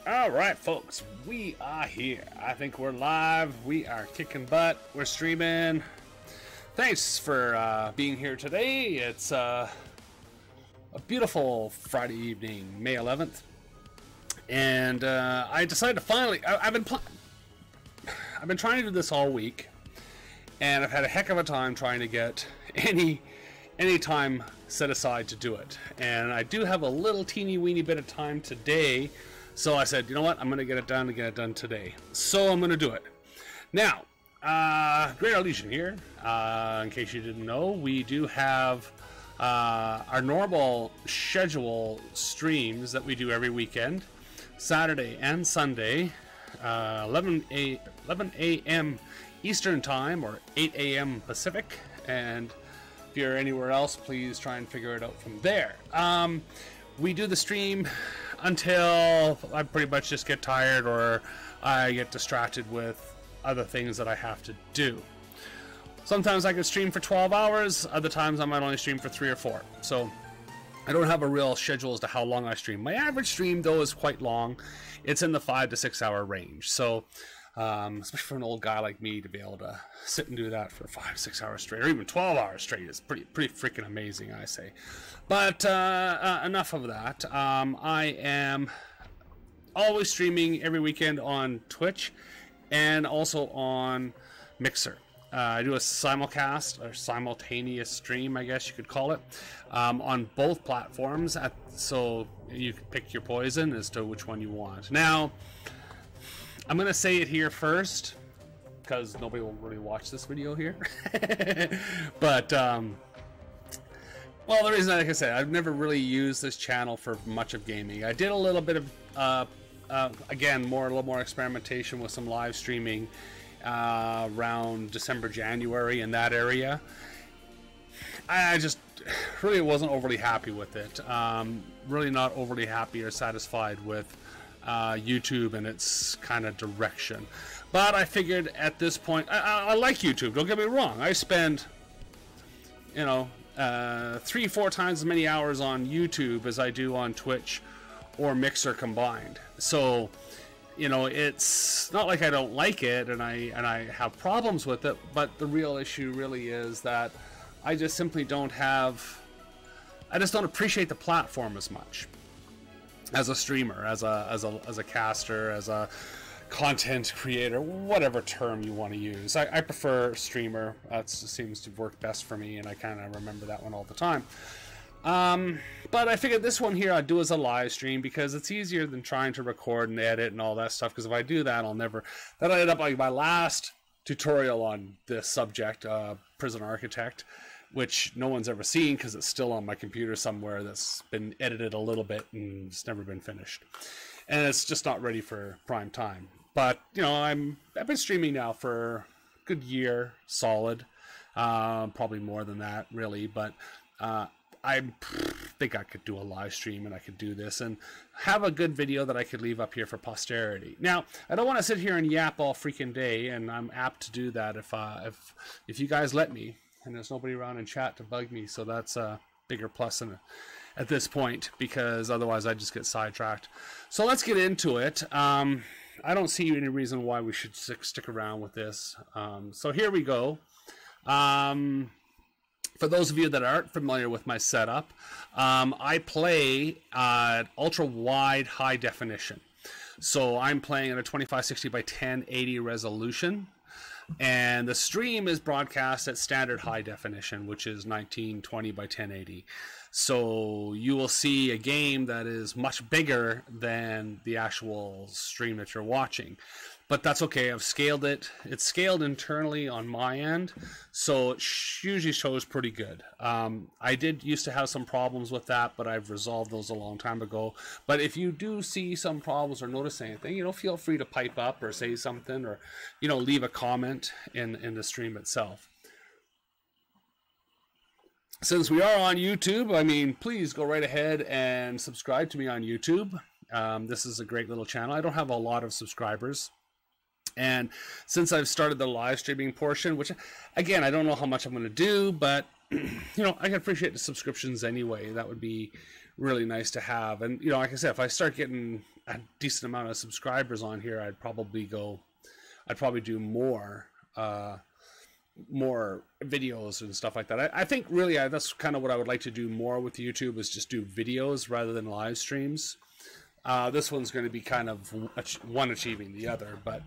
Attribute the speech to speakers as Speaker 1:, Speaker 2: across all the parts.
Speaker 1: All right, folks, we are here. I think we're live. We are kicking butt. We're streaming. Thanks for being here today. It's a beautiful Friday evening, May 11th, and I decided to finally. I've been trying to do this all week, and I've had a heck of a time trying to get any time set aside to do it. And I do have a little teeny weeny bit of time today. So I said, you know what? I'm going to get it done today. So I'm going to do it. Now, Great Legion here. In case you didn't know, we do have our normal schedule streams that we do every weekend, Saturday and Sunday, 11 a.m. Eastern Time or 8 a.m. Pacific. And if you're anywhere else, please try and figure it out from there. We do the stream until I pretty much just get tired or I get distracted with other things that I have to do. Sometimes I can stream for 12 hours, other times I might only stream for 3 or 4. So I don't have a real schedule as to how long I stream. My average stream, though, is quite long. It's in the 5 to 6 hour range. So especially for an old guy like me to be able to sit and do that for 5-6 hours straight, or even 12 hours straight, is pretty freaking amazing, I say. But enough of that. I am always streaming every weekend on Twitch and also on Mixer. I do a simulcast or simultaneous stream, I guess you could call it, on both platforms. So you can pick your poison as to which one you want. Now, I'm going to say it here first, because nobody will really watch this video here. But, well, the reason, like I said, I've never really used this channel for much of gaming. I did a little bit of, again, a little more experimentation with some live streaming around December, January, in that area. I just really wasn't overly happy with it. Really not overly happy or satisfied with YouTube and its kind of direction. But I figured at this point, I like YouTube, don't get me wrong. I spend, 3-4 times as many hours on YouTube as I do on Twitch or Mixer combined. So, it's not like I don't like it and I have problems with it, but the real issue really is that I just simply don't appreciate the platform as much. As a streamer, as a caster, as a content creator, whatever term you want to use. I prefer streamer. That seems to work best for me, and I kind of remember that one all the time. But I figured this one here I'd do as a live stream because it's easier than trying to record and edit and all that stuff, because if I do that, that'll end up like my last tutorial on this subject, Prison Architect, which no one's ever seen because it's still on my computer somewhere that's been edited a little bit and it's never been finished. And it's just not ready for prime time. But, I've been streaming now for a good year, solid. Probably more than that, really. But I think I could do a live stream and I could do this and have a good video that I could leave up here for posterity. Now, I don't want to sit here and yap all freaking day, and I'm apt to do that if you guys let me. And there's nobody around in chat to bug me, so that's a bigger plus at this point, because otherwise I just get sidetracked. So let's get into it. I don't see any reason why we should stick around with this. So here we go. For those of you that aren't familiar with my setup, I play at ultra wide high definition. So I'm playing at a 2560 by 1080 resolution. And the stream is broadcast at standard high definition, which is 1920 by 1080. So you will see a game that is much bigger than the actual stream that you're watching. But that's okay. I've scaled it. It's scaled internally on my end, so it usually shows pretty good. I did used to have some problems with that, but I've resolved those a long time ago. But if you do see some problems or notice anything, feel free to pipe up or say something, or leave a comment in the stream itself. Since we are on YouTube, please go right ahead and subscribe to me on YouTube. This is a great little channel. I don't have a lot of subscribers. And since I've started the live streaming portion, which, again, I don't know how much I'm going to do, but, I can appreciate the subscriptions anyway. That would be really nice to have. And, like I said, if I start getting a decent amount of subscribers on here, I'd probably do more videos and stuff like that. I think really that's kind of what I would like to do more with YouTube, is just do videos rather than live streams. This one's going to be kind of one achieving the other, but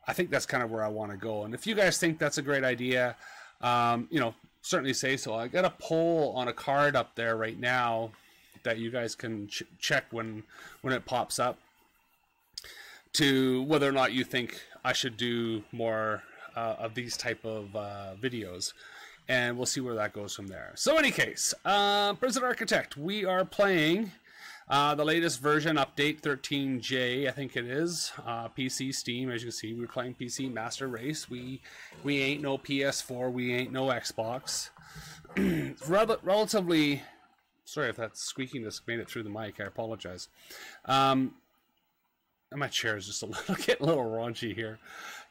Speaker 1: I think that's kind of where I want to go. And if you guys think that's a great idea, certainly say so. I got a poll on a card up there right now that you guys can check when it pops up, to whether or not you think I should do more of these type of videos, and we'll see where that goes from there. So in any case, Prison Architect, we are playing the latest version, update 13J, I think it is. PC, Steam, as you can see, we're playing PC Master Race. We ain't no PS4, we ain't no Xbox. Relatively, sorry if that squeaking just made it through the mic, I apologize. My chair is just getting a little raunchy here.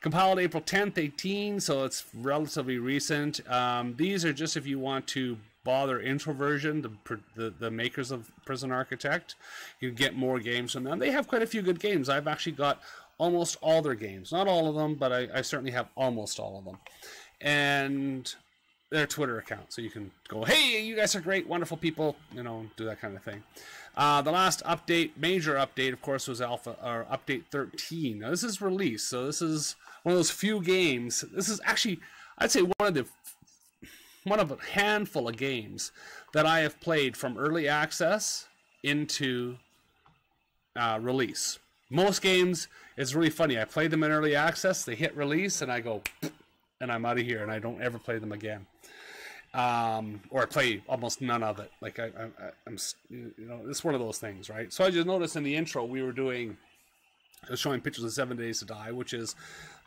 Speaker 1: Compiled April 10th, 18, so it's relatively recent. These are just if you want to bother Introversion, the makers of Prison Architect. You can get more games from them. They have quite a few good games. I've actually got almost all their games. Not all of them, but I certainly have almost all of them. And their Twitter account, so you can go, hey, you guys are great, wonderful people, do that kind of thing. The last update, major update, of course, was update 13. Now this is released, so this is one of those few games. This is actually, I'd say, one of a handful of games that I have played from early access into release. Most games, it's really funny. I played them in early access, they hit release, and I go, and I'm out of here, and I don't ever play them again. Or I play almost none of it. Like I'm, it's one of those things, right? So I just noticed in the intro I was showing pictures of 7 Days to Die, which is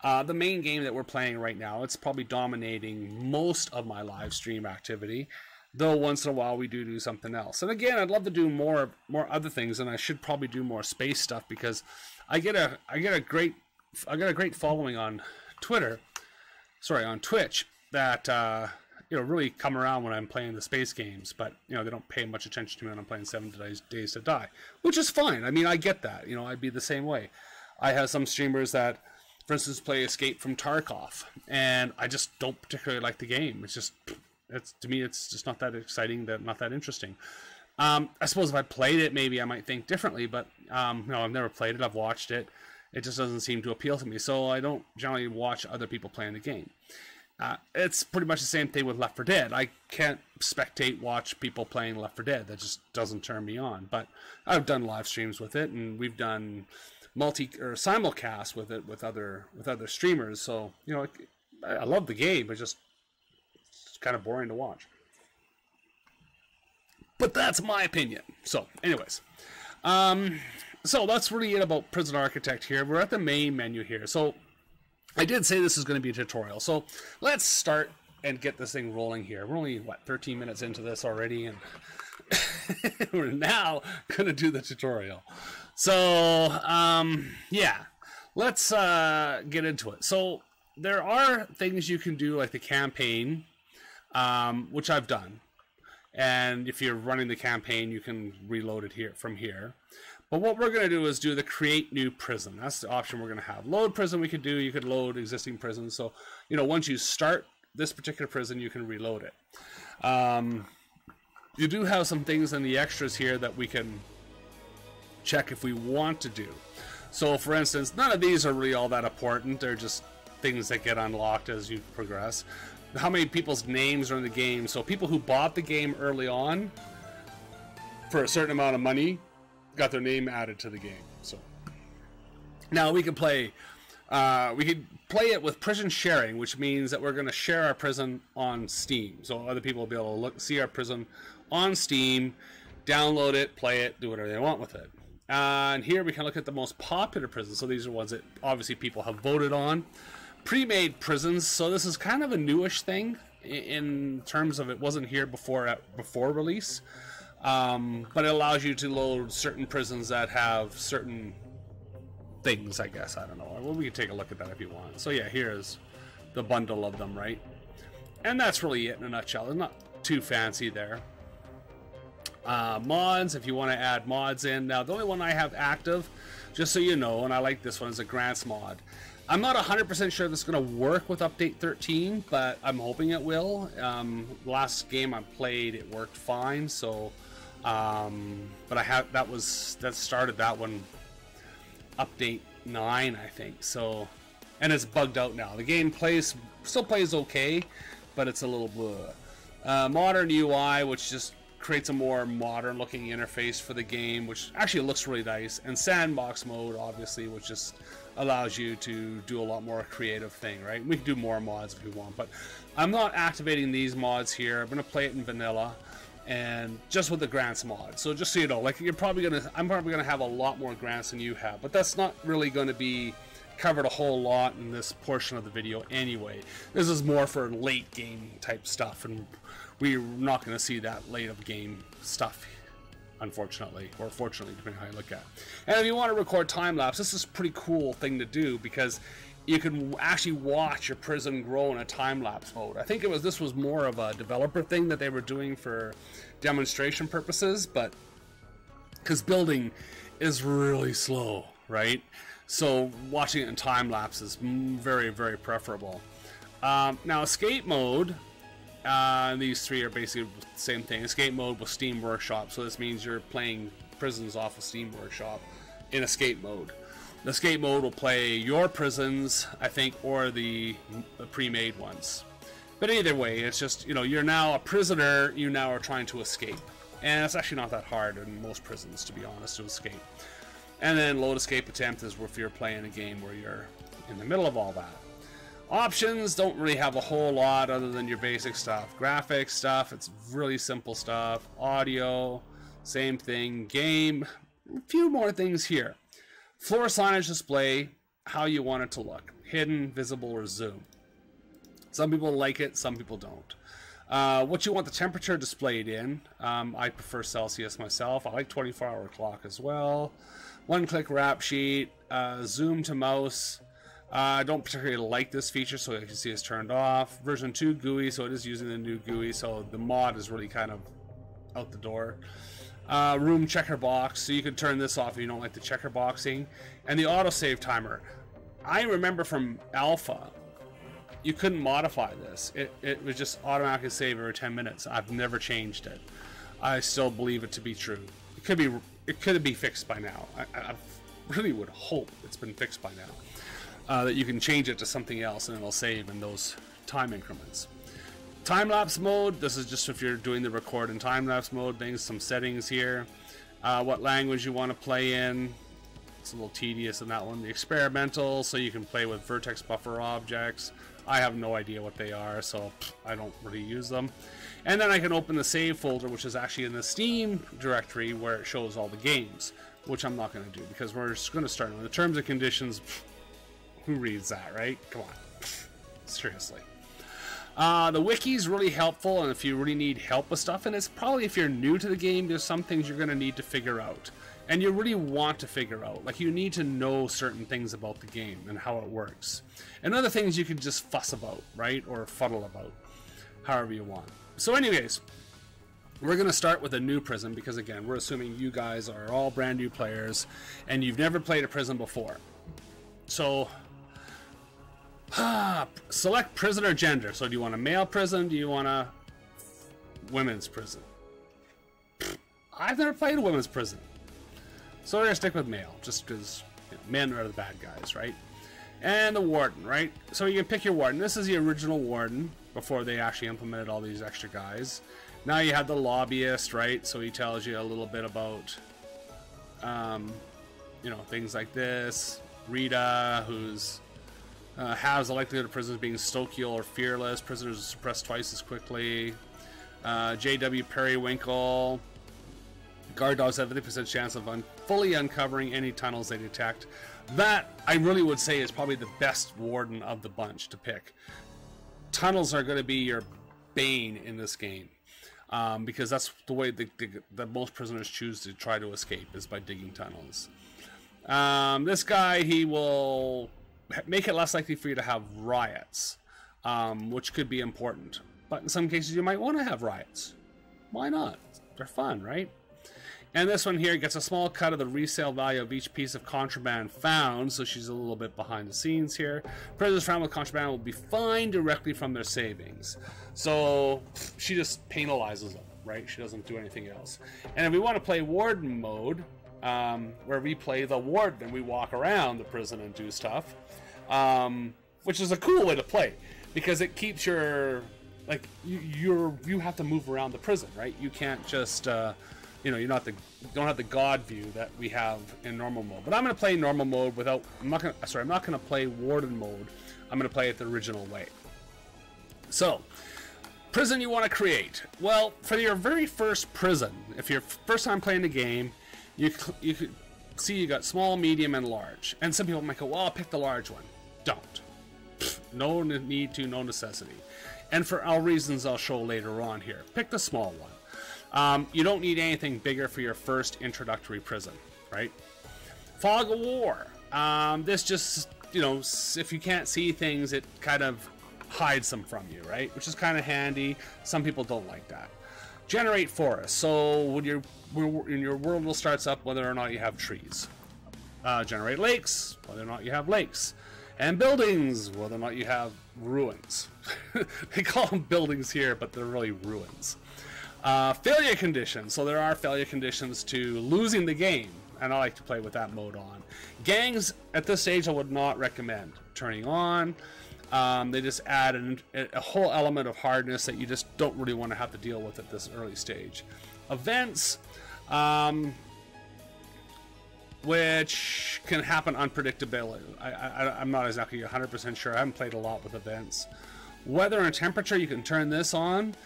Speaker 1: the main game that we're playing right now. It's probably dominating most of my live stream activity, though once in a while we do something else. And again, I'd love to do more other things, and I should probably do more space stuff, because I get a great following on on Twitch that really come around when I'm playing the space games, but they don't pay much attention to me when I'm playing 7 Days to Die, which is fine. I mean, I get that. I'd be the same way. I have some streamers that, for instance, play Escape from Tarkov, and I just don't particularly like the game. To me, it's just not that exciting, not that interesting. I suppose if I played it, maybe I might think differently, but no, I've never played it. I've watched it. It just doesn't seem to appeal to me, so I don't generally watch other people playing the game. It's pretty much the same thing with Left 4 Dead. I can't watch people playing Left 4 Dead. That just doesn't turn me on. But I've done live streams with it, and we've done simulcast with it with other streamers. So I love the game. It's kind of boring to watch. But that's my opinion. So, anyways, so that's really it about Prison Architect here. We're at the main menu here. So I did say this is going to be a tutorial, so let's start and get this thing rolling here. We're only, 13 minutes into this already, and we're now going to do the tutorial. So, yeah, let's get into it. So there are things you can do, like the campaign, which I've done. And if you're running the campaign, you can reload it from here. But what we're going to do is do the create new prison. That's the option we're going to have. Load prison we could do. You could load existing prisons. So, once you start this particular prison, you can reload it. You do have some things in the extras here that we can check if we want to do. So, for instance, none of these are really all that important. They're just things that get unlocked as you progress. How many people's names are in the game? So people who bought the game early on for a certain amount of money got their name added to the game. So now we can play it with prison sharing, which means that we're going to share our prison on Steam, so other people will be able to see our prison on Steam, download it, play it, do whatever they want with it. And here we can look at the most popular prisons. So these are ones that obviously people have voted on. Pre-made prisons, so this is kind of a newish thing in terms of it wasn't here before release. But it allows you to load certain prisons that have certain things, I guess. I don't know. Well, we can take a look at that if you want. So yeah, here's the bundle of them, right? And that's really it in a nutshell. It's not too fancy there. Mods, if you want to add mods in. Now, the only one I have active, just so you know, and I like this one, is a Grants mod. I'm not 100% sure this is going to work with Update 13, but I'm hoping it will. Last game I played, it worked fine, so... but that started that one Update 9, I think, so... And it's bugged out now. The game still plays okay, but it's a little bleh. Modern UI, which just creates a more modern looking interface for the game, which actually looks really nice. And sandbox mode, obviously, which just allows you to do a lot more creative thing, right? We can do more mods if we want, but I'm not activating these mods here. I'm going to play it in vanilla and just with the Grants mod. So just so you know, like I'm probably gonna have a lot more Grants than you have, but that's not really going to be covered a whole lot in this portion of the video anyway. This is more for late game type stuff, and we're not going to see that late of game stuff, unfortunately, or fortunately, depending on how you look at it. And if you want to record time lapse, this is a pretty cool thing to do because you can actually watch your prison grow in a time lapse mode. I think this was more of a developer thing that they were doing for demonstration purposes, but because building is really slow, right? So watching it in time lapse is very, very preferable. Now escape mode, these three are basically the same thing. Escape mode with Steam Workshop, so this means you're playing prisons off of Steam Workshop in escape mode. The escape mode will play your prisons, I think, or the pre-made ones. But either way, it's just, you know, you're now a prisoner, you now are trying to escape. And it's actually not that hard in most prisons, to be honest, to escape. And then load escape attempt is if you're playing a game where you're in the middle of all that. Options don't really have a whole lot other than your basic stuff. Graphics stuff, it's really simple stuff. Audio, same thing. Game, a few more things here. Floor signage display, how you want it to look. Hidden, visible, or zoom. Some people like it, some people don't. What you want the temperature displayed in. I prefer Celsius myself. I like 24-hour clock as well. One-click wrap sheet, zoom to mouse. I don't particularly like this feature, so you can see it's turned off. Version 2 GUI, so it is using the new GUI, so the mod is really kind of out the door. Room checker box, so you can turn this off if you don't like the checker boxing. And the autosave timer. I remember from Alpha, you couldn't modify this. It was just automatically save every 10 minutes. I've never changed it. I still believe it to be true. It could be fixed by now. I really would hope it's been fixed by now. That you can change it to something else and it'll save in those time increments. Time-lapse mode, this is just if you're doing the record in time-lapse mode things, some settings here. What language you want to play in. It's a little tedious in that one. The experimental, so you can play with vertex buffer objects. I have no idea what they are, so I don't really use them. And then I can open the save folder, which is actually in the Steam directory where it shows all the games, which I'm not going to do because we're just going to start on the terms and conditions. Who reads that, right? Come on. Seriously. The wiki is really helpful, and if you really need help with stuff, and it's probably if you're new to the game, there's some things you're going to need to figure out. And you really want to figure out. Like, you need to know certain things about the game and how it works. And other things you can just fuss about, right? Or fuddle about. However you want. So anyways, we're going to start with a new prison because, again, we're assuming you guys are all brand new players and you've never played a prison before. So, select prisoner gender. So do you want a male prison? Do you want a women's prison? I've never played a women's prison. So we're going to stick with male, just because men are the bad guys, right? And the warden, right? So you can pick your warden. This is the original warden before they actually implemented all these extra guys. Now you have the lobbyist, right? So he tells you a little bit about, you know, things like this. Rita, who's has the likelihood of prisoners being stoical or fearless. Prisoners are suppressed twice as quickly. J.W. Periwinkle. Guard dogs have a 50% chance of fully uncovering any tunnels they detect. That, I really would say, is probably the best warden of the bunch to pick. Tunnels are going to be your bane in this game. Because that's the way that most prisoners choose to try to escape, is by digging tunnels. This guy, he will make it less likely for you to have riots, which could be important. But in some cases, you might want to have riots. Why not? they're fun, right? And this one here gets a small cut of the resale value of each piece of contraband found, so she's a little bit behind the scenes here. Prisoners found with contraband will be fined directly from their savings. So she just penalizes them, right? She doesn't do anything else. And if we want to play warden mode, where we play the warden and we walk around the prison and do stuff, which is a cool way to play, because it keeps your, like, you have to move around the prison, right? You can't just you know, don't have the God view that we have in normal mode. But I'm going to play normal mode without. I'm not going to play warden mode. I'm going to play it the original way. So, prison you want to create. Well, for your very first prison, if you're first time playing the game, you could see you got small, medium, and large. And some people might go, well, I'll pick the large one. Don't. No need to, no necessity. And for all reasons I'll show later on here. Pick the small one. You don't need anything bigger for your first introductory prison, right? Fog of War. This just, you know, if you can't see things, it kind of hides them from you, right? Which is kind of handy. Some people don't like that. Generate Forest. So when your world will starts up whether or not you have trees. Generate Lakes, whether or not you have lakes. And buildings, whether or not you have ruins. They call them buildings here, but they're really ruins. Failure conditions. So there are failure conditions to losing the game, and I like to play with that mode on. Gangs, at this stage, I would not recommend turning on. They just add a whole element of hardness that you just don't really want to have to deal with at this early stage. Events, which can happen unpredictability. I'm not exactly 100% sure. I haven't played a lot with events. Weather and temperature, you can turn this on.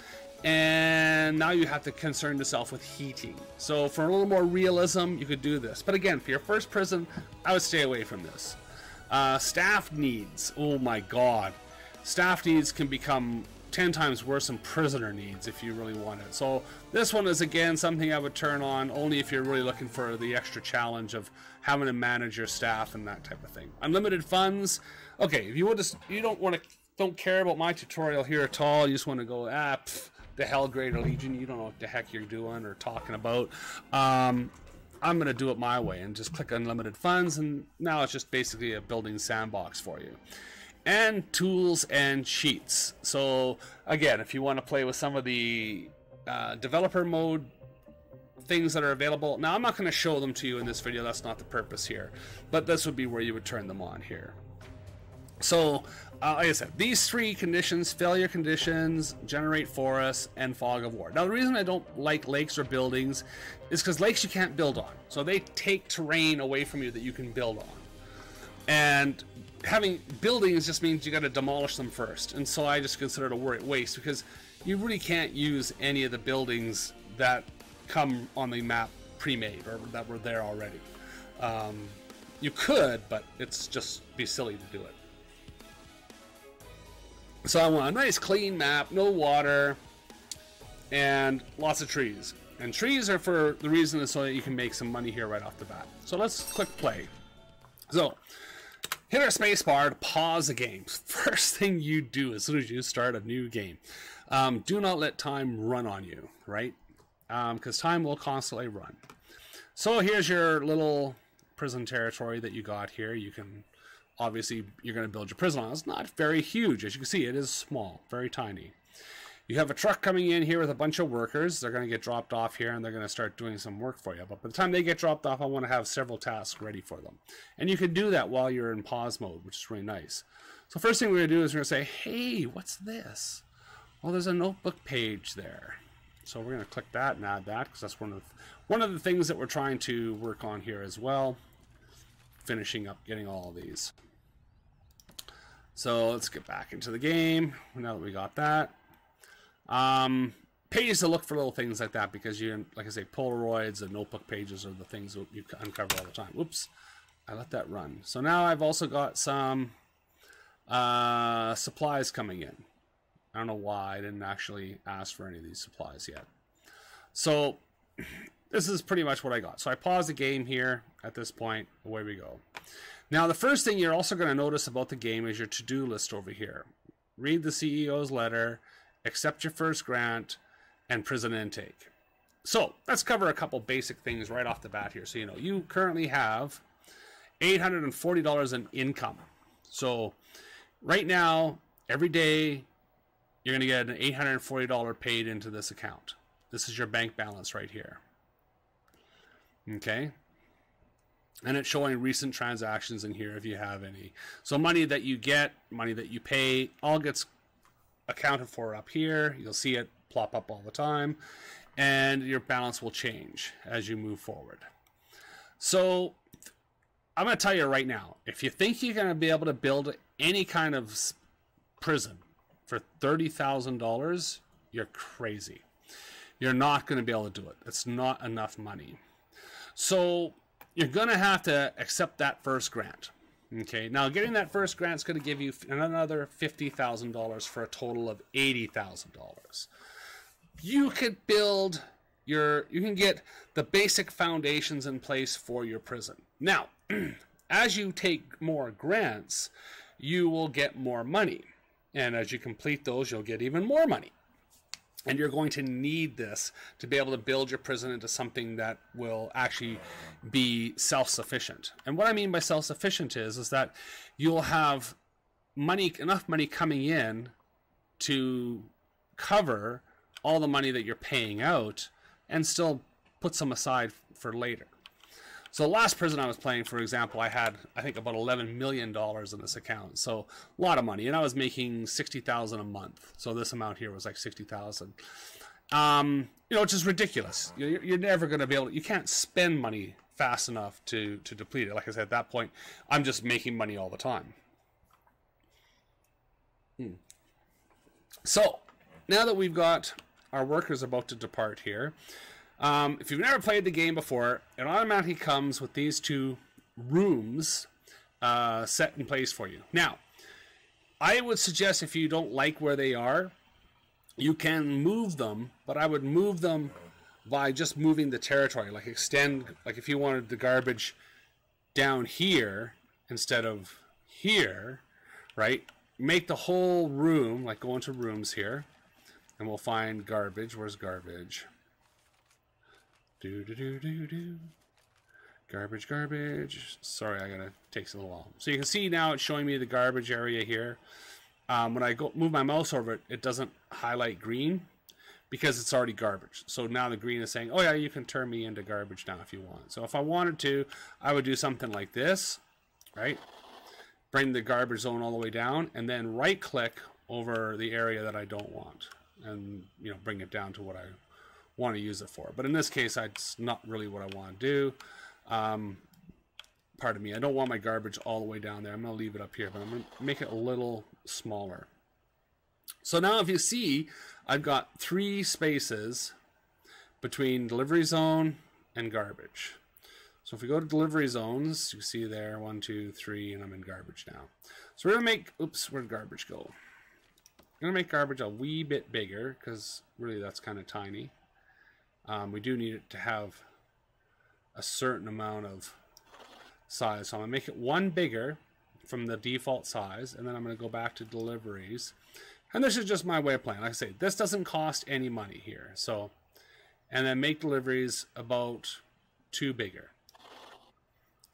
Speaker 1: And now you have to concern yourself with heating. So for a little more realism, you could do this. But again, for your first prison, I would stay away from this. Staff needs. Oh my god. Staff needs can become 10 times worse than prisoner needs if you really want it. So this one is, again, something I would turn on only if you're really looking for the extra challenge of having to manage your staff and that type of thing. Unlimited funds. Okay, if you don't care about my tutorial here at all, you just want to go, the hell, Greater Legion, you don't know what the heck you're doing or talking about. I'm going to do it my way and just click unlimited funds, and now it's just basically a building sandbox for you. And tools and cheats. So again, if you want to play with some of the developer mode things that are available, now I'm not going to show them to you in this video, that's not the purpose here, but this would be where you would turn them on here. So, like I said, these three conditions, failure conditions, generate forests, and fog of war. Now, the reason I don't like lakes or buildings is because lakes you can't build on. So they take terrain away from you that you can build on. And having buildings just means you got to demolish them first. And so I just consider it a waste because you really can't use any of the buildings that come on the map pre-made or that were there already. You could, but it's just be silly to do it. So I want a nice clean map, no water, and lots of trees. And trees are for the reason is so that you can make some money here right off the bat. So let's click play. So, hit our space bar to pause the game. First thing you do as soon as you start a new game. Do not let time run on you, right? Because time will constantly run. So here's your little prison territory that you got here. You can... Obviously, you're going to build your prison on. It's not very huge. As you can see, it is small, very tiny. You have a truck coming in here with a bunch of workers. They're going to get dropped off here, and they're going to start doing some work for you. But by the time they get dropped off, I want to have several tasks ready for them. And you can do that while you're in pause mode, which is really nice. So first thing we're going to do is we're going to say, hey, what's this? Well, there's a notebook page there. So we're going to click that and add that, because that's one of the things that we're trying to work on here as well. Finishing up getting all of these. So let's get back into the game now that we got that. Pages to look for little things like that because you, like I say, Polaroids and notebook pages are the things that you uncover all the time. Whoops, I let that run. So now I've also got some supplies coming in. I don't know why I didn't actually ask for any of these supplies yet. So this is pretty much what I got. So I pause the game here at this point. Away we go. Now, the first thing you're also going to notice about the game is your to-do list over here. Read the CEO's letter, accept your first grant, and prison intake. So let's cover a couple basic things right off the bat here. So you know, you currently have $840 in income. So right now, every day, you're going to get an $840 paid into this account. This is your bank balance right here. Okay? And it's showing recent transactions in here if you have any. So money that you get, money that you pay, all gets accounted for up here. You'll see it plop up all the time. And your balance will change as you move forward. So I'm going to tell you right now, if you think you're going to be able to build any kind of prison for $30,000, you're crazy. You're not going to be able to do it. It's not enough money. So you're going to have to accept that first grant. Okay, now getting that first grant is going to give you another $50,000 for a total of $80,000. You could build you can get the basic foundations in place for your prison. Now, as you take more grants, you will get more money. And as you complete those, you'll get even more money. And you're going to need this to be able to build your prison into something that will actually be self-sufficient. And what I mean by self-sufficient is that you'll have enough money coming in to cover all the money that you're paying out and still put some aside for later. So the last prison I was playing, for example, I had, I think, about $11 million in this account. So a lot of money. And I was making $60,000 a month. So this amount here was like $60,000. You know, which is ridiculous. You're never going to be able to, you can't spend money fast enough to deplete it. Like I said, at that point, I'm just making money all the time. So now that we've got our workers about to depart here, if you've never played the game before, it automatically comes with these two rooms set in place for you. Now, I would suggest if you don't like where they are, you can move them, but I would move them by just moving the territory, like extend, like if you wanted the garbage down here instead of here, right? Make the whole room, like go into rooms here, and we'll find garbage. Where's garbage? Garbage, garbage. Sorry, takes a little while. So you can see now it's showing me the garbage area here. When I move my mouse over it, it doesn't highlight green because it's already garbage. So now the green is saying, oh yeah, you can turn me into garbage now if you want. So if I wanted to, I would do something like this, right? Bring the garbage zone all the way down and then right click over the area that I don't want. And, you know, bring it down to what I want to use it for. But in this case, it's not really what I want to do. Pardon me, I don't want my garbage all the way down there. I'm going to leave it up here, but I'm going to make it a little smaller. So now if you see, I've got 3 spaces between delivery zone and garbage. So if we go to delivery zones, you see there, 1, 2, 3, and I'm in garbage now. So we're going to make, oops, where'd garbage go? I'm going to make garbage a wee bit bigger because really that's kind of tiny. We do need it to have a certain amount of size. So I'm going to make it 1 bigger from the default size, and then I'm going to go back to deliveries. And this is just my way of playing. Like I say, this doesn't cost any money here. So, and then make deliveries about 2 bigger.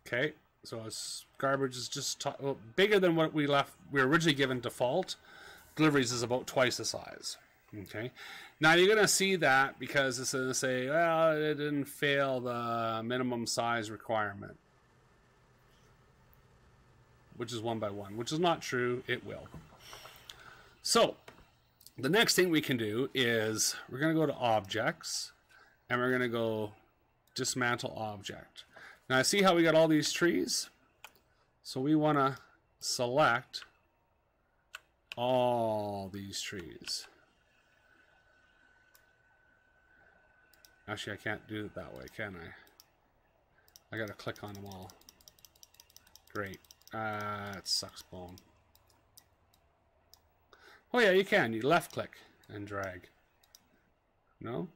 Speaker 1: Okay, so it's garbage is just bigger than what we were originally given default. Deliveries is about twice the size. Okay, now you're going to see that because it's going to say, well, it didn't fail the minimum size requirement, which is 1 by 1, which is not true. It will. So the next thing we can do is we're going to go to objects and we're going to go dismantle object. Now see how we got all these trees? So we want to select all these trees. Actually, I can't do it that way, can I? I gotta click on them all. Great. It sucks bone. Oh yeah, you can. You left click and drag. No?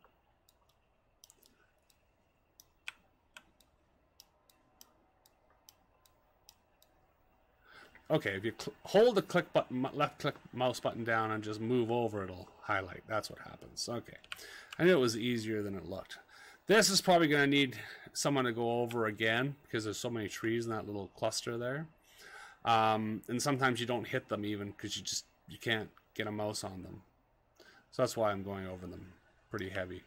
Speaker 1: Okay, if you hold the click button, left click mouse button down and just move over, it'll highlight. That's what happens. Okay. I knew it was easier than it looked. This is probably going to need someone to go over again because there's so many trees in that little cluster there. And sometimes you don't hit them even because you can't get a mouse on them. So that's why I'm going over them pretty heavy.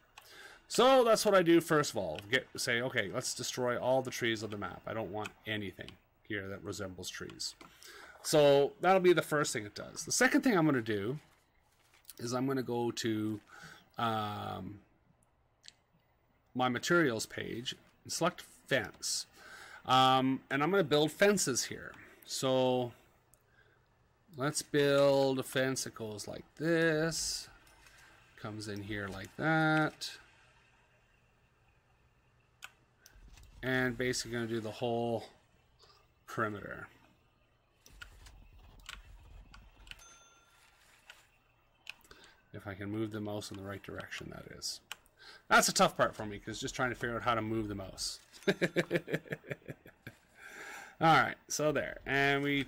Speaker 1: So that's what I do first of all. Say, okay, let's destroy all the trees of the map. I don't want anything here that resembles trees. So that'll be the first thing it does. The second thing I'm going to do is I'm going to go to my materials page and select fence. And I'm going to build fences here. So let's build a fence that goes like this. Comes in here like that. And basically going to do the whole perimeter. If I can move the mouse in the right direction, that is. That's a tough part for me, because just trying to figure out how to move the mouse. Alright, so there. And we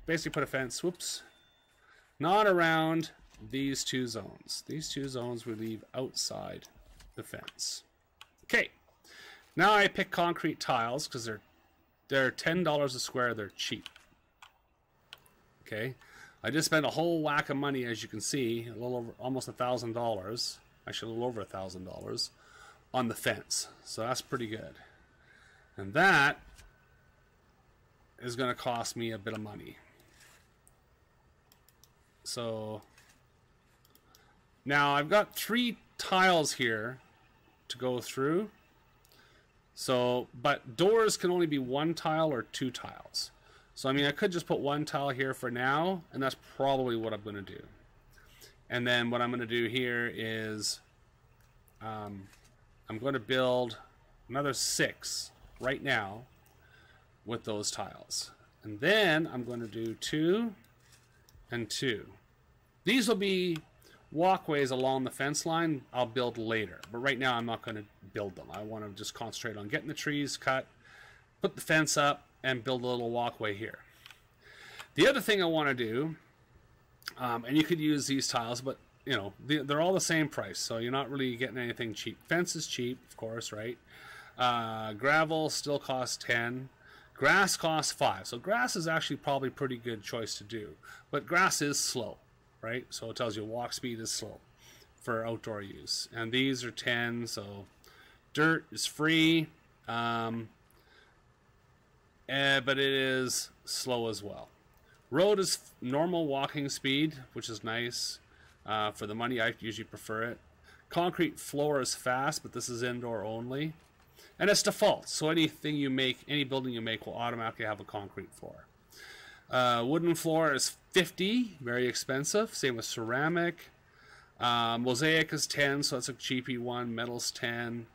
Speaker 1: basically put a fence, whoops, not around these two zones. These two zones we leave outside the fence. Okay. Now I pick concrete tiles, because they're $10 a square, they're cheap. Okay. I just spent a whole whack of money, as you can see, a little over, almost $1,000, actually a little over $1,000 on the fence. So that's pretty good. And that is going to cost me a bit of money. So now I've got 3 tiles here to go through. So, but doors can only be 1 tile or 2 tiles. So, I mean, I could just put 1 tile here for now, and that's probably what I'm going to do. And then what I'm going to do here is I'm going to build another 6 right now with those tiles. And then I'm going to do 2 and 2. These will be walkways along the fence line. I'll build later. But right now I'm not going to build them. I want to just concentrate on getting the trees cut, put the fence up, and build a little walkway here. The other thing I want to do, and you could use these tiles, but you know, they're all the same price, so you're not really getting anything cheap. Fence is cheap, of course, right? Gravel still costs 10. Grass costs 5. So grass is actually probably a pretty good choice to do. But grass is slow, right? So it tells you walk speed is slow for outdoor use. And these are 10, so dirt is free. But it is slow as well. Road is normal walking speed, which is nice. For the money, I usually prefer it. Concrete floor is fast, but this is indoor only. And it's default, so anything you make, any building you make will automatically have a concrete floor. Wooden floor is 50, very expensive. Same with ceramic. Mosaic is 10, so that's a cheapy one. Metal's 10.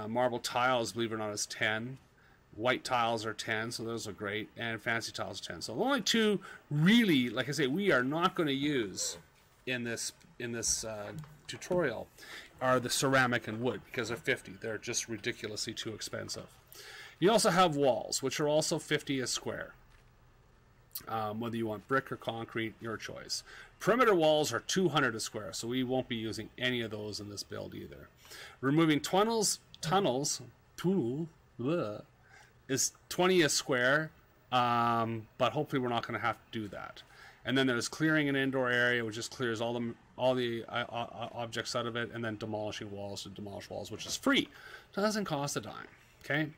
Speaker 1: Marble tiles, believe it or not, is 10. White tiles are 10, so those are great, and fancy tiles are 10. So the only 2 really, like I say, we are not going to use in this tutorial are the ceramic and wood, because they're 50. They're just ridiculously too expensive. You also have walls, which are also 50 a square. Whether you want brick or concrete, your choice. Perimeter walls are 200 a square, so we won't be using any of those in this build either. Removing tunnels, is 20 a square, but hopefully we're not going to have to do that. And then there's clearing an indoor area, which just clears all the objects out of it, and then demolishing walls to demolish walls, which is free. Doesn't cost a dime. Okay.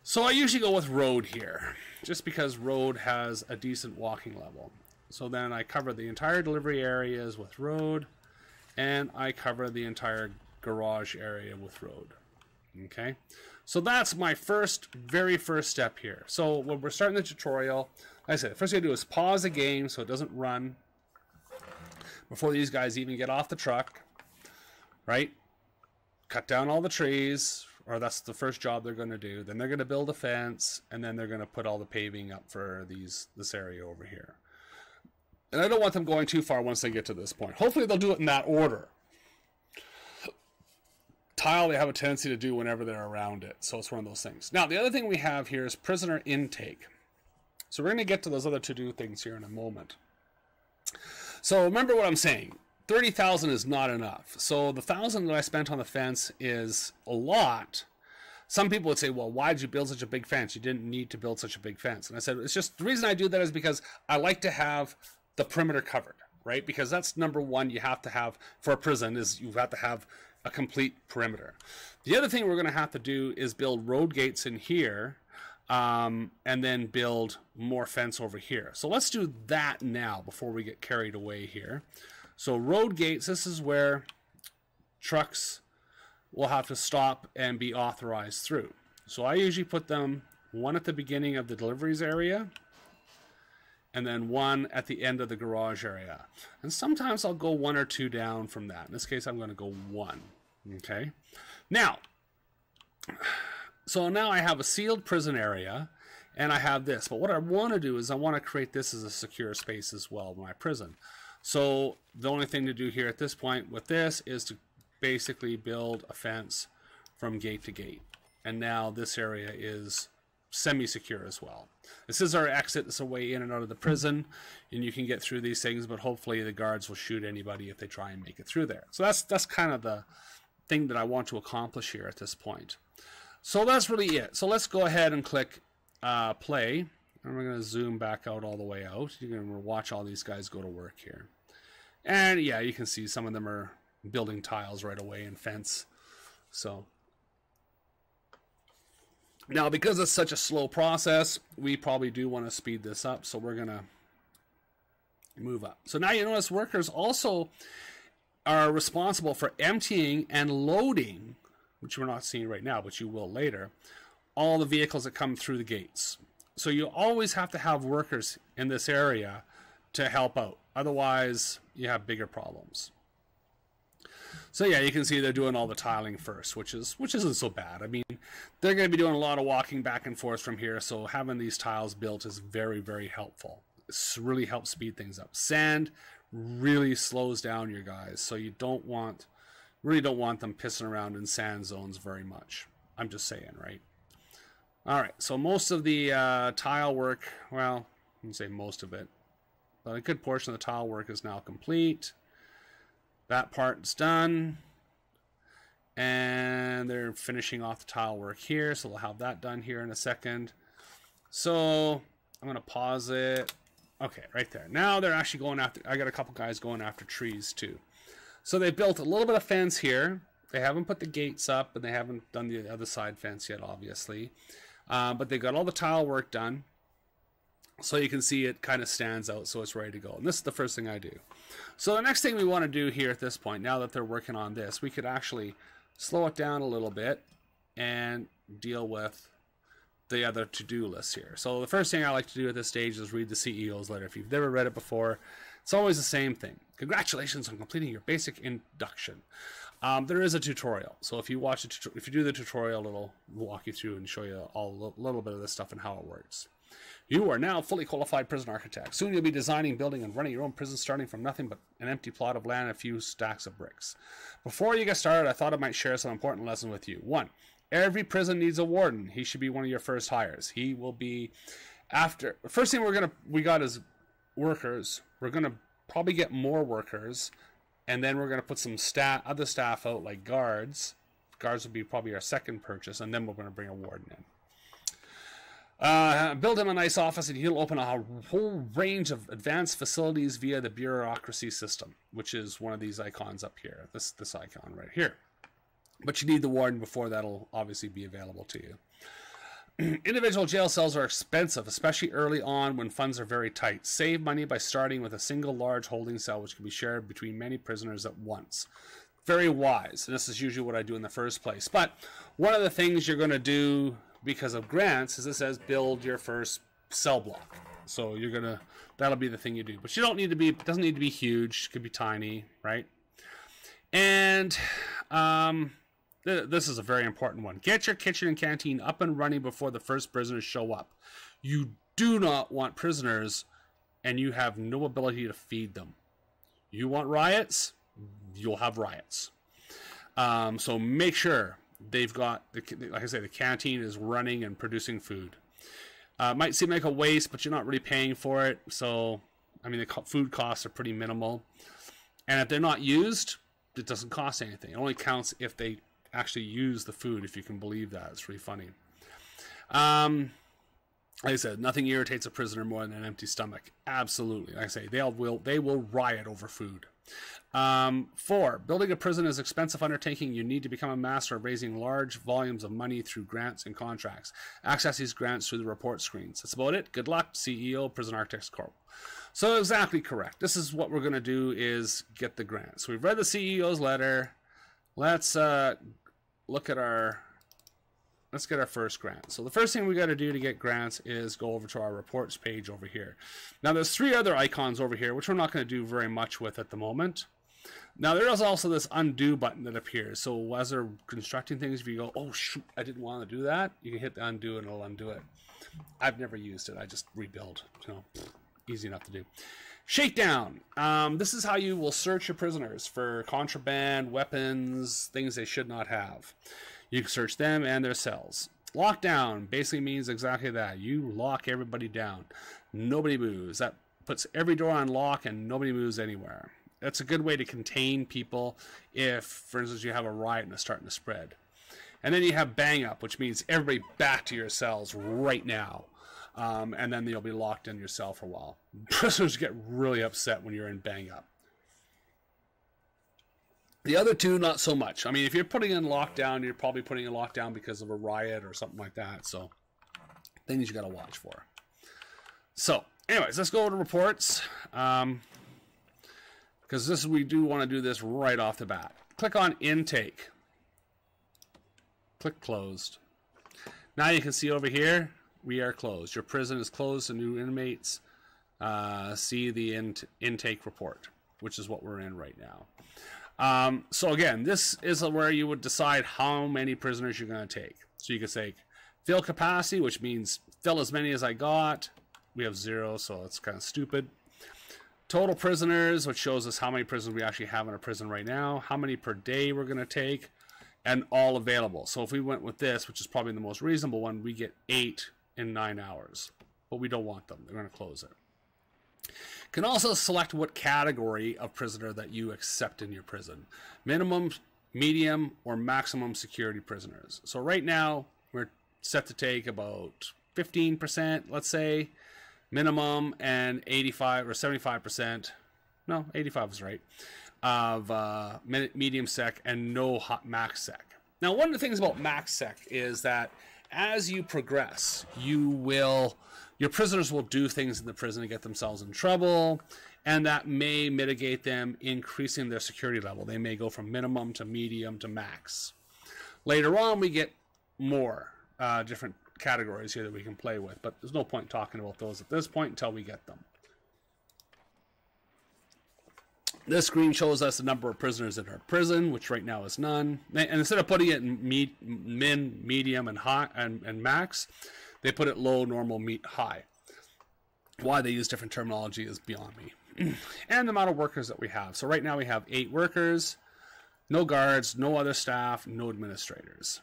Speaker 1: So I usually go with road here, just because road has a decent walking level. So then I cover the entire delivery areas with road, and I cover the entire garage area with road. Okay. So that's my very first step here. So when we're starting the tutorial, like I said, the first thing I do is pause the game so it doesn't run before these guys even get off the truck, right? Cut down all the trees, or that's the first job they're going to do. Then they're going to build a fence, and then they're going to put all the paving up for this area over here. And I don't want them going too far once they get to this point. Hopefully they'll do it in that order. Tile they have a tendency to do whenever they're around it, so it's one of those things. Now the other thing we have here is prisoner intake. So we're going to get to those other to-do things here in a moment. So remember what I'm saying. 30,000 is not enough. So the 1,000 that I spent on the fence is a lot. Some people would say, well, why did you build such a big fence? You didn't need to build such a big fence. And I said, it's just, the reason I do that is because I like to have the perimeter covered, right? Because that's number one you have to have for a prison, is you have to have a complete perimeter. The other thing we're going to have to do is build road gates in here, and then build more fence over here. So let's do that now before we get carried away here. So road gates, this is where trucks will have to stop and be authorized through. So I usually put them one at the beginning of the deliveries area, and then one at the end of the garage area. And sometimes I'll go one or two down from that. In this case, I'm going to go one. Okay. Now, so now I have a sealed prison area, and I have this. But what I want to do is I want to create this as a secure space as well, my prison. So the only thing to do here at this point with this is to basically build a fence from gate to gate. And now this area is semi-secure as well. This is our exit. It's a way in and out of the prison, and you can get through these things, but hopefully the guards will shoot anybody if they try and make it through there. So that's kind of the thing that I want to accomplish here at this point. So that's really it. So let's go ahead and click play. And we're going to zoom back out all the way out. You're going to watch all these guys go to work here. And yeah, you can see some of them are building tiles right away and fence. So now, because it's such a slow process, we probably do want to speed this up. So we're going to move up. So now you notice workers also are responsible for emptying and loading, which we're not seeing right now, but you will later, all the vehicles that come through the gates. So you always have to have workers in this area to help out. Otherwise, you have bigger problems. So yeah, you can see they're doing all the tiling first, which isn't so bad. I mean, they're going to be doing a lot of walking back and forth from here, so having these tiles built is very, very helpful. It really helps speed things up. Sand really slows down your guys, so you really don't want them pissing around in sand zones very much. I'm just saying, right? All right, so most of the tile work, well, I wouldn't say most of it, but a good portion of the tile work is now complete. That part's done. And they're finishing off the tile work here, so they'll have that done here in a second. So I'm going to pause it. Okay, right there. Now they're actually going after, I got a couple guys going after trees too. So they built a little bit of fence here. They haven't put the gates up, and they haven't done the other side fence yet, obviously. But they got all the tile work done. So you can see it kind of stands out, so it's ready to go. And this is the first thing I do. So the next thing we want to do here at this point, now that they're working on this, we could actually slow it down a little bit and deal with the other to-do list here. So the first thing I like to do at this stage is read the CEO's letter. If you've never read it before, it's always the same thing. Congratulations on completing your basic induction. There is a tutorial, so if you watch if you do the tutorial, it'll walk you through and show you a little bit of this stuff and how it works. You are now fully qualified prison architect. Soon you'll be designing, building, and running your own prison, starting from nothing but an empty plot of land and a few stacks of bricks. Before you get started, I thought I might share some important lessons with you. 1. Every prison needs a warden. He should be one of your first hires. He will be after. First thing we got is workers. We're gonna probably get more workers, and then we're gonna put some other staff out like guards. Guards will be probably our second purchase, and then we're gonna bring a warden in. Build him a nice office, and he'll open a whole range of advanced facilities via the bureaucracy system, which is one of these icons up here. This icon right here. But you need the warden before that'll obviously be available to you. Individual jail cells are expensive, especially early on when funds are very tight. Save money by starting with a single large holding cell, which can be shared between many prisoners at once. Very wise, and this is usually what I do in the first place. But one of the things you're going to do because of grants is it says build your first cell block. So that'll be the thing you do. But you don't need to be, it doesn't need to be huge. It could be tiny, right? And this is a very important one. Get your kitchen and canteen up and running before the first prisoners show up. You do not want prisoners and you have no ability to feed them. You want riots? You'll have riots. So make sure they've got, like I say, the canteen is running and producing food. Might seem like a waste, but you're not really paying for it. So, I mean, the food costs are pretty minimal. And if they're not used, it doesn't cost anything. It only counts if they actually use the food, if you can believe that. It's really funny. Like I said, nothing irritates a prisoner more than an empty stomach. Absolutely. Like I say, they will riot over food. 4, building a prison is an expensive undertaking. You need to become a master of raising large volumes of money through grants and contracts. Access these grants through the report screens. That's about it. Good luck, CEO, Prison Architects Corp. So exactly correct. This is what we're going to do, is get the grant. So we've read the CEO's letter. Let's look at our... Let's get our first grant. So the first thing we got to do to get grants is go over to our reports page over here. Now there's 3 other icons over here, which we're not going to do very much with at the moment. Now there is also this undo button that appears. So as they're constructing things, if you go, oh shoot, I didn't want to do that, you can hit the undo and it'll undo it. I've never used it. I just rebuild. So easy enough to do. Shakedown. This is how you will search your prisoners for contraband, weapons, things they should not have. You can search them and their cells. Lockdown basically means exactly that. You lock everybody down. Nobody moves. That puts every door on lock and nobody moves anywhere. That's a good way to contain people if, for instance, you have a riot and it's starting to spread. And then you have bang up, which means everybody back to your cells right now. And then you'll be locked in your cell for a while. Prisoners get really upset when you're in bang up. The other 2, not so much. I mean, if you're putting in lockdown, you're probably putting in lockdown because of a riot or something like that. So, things you got to watch for. So, anyways, let's go over to reports. Because we do want to do this right off the bat. Click on intake. Click closed. Now you can see over here, we are closed. Your prison is closed to new inmates. See the intake report, which is what we're in right now. So again, this is where you would decide how many prisoners you're going to take. So you could say fill capacity, which means fill as many as I got. We have 0, so that's kind of stupid. Total prisoners, which shows us how many prisoners we actually have in a prison right now, how many per day we're going to take, and all available. So if we went with this, which is probably the most reasonable one, we get 8 in 9 hours. But we don't want them. They're going to close it. Can also select what category of prisoner that you accept in your prison. Minimum, medium, or maximum security prisoners. So right now, we're set to take about 15%, let's say, minimum, and 85 or 75%, no, 85 is right, of medium sec and no hot max sec. Now, one of the things about max sec is that as you progress, your prisoners will do things in the prison to get themselves in trouble, and that may mitigate them increasing their security level. They may go from minimum to medium to max. Later on, we get more different categories here that we can play with, but there's no point talking about those at this point until we get them. This screen shows us the number of prisoners in our prison, which right now is none. And instead of putting it in min, medium, and high and max, they put it low, normal, high. Why they use different terminology is beyond me. And the amount of workers that we have. So right now we have 8 workers, no guards, no other staff, no administrators.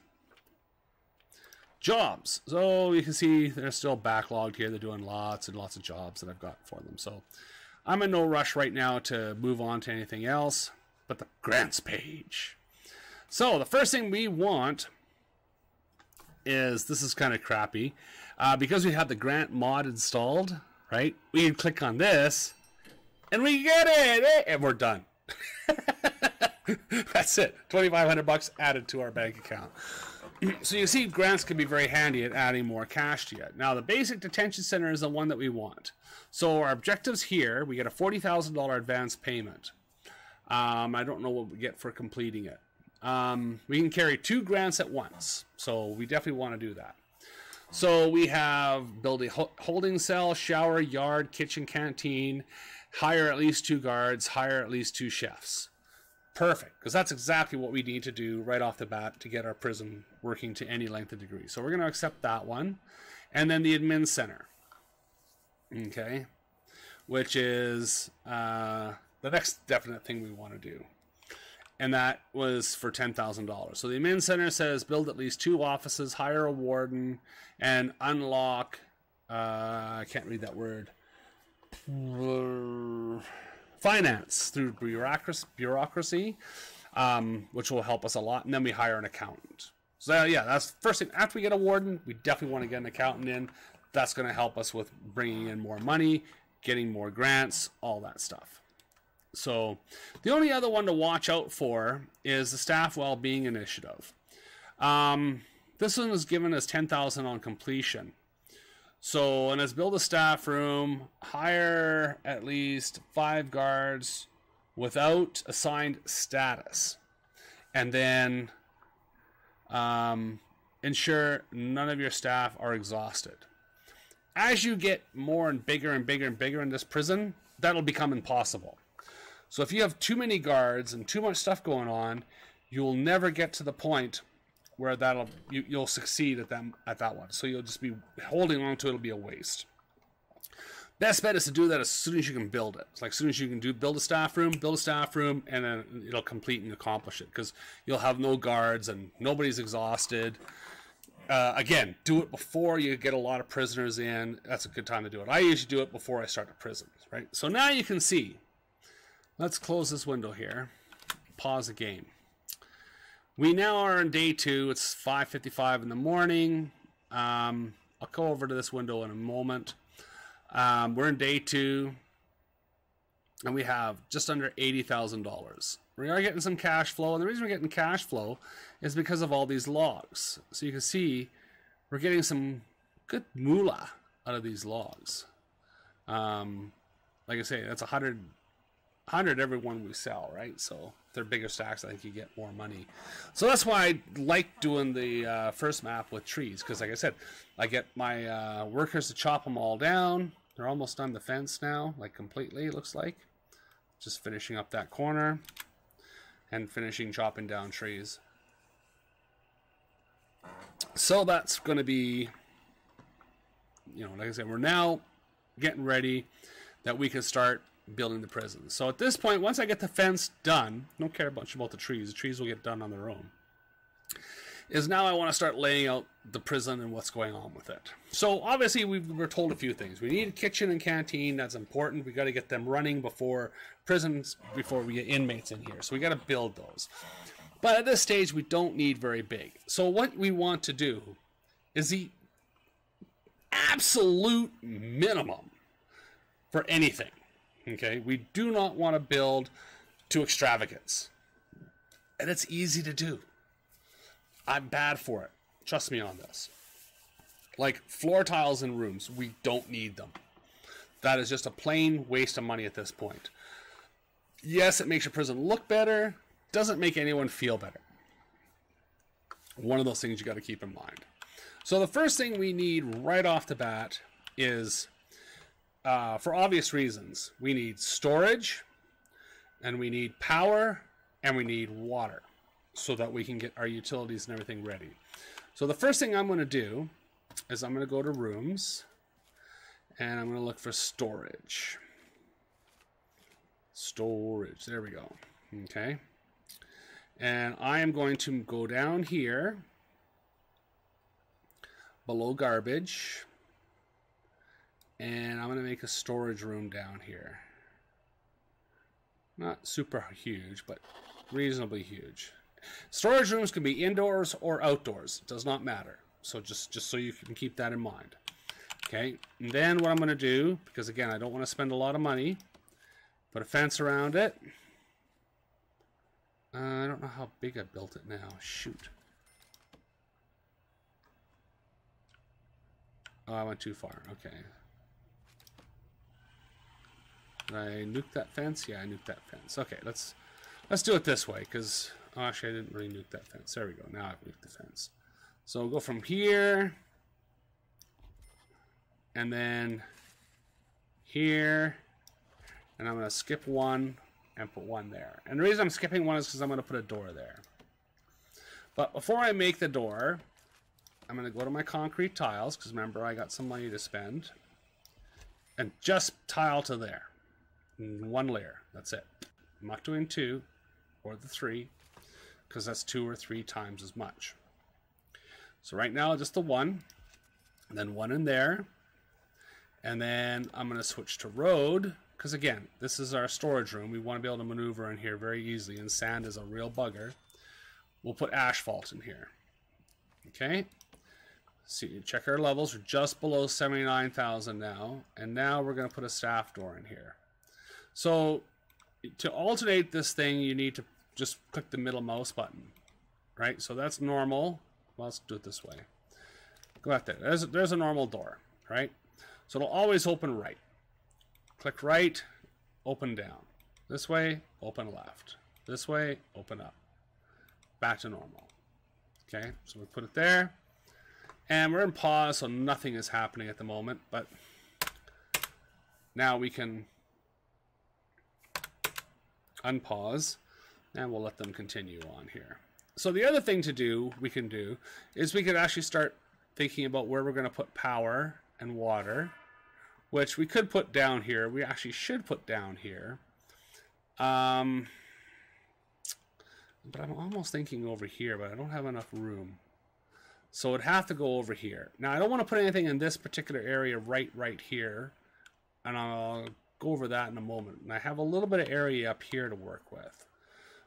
Speaker 1: Jobs. So you can see they're still backlogged here. They're doing lots and lots of jobs that I've got for them. So I'm in no rush right now to move on to anything else but the grants page. So the first thing we want is, this is kind of crappy, because we have the grant mod installed, right? We can click on this and we get it, and we're done. That's it. $2,500 added to our bank account. So you see, grants can be very handy at adding more cash to it. Now, the basic detention center is the one that we want. So our objectives here, we get a $40,000 advance payment. I don't know what we get for completing it. We can carry 2 grants at once, so we definitely want to do that. So we have build a holding cell, shower, yard, kitchen, canteen, hire at least 2 guards, hire at least 2 chefs. Perfect, because that's exactly what we need to do right off the bat to get our prison working to any length of degree. So we're going to accept that one. And then the admin center. Okay, which is the next definite thing we want to do. And that was for $10,000. So the admin center says build at least 2 offices, hire a warden, and unlock, I can't read that word, finance through bureaucracy, which will help us a lot. And then we hire an accountant. So yeah, that's the first thing. After we get a warden, we definitely want to get an accountant in. That's going to help us with bringing in more money, getting more grants, all that stuff. So the only other one to watch out for is the staff well-being initiative. This one was given as $10,000 on completion. So, and as build a staff room, hire at least 5 guards without assigned status, and then ensure none of your staff are exhausted. As you get more and bigger and bigger and bigger in this prison, that'll become impossible. So if you have too many guards and too much stuff going on, you'll never get to the point where you'll succeed at that one. So you'll just be holding on to it. It'll be a waste. Best bet is to do that as soon as you can build it. It's like as soon as you can build a staff room, and then it'll complete and accomplish it, because you'll have no guards and nobody's exhausted. Again, do it before you get a lot of prisoners in. That's a good time to do it. I usually do it before I start the prison, right? So now you can see. Let's close this window here. Pause the game. We now are on day 2. It's 5:55 in the morning. I'll go over to this window in a moment. We're in day 2, and we have just under $80,000. We are getting some cash flow, and the reason we're getting cash flow is because of all these logs. So you can see we're getting some good moolah out of these logs. Like I say, that's 100 every one we sell, right? So if they're bigger stacks, I think you get more money. So that's why I like doing the first map with trees, because like I said, I get my workers to chop them all down. They're almost done the fence now, like completely, it looks like. Just finishing up that corner and finishing chopping down trees. So that's going to be, like I said, we're now getting ready that we can start building the prison. So at this point, once I get the fence done, don't care much about the trees. The trees will get done on their own. Is now I want to start laying out the prison and what's going on with it. So obviously we were told a few things. We need a kitchen and canteen. That's important. We got to get them running before we get inmates in here. So we got to build those. But at this stage, we don't need very big. So what we want to do is the absolute minimum for anything. Okay, we do not want to build to extravagance. And it's easy to do. I'm bad for it. Trust me on this. Like floor tiles in rooms, we don't need them. That is just a plain waste of money at this point. Yes, it makes your prison look better. Doesn't make anyone feel better. One of those things you got to keep in mind. So the first thing we need right off the bat is, for obvious reasons, we need storage, and we need power, and we need water, so that we can get our utilities and everything ready. So the first thing I'm going to do is I'm going to go to rooms, and I'm going to look for storage. Storage, there we go. Okay. And I am going to go down here, below garbage, and I'm going to make a storage room down here. Not super huge, but reasonably huge. Storage rooms can be indoors or outdoors. It does not matter. So just so you can keep that in mind. Okay, and then what I'm going to do, because again, I don't want to spend a lot of money, put a fence around it. I don't know how big I built it now. Shoot. Oh, I went too far. Okay. Did I nuke that fence? Yeah, I nuked that fence. Okay, let's do it this way, because actually I didn't really nuke that fence. There we go. Now I've nuked the fence. So we'll go from here, and then here, and I'm going to skip one and put one there. And the reason I'm skipping one is because I'm going to put a door there. But before I make the door, I'm going to go to my concrete tiles, because remember, I got some money to spend, and just tile to there. One layer. That's it. I'm not doing 2 or the 3, because that's 2 or 3 times as much. So right now, just the 1, and then 1 in there, and then I'm going to switch to road, because again, this is our storage room. We want to be able to maneuver in here very easily, and sand is a real bugger. We'll put asphalt in here. Okay. See, check our levels. We're just below 79,000 now, and now we're going to put a staff door in here. So to alternate this thing, you need to just click the middle mouse button, right? So that's normal. Well, let's do it this way. Go out there. There's a normal door, right? So it'll always open right. Click right, open down. This way, open left. This way, open up. Back to normal. Okay, so we put it there. And we're in pause, so nothing is happening at the moment. But now we can unpause, and we'll let them continue on here. So the other thing we can do, is we could actually start thinking about where we're going to put power and water, which we could put down here. We actually should put down here. But I'm almost thinking over here, but I don't have enough room. So it'd have to go over here. Now, I don't want to put anything in this particular area right here. And I'll go over that in a moment. And I have a little bit of area up here to work with.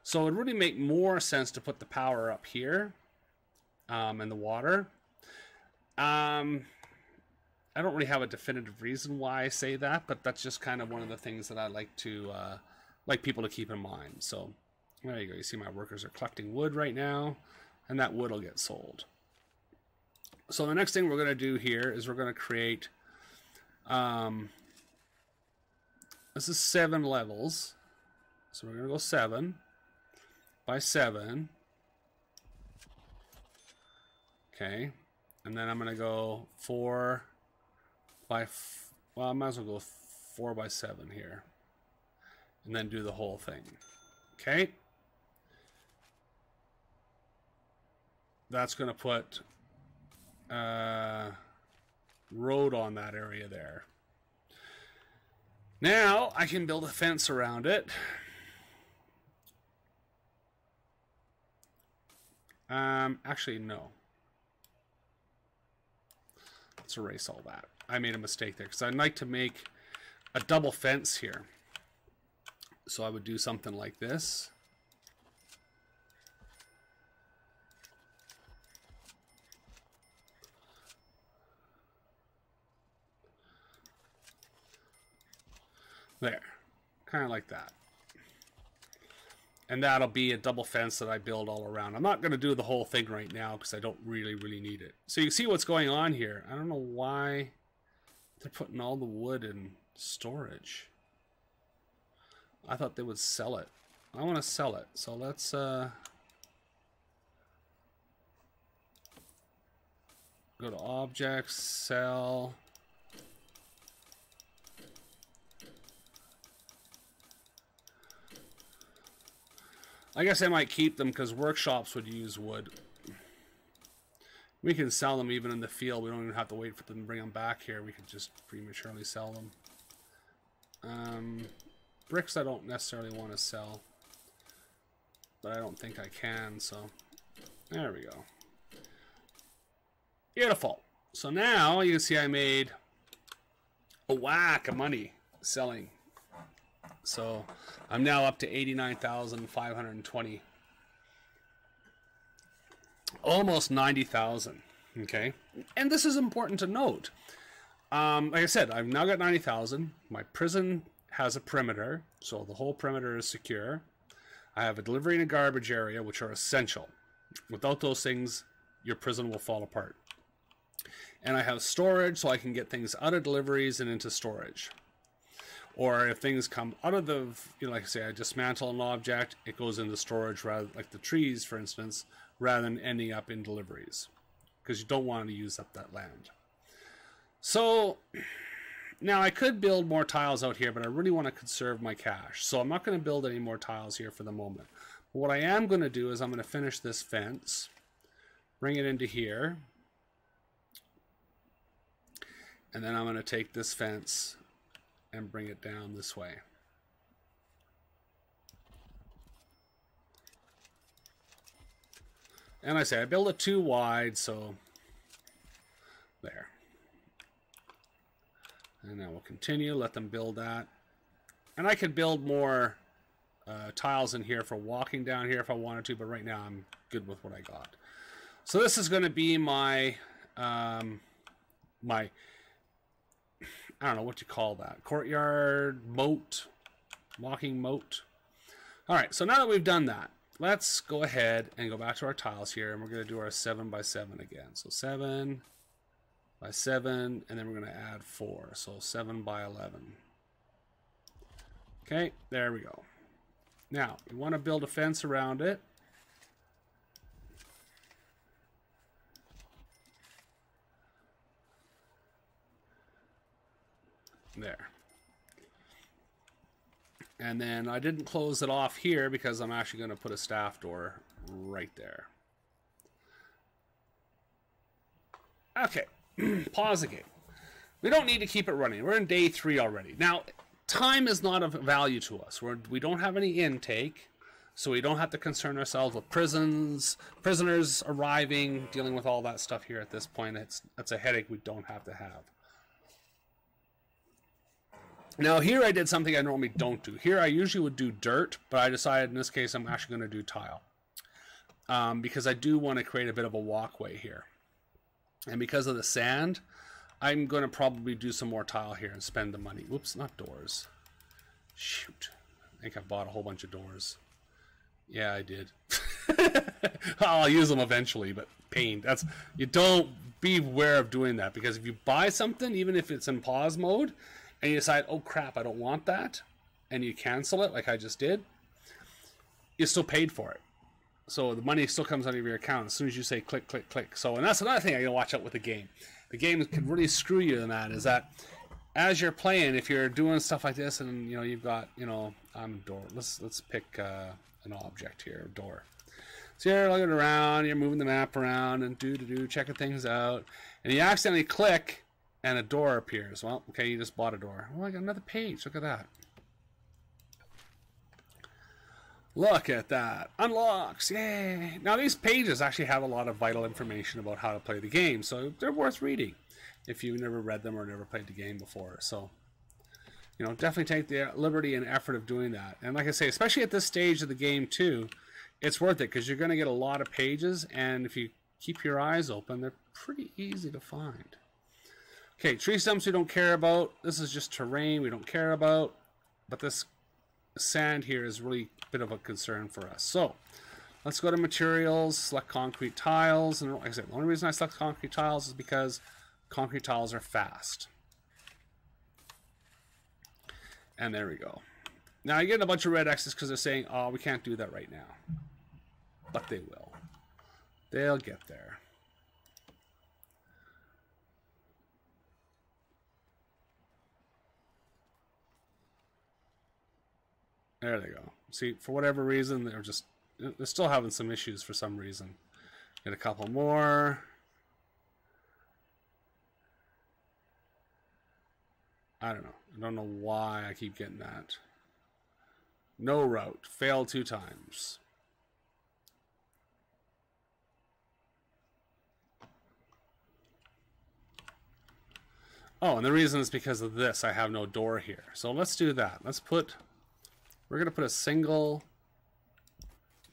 Speaker 1: So it would really make more sense to put the power up here. And the water. I don't really have a definitive reason why I say that, but that's just kind of one of the things that I like to like people to keep in mind. So there you go. You see my workers are collecting wood right now, and that wood will get sold. So the next thing we're going to do here is we're going to create this is 7 levels. So we're going to go 7 by 7. Okay. And then I'm going to go 4 by, well, I might as well go 4 by 7 here. And then do the whole thing. Okay. That's going to put road on that area there. Now I can build a fence around it. Actually, no. Let's erase all that. I made a mistake there because I'd like to make a double fence here. So I would do something like this. There. Kind of like that. And that'll be a double fence that I build all around. I'm not going to do the whole thing right now because I don't really need it. So you see what's going on here. I don't know why they're putting all the wood in storage. I thought they would sell it. I want to sell it. So let's go to objects, sell. I guess I might keep them because workshops would use wood. We can sell them even in the field. We don't even have to wait for them to bring them back here. We could just prematurely sell them. Bricks I don't necessarily want to sell. But I don't think I can, so there we go. Beautiful. So now you can see I made a whack of money selling. So I'm now up to 89,520. Almost 90,000. Okay. And this is important to note. Like I said, I've now got 90,000. My prison has a perimeter, so the whole perimeter is secure. I have a delivery and a garbage area, which are essential. Without those things, your prison will fall apart. And I have storage, so I can get things out of deliveries and into storage. Or if things come out of the, like I say, I dismantle an object, it goes into storage, rather like the trees, for instance, rather than ending up in deliveries. Because you don't want to use up that land. So, now I could build more tiles out here, but I really want to conserve my cash. So I'm not going to build any more tiles here for the moment. But what I am going to do is I'm going to finish this fence, bring it into here, and then I'm going to take this fence and bring it down this way. And I say I build it too wide, so there. And now we'll continue, let them build that. And I could build more tiles in here for walking down here if I wanted to, but right now I'm good with what I got. So this is going to be my my, I don't know what you call that, courtyard moat, walking moat. All right, so now that we've done that, let's go ahead and go back to our tiles here, and we're going to do our 7 by 7 again. So 7 by 7, and then we're going to add 4, so 7 by 11. Okay, there we go. Now, we want to build a fence around it. There. And then I didn't close it off here because I'm actually going to put a staff door right there. Okay, pause the game. We don't need to keep it running. We're in day 3 already. Now, time is not of value to us. We don't have any intake, so we don't have to concern ourselves with prisoners arriving, dealing with all that stuff here at this point. It's a headache we don't have to have. Now here I did something I normally don't do. Here I usually would do dirt, but I decided in this case I'm actually going to do tile. Because I do want to create a bit of a walkway here. And because of the sand, I'm going to probably do some more tile here and spend the money. Whoops, not doors. Shoot. I think I bought a whole bunch of doors. Yeah, I did. I'll use them eventually, but pain. You don't be aware of doing that, because if you buy something, even if it's in pause mode, and you decide, oh crap, I don't want that, and you cancel it like I just did, you still paid for it. So the money still comes out of your account as soon as you say click, click, click. So, and that's another thing I gotta watch out with the game. The game can really screw you in that, is that as you're playing, if you're doing stuff like this and you've got, door. Let's pick an object here, a door. So you're looking around, you're moving the map around and checking things out, and you accidentally click and a door appears. Well, okay, you just bought a door. Well, I got another page. Look at that. Look at that. Unlocks. Yay. Now, these pages actually have a lot of vital information about how to play the game, so they're worth reading if you've never read them or never played the game before. So, definitely take the liberty and effort of doing that. And like I say, especially at this stage of the game, too, it's worth it because you're going to get a lot of pages, and if you keep your eyes open, they're pretty easy to find. Okay, tree stumps we don't care about. This is just terrain we don't care about. But this sand here is really a bit of a concern for us. So, let's go to materials, select concrete tiles. And like I said, the only reason I select concrete tiles is because concrete tiles are fast. And there we go. Now, you get a bunch of red X's because they're saying, oh, we can't do that right now. But they will. They'll get there. There they go. See, for whatever reason, they're still having some issues for some reason. Get a couple more. I don't know. I don't know why I keep getting that. No route. Failed 2 times. Oh, and the reason is because of this. I have no door here. So let's do that. We're going to put a single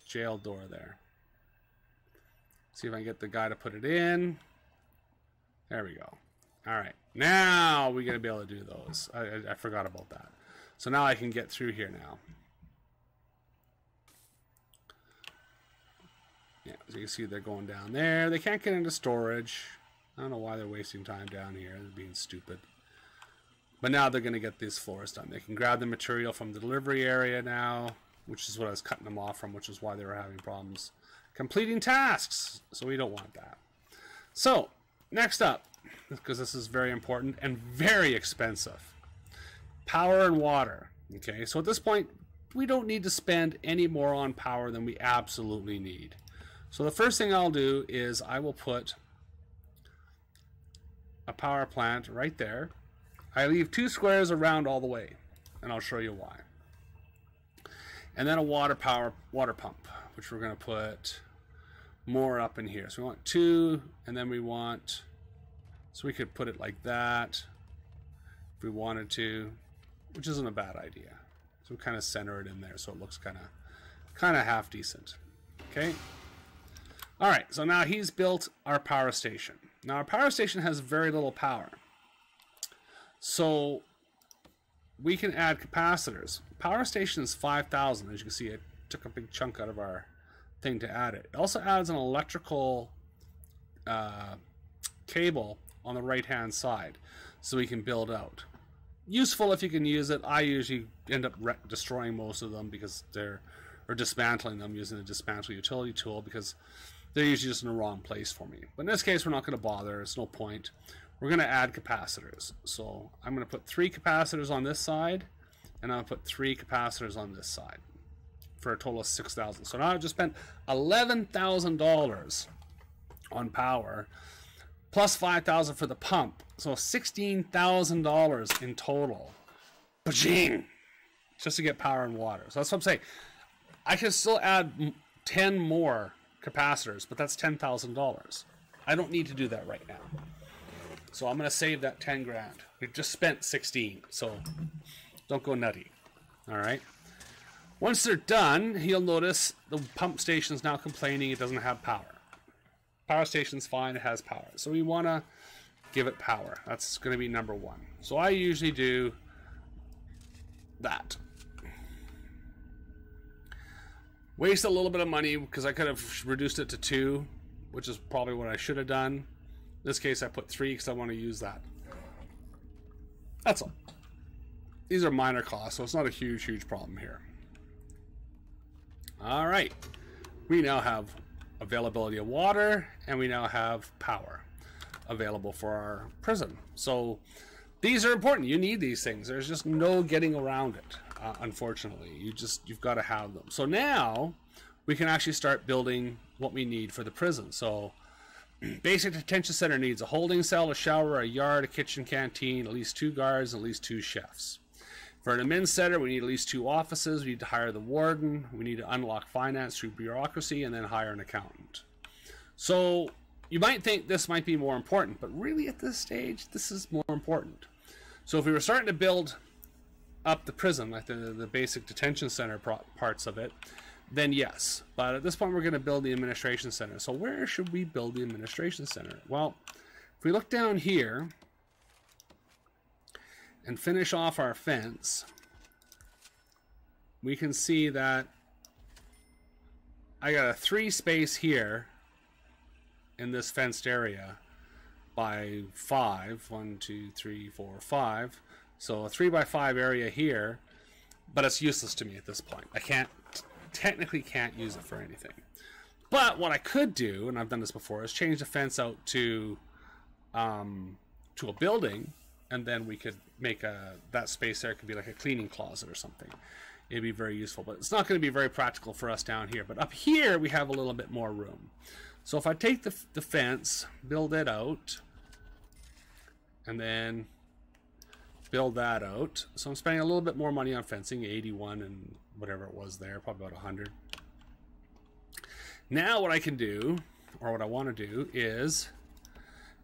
Speaker 1: jail door there. See if I can get the guy to put it in. There we go. All right. Now we're going to be able to do those. I forgot about that. So now I can get through here now. Yeah, as you can see, they're going down there. They can't get into storage. I don't know why they're wasting time down here. They're being stupid. But now they're going to get these floors done. They can grab the material from the delivery area now, which is what I was cutting them off from, which is why they were having problems completing tasks. So we don't want that. So, next up, because this is very important and very expensive, power and water. Okay, so at this point, we don't need to spend any more on power than we absolutely need. So the first thing I'll do is I will put a power plant right there. I leave 2 squares around all the way, and I'll show you why. And then a water pump, which we're going to put more up in here. So we want 2, and then we want, so we could put it like that if we wanted to, which isn't a bad idea. So kind of center it in there so it looks kind of half decent. Okay. All right, so now he's built our power station. Now our power station has very little power. So we can add capacitors. Power station is 5,000. As you can see, it took a big chunk out of our thing to add it. It also adds an electrical cable on the right hand side so we can build out. Useful if you can use it. I usually end up destroying most of them because or dismantling them using a dismantle utility tool because they're usually just in the wrong place for me. But in this case, we're not going to bother. It's no point. We're going to add capacitors. So I'm going to put 3 capacitors on this side, and I'll put 3 capacitors on this side for a total of 6,000. So now I've just spent $11,000 on power, plus 5,000 for the pump. So $16,000 in total. Bajing! Just to get power and water. So that's what I'm saying. I can still add 10 more capacitors, but that's $10,000. I don't need to do that right now. So I'm going to save that 10 grand. We've just spent 16, so don't go nutty. All right. Once they're done, you'll notice the pump station is now complaining it doesn't have power. Power station's fine, it has power. So we want to give it power. That's going to be number 1. So I usually do that. Waste a little bit of money because I could have reduced it to 2, which is probably what I should have done. In this case, I put 3 because I want to use that. That's all. These are minor costs, so it's not a huge problem here. All right. We now have availability of water, and we now have power available for our prison. So these are important. You need these things. There's just no getting around it. Unfortunately, you've got to have them. So now we can actually start building what we need for the prison. So basic detention center needs a holding cell, a shower, a yard, a kitchen, canteen, at least 2 guards, and at least 2 chefs. For an admin center, we need at least 2 offices. We need to hire the warden. We need to unlock finance through bureaucracy and then hire an accountant. So you might think this might be more important, but really at this stage, this is more important. So if we were starting to build up the prison, like the basic detention center parts of it, then yes. But at this point, we're going to build the administration center. So where should we build the administration center? Well, if we look down here and finish off our fence, we can see that I got a 3 space here in this fenced area by 5. 1, 2, 3, 4, 5. So a 3 by 5 area here, but it's useless to me at this point. I technically can't use it for anything. But what I could do, and I've done this before, is change the fence out to a building, and then we could make that space there could be like a cleaning closet or something. It'd be very useful, but it's not going to be very practical for us down here. But up here, we have a little bit more room. So if I take the fence, build it out, and then build that out. So I'm spending a little bit more money on fencing, 81 and whatever it was there, probably about 100. Now what I can do, or what I want to do, is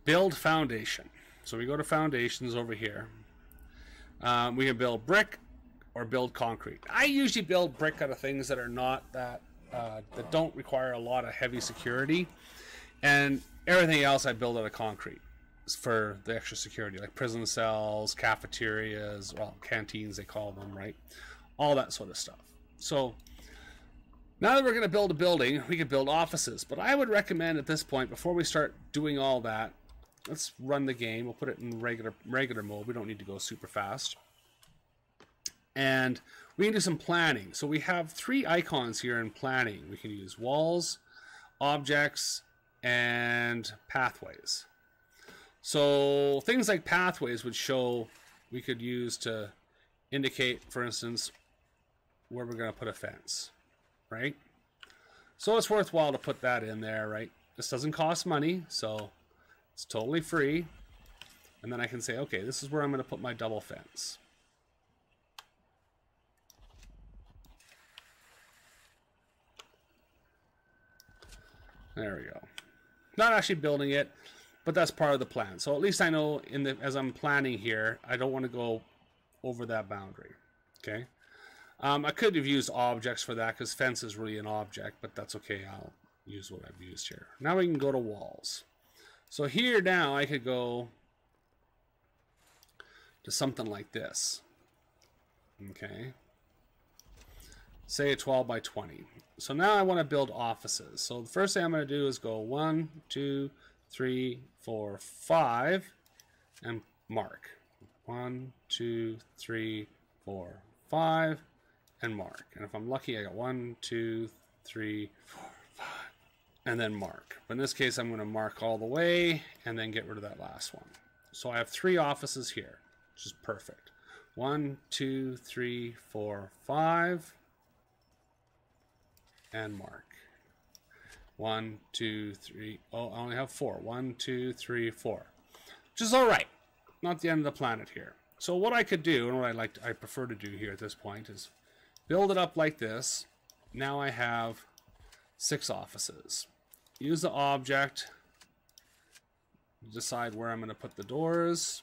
Speaker 1: build foundation. So we go to foundations over here. We can build brick or build concrete. I usually build brick out of things that are not that don't require a lot of heavy security, and everything else I build out of concrete for the extra security, like prison cells, cafeterias, well, canteens they call them, right? All that sort of stuff. So now that we're going to build a building, we can build offices. But I would recommend at this point, before we start doing all that, let's run the game. We'll put it in regular mode. We don't need to go super fast. And we can do some planning. So we have 3 icons here in planning. We can use walls, objects, and pathways. So things like pathways would show, we could use to indicate, for instance, where we're going to put a fence, right? So it's worthwhile to put that in there, right? This doesn't cost money, so it's totally free. And then I can say, okay, this is where I'm going to put my double fence. There we go. Not actually building it, but that's part of the plan. So at least I know as I'm planning here, I don't want to go over that boundary. Okay. I could have used objects for that because fence is really an object, but that's okay. I'll use what I've used here. Now we can go to walls. So here now I could go to something like this. Okay. Say a 12 by 20. So now I want to build offices. So the first thing I'm going to do is go 1, 2, 3, 4, 5 and mark. 1, 2, 3, 4, 5 and mark. And if I'm lucky, I got 1, 2, 3, 4, 5 and then mark. But in this case, I'm going to mark all the way and then get rid of that last one. So I have 3 offices here, which is perfect. 1, 2, 3, 4, 5 and mark. 1, 2, 3. Oh, I only have 4. 1, 2, 3, 4, which is all right. Not the end of the planet here. So what I could do, and what I prefer to do here at this point, is build it up like this. Now I have 6 offices. Use the object. Decide where I'm going to put the doors.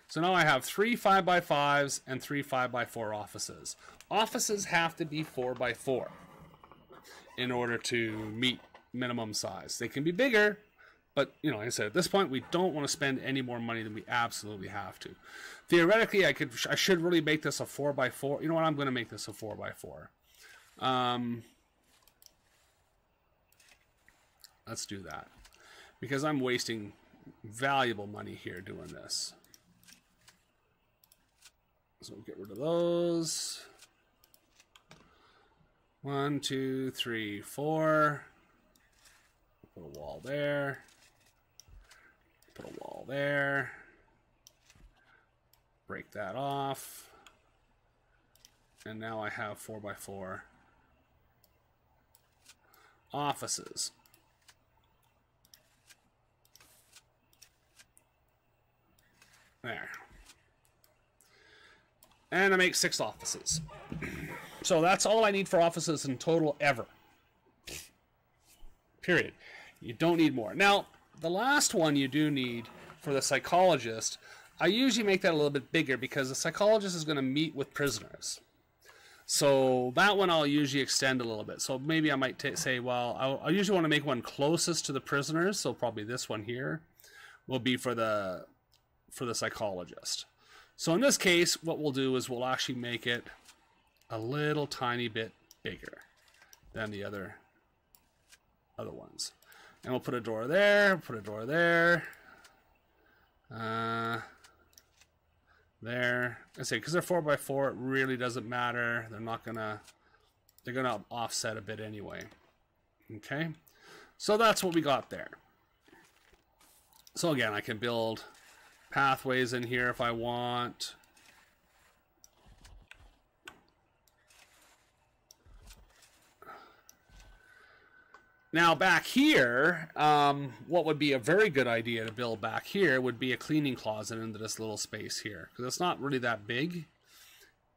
Speaker 1: So now I have 3 5x5s and 3 5x4 offices. Offices have to be 4x4 in order to meet minimum size. They can be bigger, but you know, like I said, at this point we don't want to spend any more money than we absolutely have to. Theoretically, I should really make this a 4x4. You know what? I'm going to make this a 4x4. Let's do that because I'm wasting valuable money here doing this. So we'll get rid of those. 1, 2, 3, 4. Put a wall there. Put a wall there. Break that off. And now I have 4x4 offices. There. And I make 6 offices. So that's all I need for offices in total ever. Period. You don't need more. Now, the last one you do need for the psychologist, I usually make that a little bit bigger because the psychologist is going to meet with prisoners. So that one I'll usually extend a little bit. So maybe I might say, well, I usually want to make one closest to the prisoners. So probably this one here will be for the psychologist. So in this case, what we'll do is we'll actually make it a little tiny bit bigger than the other ones. And we'll put a door there, put a door there, there. I say, because they're 4x4, it really doesn't matter. They're gonna offset a bit anyway. Okay, so that's what we got there. So again, I can build pathways in here if I want. Now back here, what would be a very good idea to build back here would be a cleaning closet into this little space here, because it's not really that big.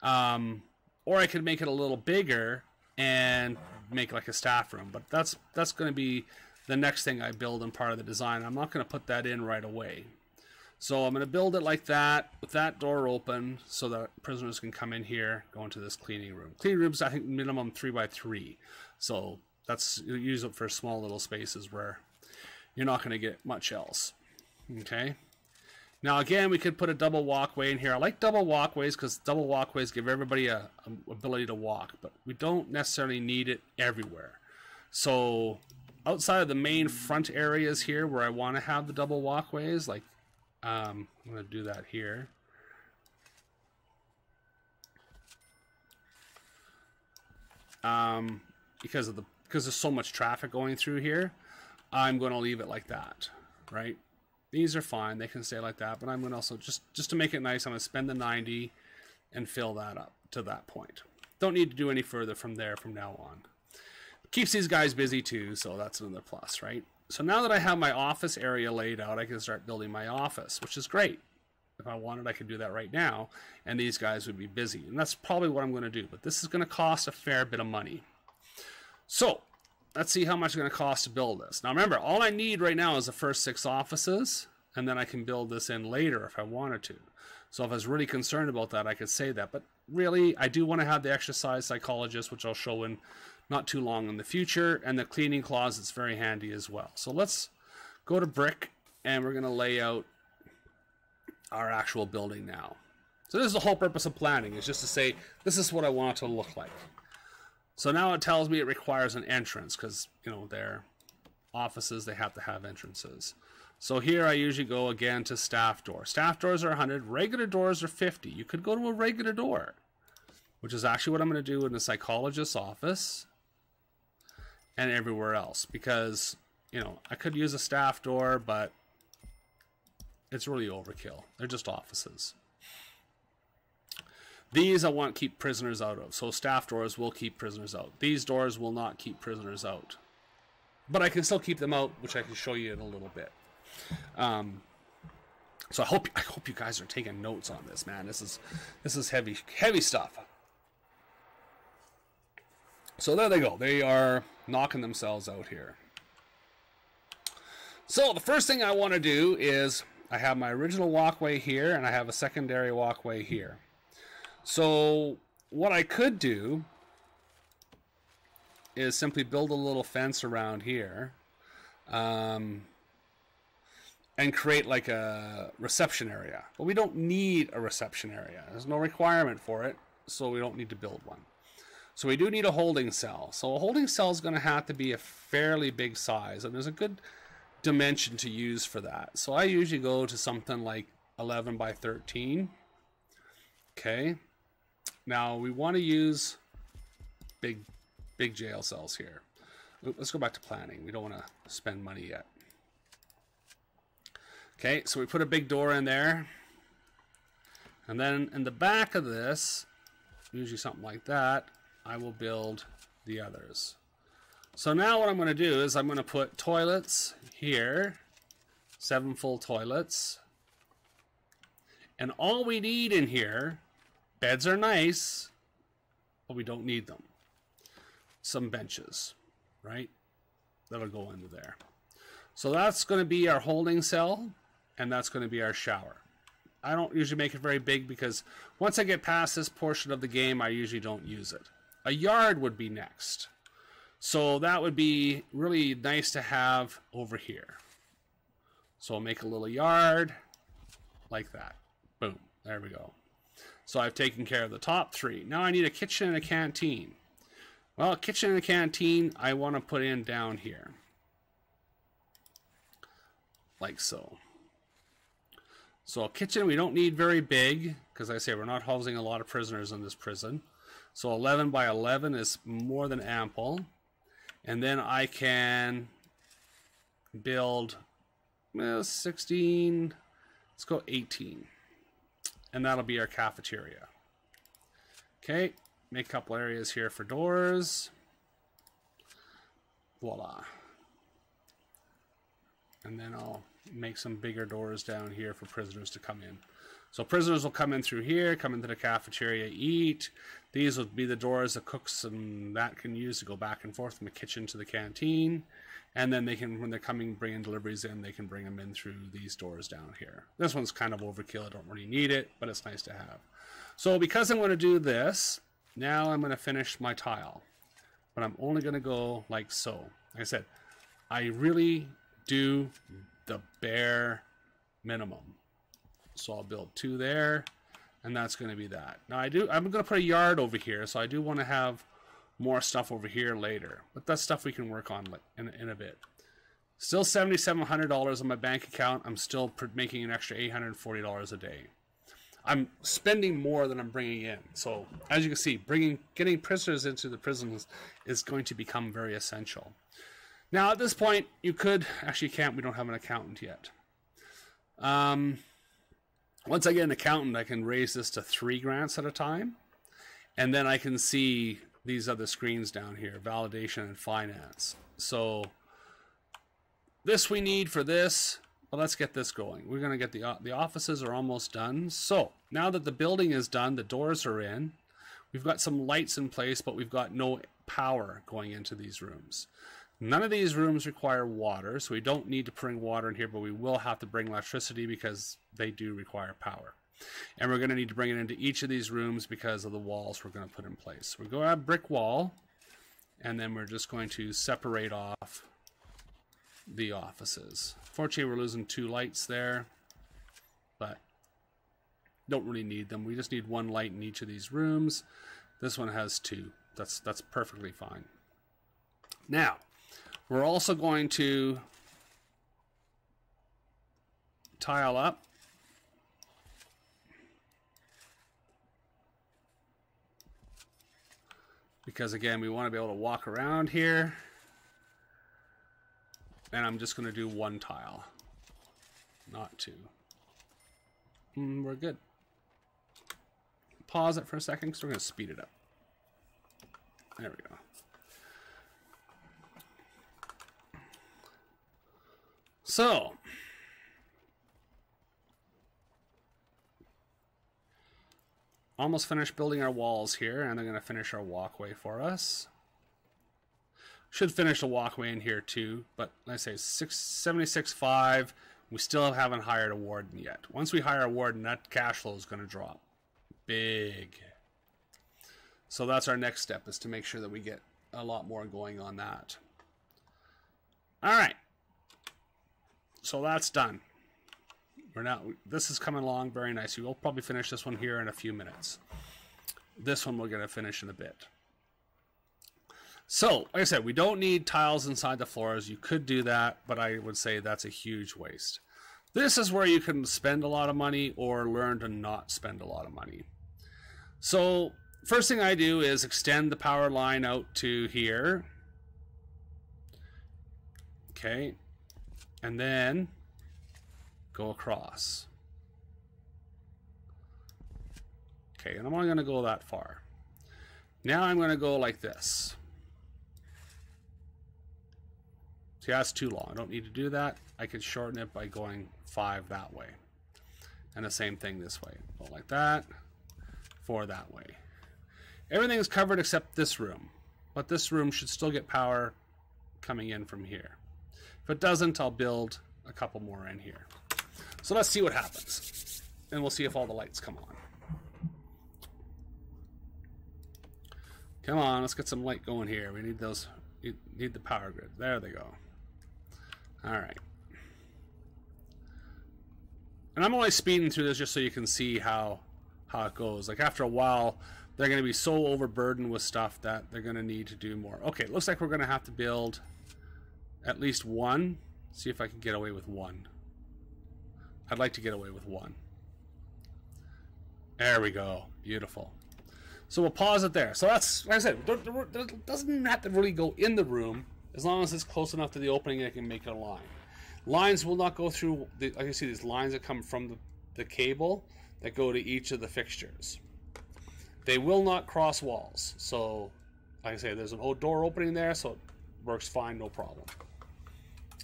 Speaker 1: Or I could make it a little bigger and make like a staff room, but that's going to be the next thing I build in part of the design. I'm not going to put that in right away. So I'm going to build it like that, with that door open, so that prisoners can come in here, go into this cleaning room. Cleaning room's, I think, minimum 3x3. So that's, you use it for small little spaces where you're not going to get much else. Okay. Now again, we could put a double walkway in here. I like double walkways because double walkways give everybody a ability to walk, but we don't necessarily need it everywhere. So outside of the main front areas here where I want to have the double walkways, like I'm going to do that here. Because there's so much traffic going through here, I'm going to leave it like that, right? These are fine, they can stay like that, but I'm going to also, just to make it nice, I'm going to spend the 90 and fill that up to that point. Don't need to do any further from there from now on. Keeps these guys busy too, so that's another plus, right? So now that I have my office area laid out, I can start building my office, which is great. If I wanted, I could do that right now, and these guys would be busy. And that's probably what I'm going to do, but this is going to cost a fair bit of money. So let's see how much it's going to cost to build this. Now remember, all I need right now is the first 6 offices, and then I can build this in later if I wanted to. So if I was really concerned about that, I could say that. But really, I do want to have the exercise psychologist, which I'll show in not too long in the future, and the cleaning closet's very handy as well. So let's go to brick, and we're going to lay out our actual building now. So this is the whole purpose of planning, is just to say, this is what I want it to look like. So now it tells me it requires an entrance, because, you know, their offices, they have to have entrances. So here I usually go again to staff door. Staff doors are 100, regular doors are 50. You could go to a regular door, which is actually what I'm going to do in the psychologist's office and everywhere else, because, you know, I could use a staff door, but it's really overkill. They're just offices. These I want to keep prisoners out of. So staff doors will keep prisoners out. These doors will not keep prisoners out. But I can still keep them out, which I can show you in a little bit. So I hope you guys are taking notes on this, man. This is heavy stuff. So there they go. They are knocking themselves out here. So the first thing I want to do is I have my original walkway here, and I have a secondary walkway here. So what I could do is simply build a little fence around here, and create like a reception area. But we don't need a reception area. There's no requirement for it, so we don't need to build one. So we do need a holding cell. So a holding cell is going to have to be a fairly big size, and there's a good dimension to use for that. So I usually go to something like 11 by 13. Okay. Now we want to use big jail cells here. Let's go back to planning. We don't want to spend money yet. Okay, so we put a big door in there. And then in the back of this, usually something like that, I will build the others. So now what I'm going to do is I'm going to put toilets here, 7 full toilets. And all we need in here, beds are nice, but we don't need them. Some benches, right? That'll go into there. So that's going to be our holding cell, and that's going to be our shower. I don't usually make it very big because once I get past this portion of the game, I usually don't use it. A yard would be next. So that would be really nice to have over here. So I'll make a little yard like that. Boom. There we go. So I've taken care of the top 3. Now I need a kitchen and a canteen. Well, a kitchen and a canteen I want to put in down here. Like so. So a kitchen we don't need very big, because I say we're not housing a lot of prisoners in this prison. So 11 by 11 is more than ample. And then I can build 16, let's go 18. And that'll be our cafeteria. Okay, make a couple areas here for doors. Voila. And then I'll make some bigger doors down here for prisoners to come in. So prisoners will come in through here, come into the cafeteria, eat. These will be the doors the cooks and that can use to go back and forth from the kitchen to the canteen. And then they can, when they're coming, bringing deliveries in, they can bring them in through these doors down here. This one's kind of overkill. I don't really need it, but it's nice to have. So because I'm going to do this, now I'm going to finish my tile. But I'm only going to go like so. Like I said, I really do the bare minimum. So I'll build 2 there, and that's going to be that. Now I'm going to put a yard over here, so I do want to have more stuff over here later. But that's stuff we can work on in a bit. Still $7,700 on my bank account. I'm still making an extra $840 a day. I'm spending more than I'm bringing in. So as you can see, getting prisoners into the prisons is going to become very essential. Now at this point, you could, actually can't, we don't have an accountant yet. Once I get an accountant, I can raise this to 3 grants at a time. And then I can see these other screens down here, validation and finance. So this we need for this. Well, let's get this going. We're going to get the offices are almost done. So now that the building is done, the doors are in. We've got some lights in place, but we've got no power going into these rooms. None of these rooms require water, so we don't need to bring water in here, but we will have to bring electricity because they do require power. And we're going to need to bring it into each of these rooms because of the walls we're going to put in place. We're going to have a brick wall, and then we're just going to separate off the offices. Fortunately, we're losing 2 lights there, but don't really need them. We just need 1 light in each of these rooms. This one has 2. That's perfectly fine. Now, we're also going to tile up because, again, we want to be able to walk around here. And I'm just going to do 1 tile, not 2. We're good. Pause it for a second because we're going to speed it up. There we go. So, almost finished building our walls here, and they're going to finish our walkway for us. Should finish the walkway in here too, but let's say 76.5. We still haven't hired a warden yet. Once we hire a warden, that cash flow is going to drop big. So that's our next step, is to make sure that we get a lot more going on that. All right. So that's done. This is coming along very nicely. We'll probably finish this one here in a few minutes. This one we're going to finish in a bit. So, like I said, we don't need tiles inside the floors. You could do that, but I would say that's a huge waste. This is where you can spend a lot of money or learn to not spend a lot of money. So, first thing I do is extend the power line out to here. Okay. And then go across. Okay, and I'm only going to go that far. Now I'm going to go like this. See, that's too long. I don't need to do that. I can shorten it by going 5 that way. And the same thing this way. Go like that, 4 that way. Everything is covered except this room. But this room should still get power coming in from here. If it doesn't, I'll build a couple more in here. So let's see what happens. And we'll see if all the lights come on. Come on, let's get some light going here. We need those. You need the power grid. There they go. All right. And I'm only speeding through this just so you can see how it goes. Like after a while, they're going to be so overburdened with stuff that they're going to need to do more. Okay, it looks like we're going to have to build at least 1. See if I can get away with 1. I'd like to get away with 1. There we go. Beautiful. So we'll pause it there. So that's, like I said, it doesn't even have to really go in the room as long as it's close enough to the opening and I can make it a line. Lines will not go through, like you see these lines that come from the cable that go to each of the fixtures. They will not cross walls. So, like I say, there's an old door opening there, so it works fine, no problem.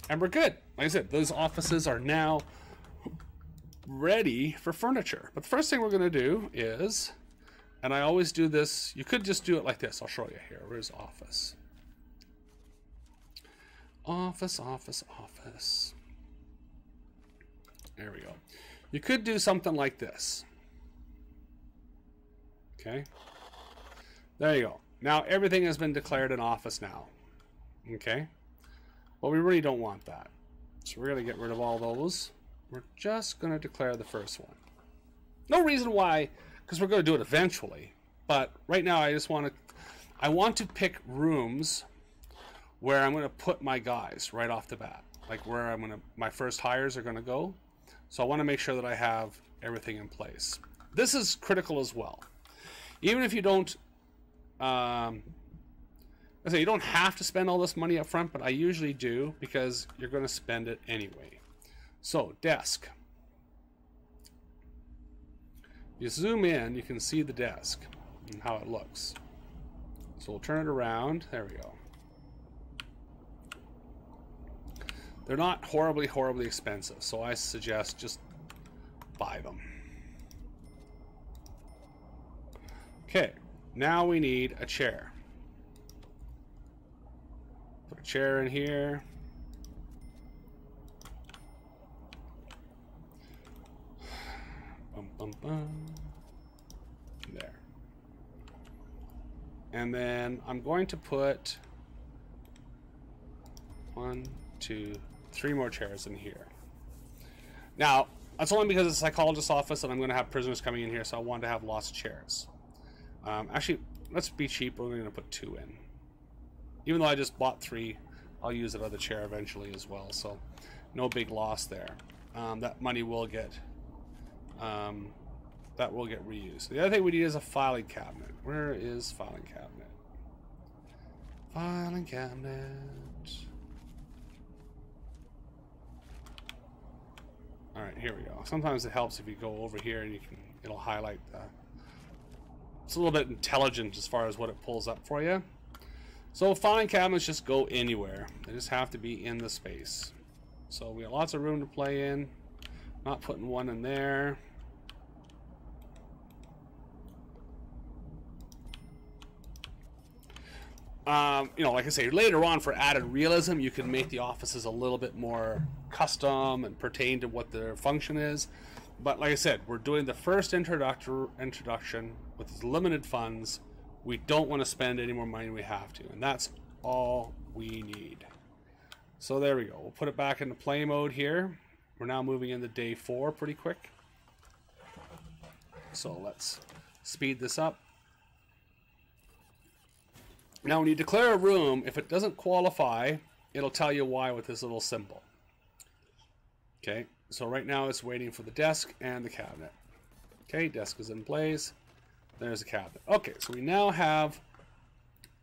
Speaker 1: And we're good. Like I said, those offices are now ready for furniture. But the first thing we're going to do is, and I always do this, you could just do it like this. I'll show you here. Where's office? Office, office, office. There we go. You could do something like this. Okay. There you go. Now everything has been declared an office now. Okay. But we really don't want that. So we're going to get rid of all those. We're just going to declare the first one. No reason why, because we're going to do it eventually. But right now I just want to pick rooms where I'm going to put my guys right off the bat. Like where my first hires are going to go. So I want to make sure that I have everything in place. This is critical as well. Even if you don't, I say you don't have to spend all this money up front, but I usually do because you're going to spend it anyway. So desk. If you zoom in, you can see the desk and how it looks. So we'll turn it around. There we go. They're not horribly, horribly expensive, so I suggest just buy them. Okay, now we need a chair. Put a chair in here. Bum, bum, There. And then I'm going to put 1, 2, 3 more chairs in here. Now, that's only because it's a psychologist's office and I'm going to have prisoners coming in here, so I want to have lots of chairs. Actually, let's be cheap. We're going to put 2 in. Even though I just bought 3, I'll use that other chair eventually as well, so no big loss there. That money will get reused. The other thing we need is a filing cabinet. Where is filing cabinet? Filing cabinet. All right, here we go. Sometimes it helps if you go over here and it'll highlight the. It's a little bit intelligent as far as what it pulls up for you. So filing cabinets just go anywhere. They just have to be in the space. So we have lots of room to play in. Not putting one in there. You know, like I say, later on for added realism, you can make the offices a little bit more custom and pertain to what their function is. But like I said, we're doing the first introduction with limited funds. We don't want to spend any more money than we have to, and that's all we need. So there we go. We'll put it back into play mode here. We're now moving into day 4 pretty quick. So let's speed this up. Now when you declare a room, if it doesn't qualify, it'll tell you why with this little symbol. Okay, so right now it's waiting for the desk and the cabinet. Okay, desk is in place. There's a cabinet. Okay, so we now have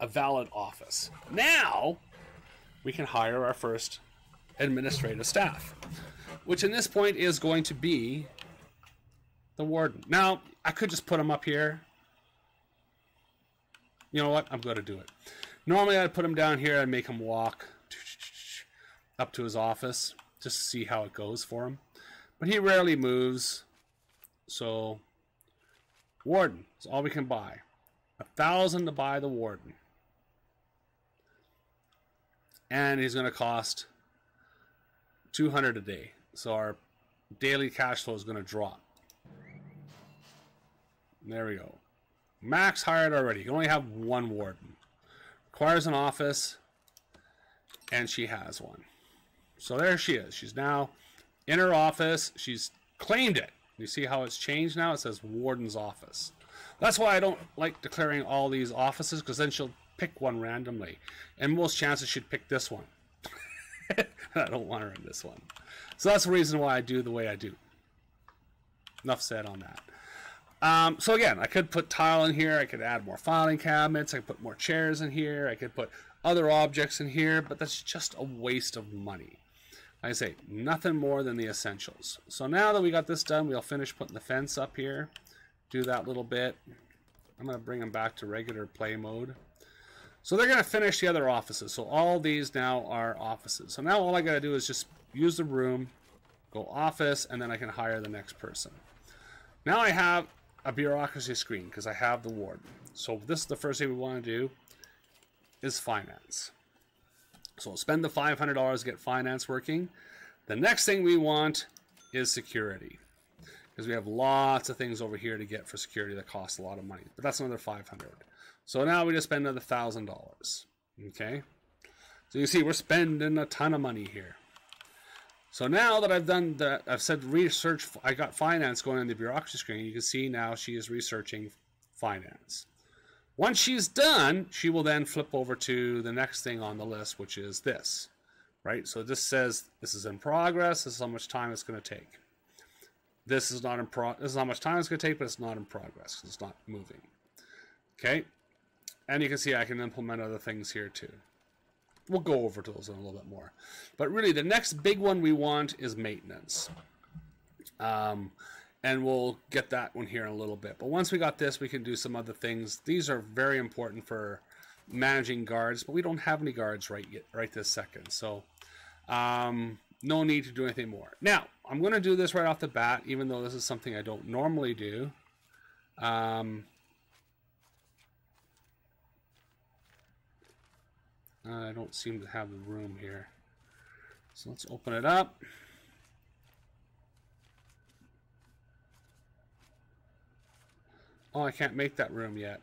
Speaker 1: a valid office. Now we can hire our first administrative staff, which in this point is going to be the warden. Now, I could just put him up here. You know what? I'm going to do it. Normally, I'd put him down here and make him walk up to his office just to see how it goes for him. But he rarely moves. So, warden is all we can buy. 1,000 to buy the warden. And he's going to cost 200 a day. So our daily cash flow is going to drop. There we go. Max hired already. You can only have one warden. Requires an office. And she has one. So there she is. She's now in her office. She's claimed it. You see how it's changed now? It says warden's office. That's why I don't like declaring all these offices, because then she'll pick one randomly. And most chances she'd pick this one. I don't want her in this one. So that's the reason why I do the way I do. Enough said on that. So again, I could put tile in here. I could add more filing cabinets. I could put more chairs in here. I could put other objects in here. But that's just a waste of money. Like I say, nothing more than the essentials. So now that we got this done, we'll finish putting the fence up here. Do that little bit. I'm going to bring them back to regular play mode. So they're going to finish the other offices. So all these now are offices. So now all I got to do is just use the room, go office, and then I can hire the next person. Now I have a bureaucracy screen because I have the warden. So this is the first thing we want to do is finance. So we'll spend the $500 to get finance working. The next thing we want is security, because we have lots of things over here to get for security that cost a lot of money. But that's another $500. So now we just spend another $1,000. Okay, so you see we're spending a ton of money here. So now that I've done that, I've said research, I got finance going on the bureaucracy screen. You can see now she is researching finance. Once she's done, she will then flip over to the next thing on the list, which is this, right? So this says this is in progress. This is how much time it's going to take. This is not in this is how much time it's going to take, but it's not in progress because it's not moving. Okay, and you can see I can implement other things here too. We'll go over those in a little bit more. But really, the next big one we want is maintenance. And we'll get that one here in a little bit. But once we got this, we can do some other things. These are very important for managing guards, but we don't have any guards right this second. So no need to do anything more. Now, I'm going to do this right off the bat, even though this is something I don't normally do. I don't seem to have the room here. So let's open it up. Oh, I can't make that room yet.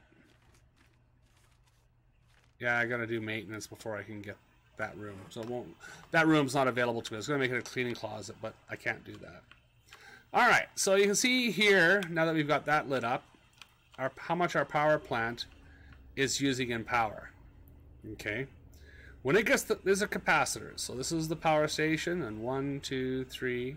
Speaker 1: Yeah, I gotta do maintenance before I can get that room. So it won't, that room's not available to me. I was gonna make it a cleaning closet, but I can't do that. All right, so you can see here, now that we've got that lit up, how much our power plant is using in power. Okay. When it gets there's a capacitor. So this is the power station, and 1, 2, 3,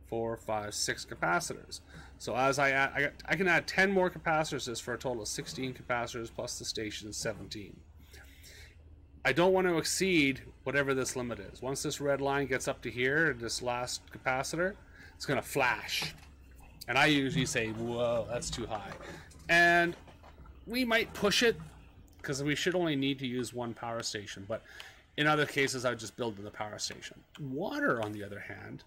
Speaker 1: 4, 5, 6 capacitors. So as I add, I can add 10 more capacitors for a total of 16 capacitors plus the station 17. I don't want to exceed whatever this limit is. Once this red line gets up to here, this last capacitor, it's going to flash. And I usually say, whoa, that's too high. And we might push it, because we should only need to use one power station. But in other cases, I would just build the power station. Water, on the other hand,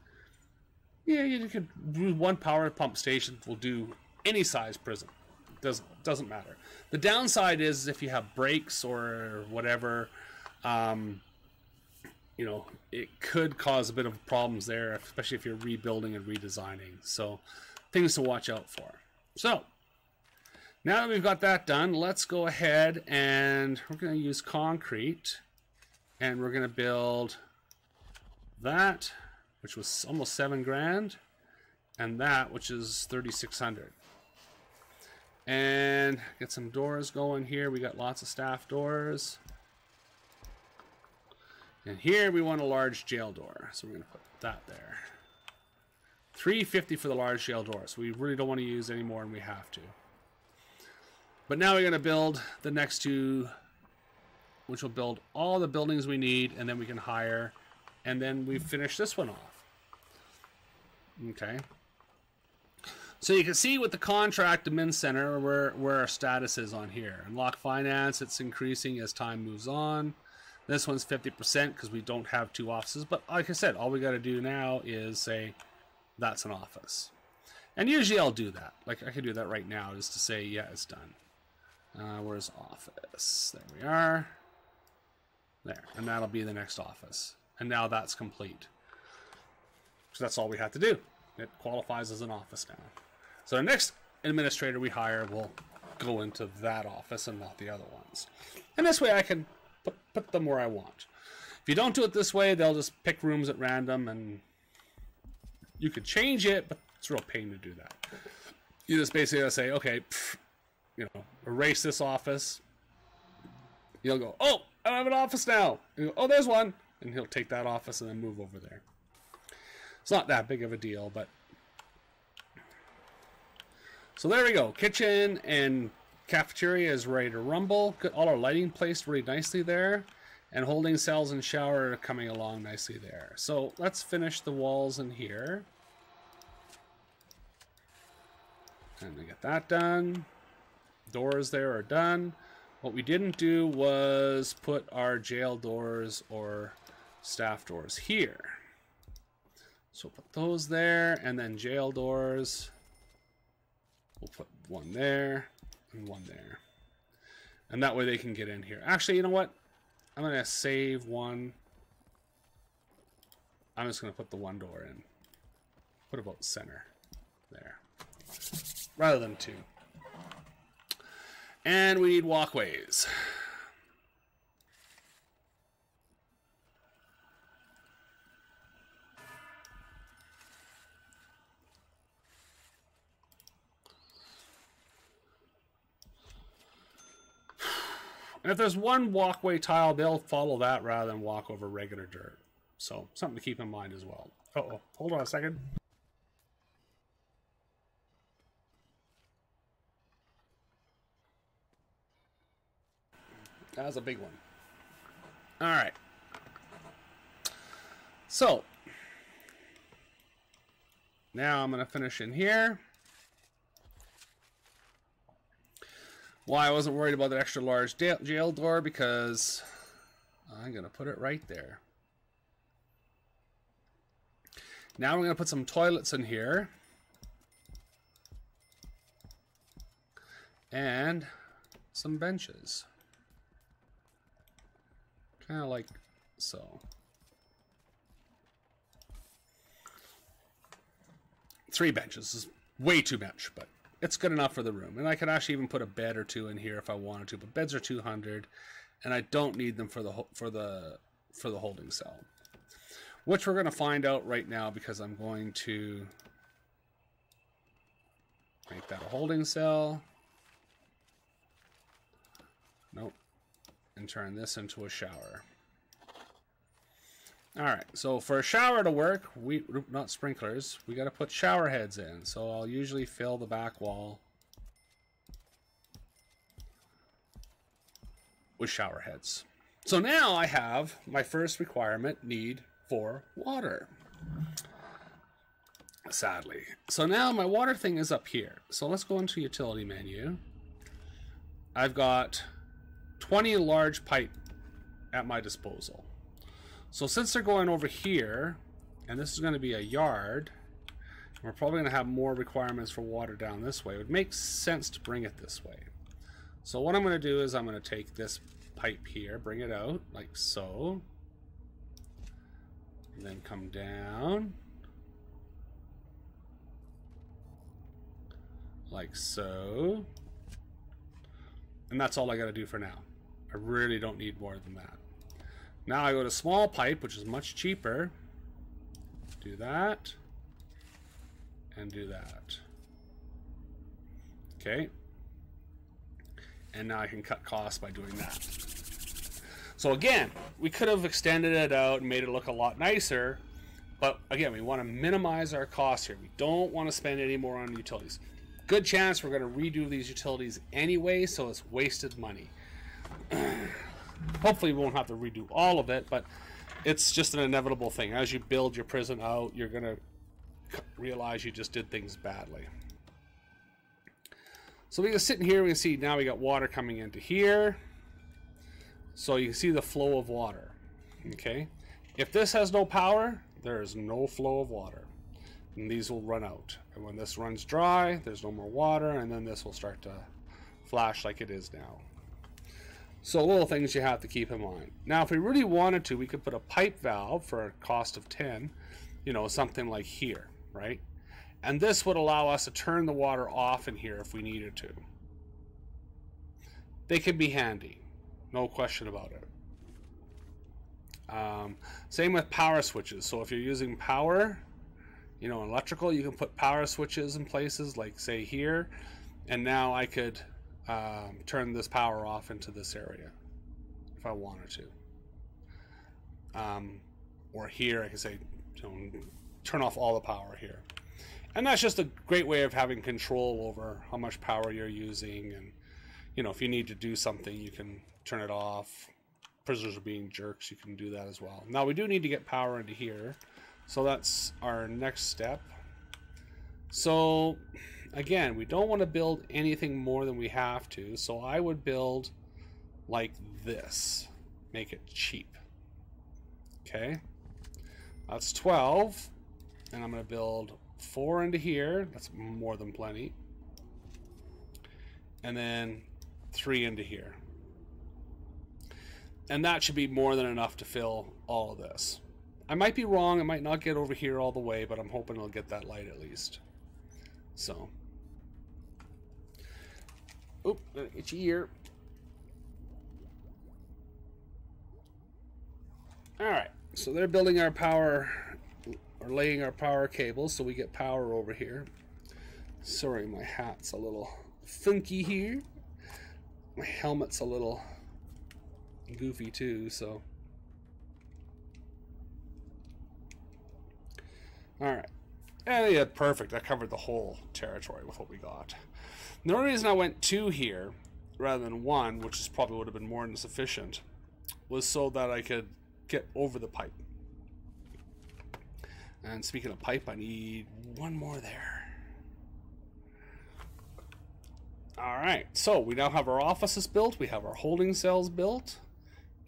Speaker 1: yeah, you could do one power pump station will do any size prism. Doesn't matter. The downside is if you have breaks or whatever, you know, it could cause a bit of problems there, especially if you're rebuilding and redesigning. So things to watch out for. So now that we've got that done, let's go ahead and we're going to use concrete, and we're going to build that, which was almost $7,000, and that, which is 3,600. And get some doors going here. We got lots of staff doors. And here we want a large jail door, so we're going to put that there. $350 for the large jail door, so we really don't want to use any more than we have to. But now we're going to build the next two, which will build all the buildings we need, and then we can hire, and then we finish this one off. Okay. So you can see with the contract admin center where our status is on here. Unlock finance, it's increasing as time moves on. This one's 50% because we don't have 2 offices. But like I said, all we got to do now is say that's an office. And usually I'll do that. Like I could do that right now just to say, yeah, it's done. Where's office? There we are. There. And that'll be the next office. And now that's complete. So that's all we have to do. It qualifies as an office now. So the next administrator we hire will go into that office and not the other ones. And this way I can put them where I want. If you don't do it this way, they'll just pick rooms at random, and you could change it, but it's a real pain to do that. You just basically gotta say, okay, you know, erase this office. You'll go, oh, I have an office now. And you go, oh, there's one. And he'll take that office and then move over there. It's not that big of a deal, but... So there we go. Kitchen and cafeteria is ready to rumble. Got all our lighting placed really nicely there. And holding cells and shower are coming along nicely there. So let's finish the walls in here. And we get that done. Doors there are done. What we didn't do was put our jail doors or staff doors here. So put those there, and then jail doors. We'll put one there and one there. And that way they can get in here. Actually, you know what? I'm going to save one. I'm just going to put the one door in. Put about center there. Rather than 2. And we need walkways. And if there's one walkway tile, they'll follow that rather than walk over regular dirt. So, something to keep in mind as well. Uh-oh, hold on a second. That was a big one. Alright. So, now I'm going to finish in here. Why I wasn't worried about that extra large jail door, because I'm going to put it right there. Now we're going to put some toilets in here. And some benches. Kind of like so. 3 benches is way too much, but it's good enough for the room. And I could actually even put a bed or two in here if I wanted to, but beds are 200, and I don't need them for the holding cell, which we're going to find out right now because I'm going to make that a holding cell. Nope. And turn this into a shower. Alright, so for a shower to work, not sprinklers, we got to put shower heads in. So I'll usually fill the back wall with shower heads. So now I have my first need for water. Sadly. So now my water thing is up here. So let's go into utility menu. I've got 20 large pipe at my disposal. So since they're going over here, and this is going to be a yard, we're probably going to have more requirements for water down this way. It would make sense to bring it this way. So what I'm going to do is I'm going to take this pipe here, bring it out like so, and then come down like so, and that's all I got to do for now. I really don't need more than that. Now I go to small pipe, which is much cheaper. Do that. And do that. Okay. And now I can cut costs by doing that. So again, we could have extended it out and made it look a lot nicer. But again, we want to minimize our costs here. We don't want to spend any more on utilities. Good chance we're going to redo these utilities anyway, so it's wasted money. Hopefully we won't have to redo all of it, but it's just an inevitable thing. As you build your prison out, you're going to realize you just did things badly. So we can sit in here, we can see now we got water coming into here. So you can see the flow of water. Okay? If this has no power, there is no flow of water. And these will run out. And when this runs dry, there's no more water, and then this will start to flash like it is now. So little things you have to keep in mind. Now, if we really wanted to, we could put a pipe valve for a cost of 10, you know, something like here, right? And this would allow us to turn the water off in here if we needed to. They can be handy, no question about it. Same with power switches. So if you're using power, you know, electrical, you can put power switches in places like, say, here. And now I could turn this power off into this area if I wanted to. Or here I can say, you know, turn off all the power here. And that's just a great way of having control over how much power you're using. And, you know, if you need to do something, you can turn it off. Prisoners are being jerks, you can do that as well. Now we do need to get power into here. So that's our next step. So again, we don't want to build anything more than we have to. So I would build like this. Make it cheap. Okay. That's 12. And I'm going to build 4 into here. That's more than plenty. And then 3 into here. And that should be more than enough to fill all of this. I might be wrong. It might not get over here all the way, but I'm hoping it'll get that light at least. So. Oop, itchy ear. Alright, so they're building our power, or laying our power cables, so we get power over here. Sorry, my hat's a little funky here. My helmet's a little goofy too, so. Alright. Yeah, perfect. I covered the whole territory with what we got. The only reason I went 2 here rather than 1, which is probably would have been more than sufficient, was so that I could get over the pipe. And speaking of pipe, I need 1 more there. Alright, so we now have our offices built, we have our holding cells built,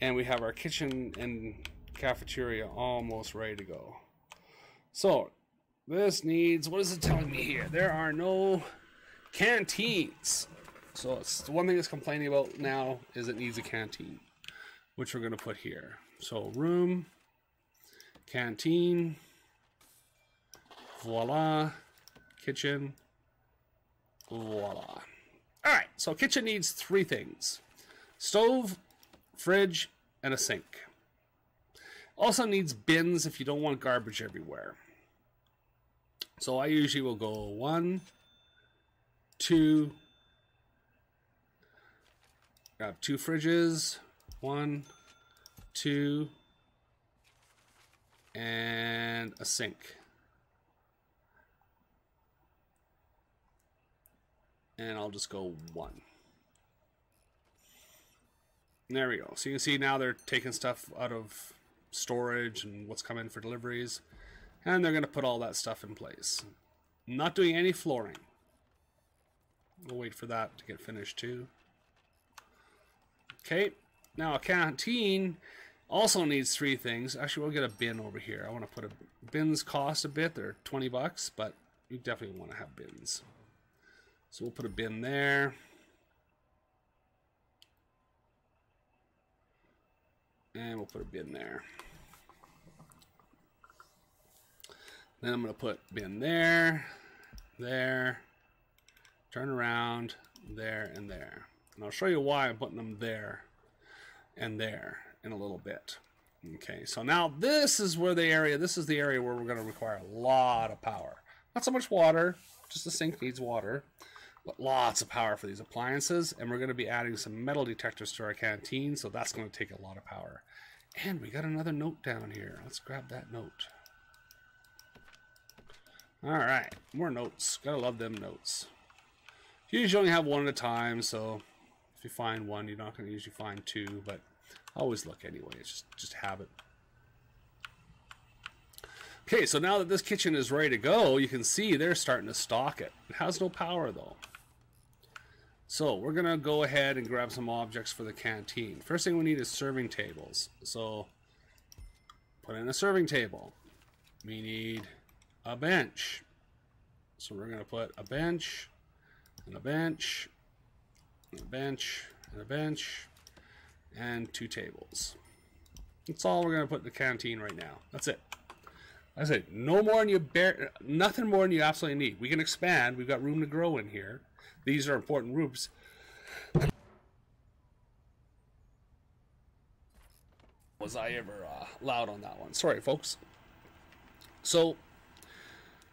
Speaker 1: and we have our kitchen and cafeteria almost ready to go. So, this needs, what is it telling me here? There are no canteens. So it's the one thing it's complaining about now is it needs a canteen, which we're going to put here. So room, canteen, voila, kitchen, Voila. Alright, so kitchen needs 3 things. Stove, fridge, and a sink. Also needs bins if you don't want garbage everywhere. So I usually will go 1, 2, grab 2 fridges, 1, 2, and a sink. And I'll just go 1. And there we go. So you can see now they're taking stuff out of storage and what's coming for deliveries. And they're going to put all that stuff in place. Not doing any flooring. We'll wait for that to get finished too. Okay. Now a canteen also needs 3 things. Actually, we'll get a bin over here. I want to put a... Bins cost a bit. They're $20, but you definitely want to have bins. So we'll put a bin there. And we'll put a bin there. Then I'm going to put bin there, there, turn around, there, and there. And I'll show you why I'm putting them there and there in a little bit. Okay, so now this is where the area, this is the area where we're going to require a lot of power. Not so much water, just the sink needs water, but lots of power for these appliances. And we're going to be adding some metal detectors to our canteen, so that's going to take a lot of power. And we got another note down here. Let's grab that note. Alright, more notes. Gotta love them notes. You usually only have 1 at a time, so if you find 1, you're not going to usually find 2, but always look anyway. It's just habit. Okay, so now that this kitchen is ready to go, you can see they're starting to stock it. It has no power though. So we're going to go ahead and grab some objects for the canteen. First thing we need is serving tables. So put in a serving table. We need a bench. So we're going to put a bench, and a bench, and a bench, and a bench, and 2 tables. That's all we're going to put in the canteen right now. That's it. I said no more than you nothing more than you absolutely need. We can expand. We've got room to grow in here. These are important rooms. Was I ever loud on that one? Sorry, folks. So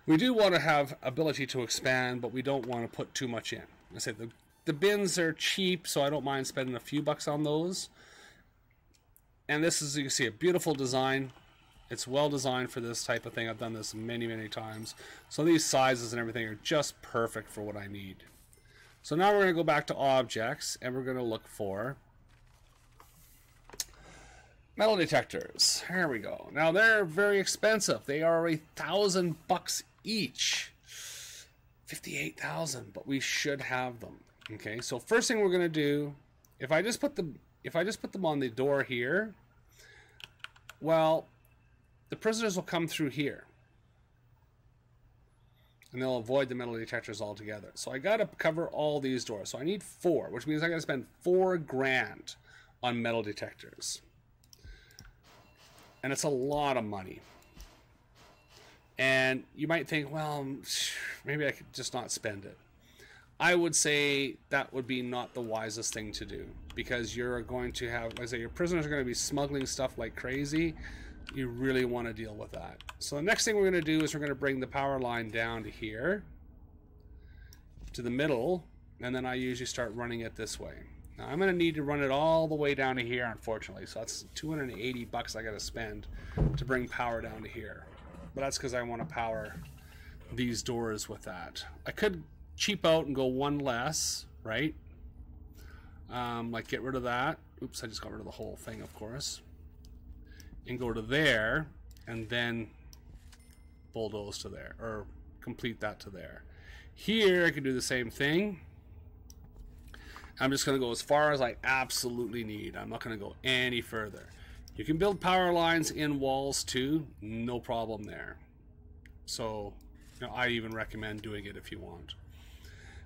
Speaker 1: we do want to have ability to expand, but we don't want to put too much in. I said the bins are cheap, so I don't mind spending a few bucks on those. And this is, you can see, a beautiful design. It's well designed for this type of thing. I've done this many, many times. So these sizes and everything are just perfect for what I need. So now we're going to go back to objects, and we're going to look for metal detectors. Here we go. Now they're very expensive. They are $1,000 each. 58,000, but we should have them. Okay, so first thing we're going to do, if I just put them on the door here, well, the prisoners will come through here. And they'll avoid the metal detectors altogether. So I got to cover all these doors. So I need 4, which means I got to spend $4,000 on metal detectors. And it's a lot of money. And you might think, well, maybe I could just not spend it. I would say that would be not the wisest thing to do, because you're going to have, like I say, your prisoners are going to be smuggling stuff like crazy. You really want to deal with that. So the next thing we're going to do is we're going to bring the power line down to here, to the middle, and then I usually start running it this way. Now I'm going to need to run it all the way down to here, unfortunately. So that's $280 I got to spend to bring power down to here. But that's because I want to power these doors with that. I could cheap out and go 1 less, right? Like get rid of that. Oops, I just got rid of the whole thing, of course. And go to there, and then bulldoze to there, or complete that to there. Here, I can do the same thing. I'm just going to go as far as I absolutely need. I'm not going to go any further. You can build power lines in walls too, no problem there. So, you know, I even recommend doing it if you want.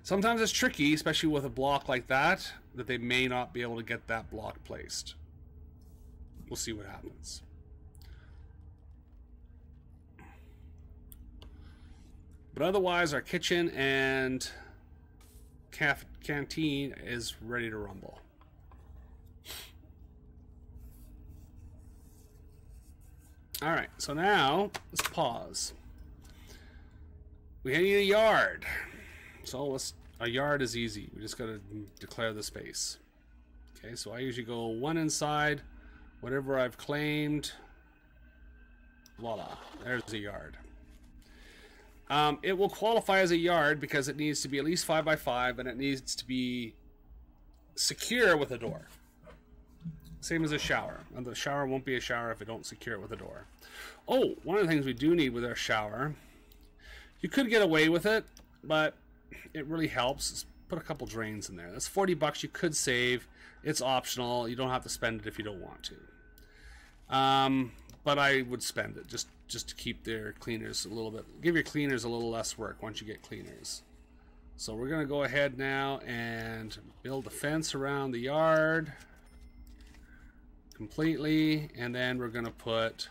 Speaker 1: Sometimes it's tricky, especially with a block like that they may not be able to get that block placed. We'll see what happens. But otherwise, our kitchen and canteen is ready to rumble. All right, so now let's pause. We need a yard. So a yard is easy. We just got to declare the space. Okay, so I usually go one inside, whatever I've claimed. Voila, there's a yard. It will qualify as a yard because it needs to be at least 5 by 5 and it needs to be secure with a door. Same as a shower. And the shower won't be a shower if it don't secure it with a door. Oh, one of the things we do need with our shower, you could get away with it, but it really helps. Just put a couple drains in there. That's $40 you could save. It's optional. You don't have to spend it if you don't want to. But I would spend it just to keep their cleaners a little bit. Give your cleaners a little less work once you get cleaners. So we're going to go ahead now and build a fence around the yard completely, and then we're going to put,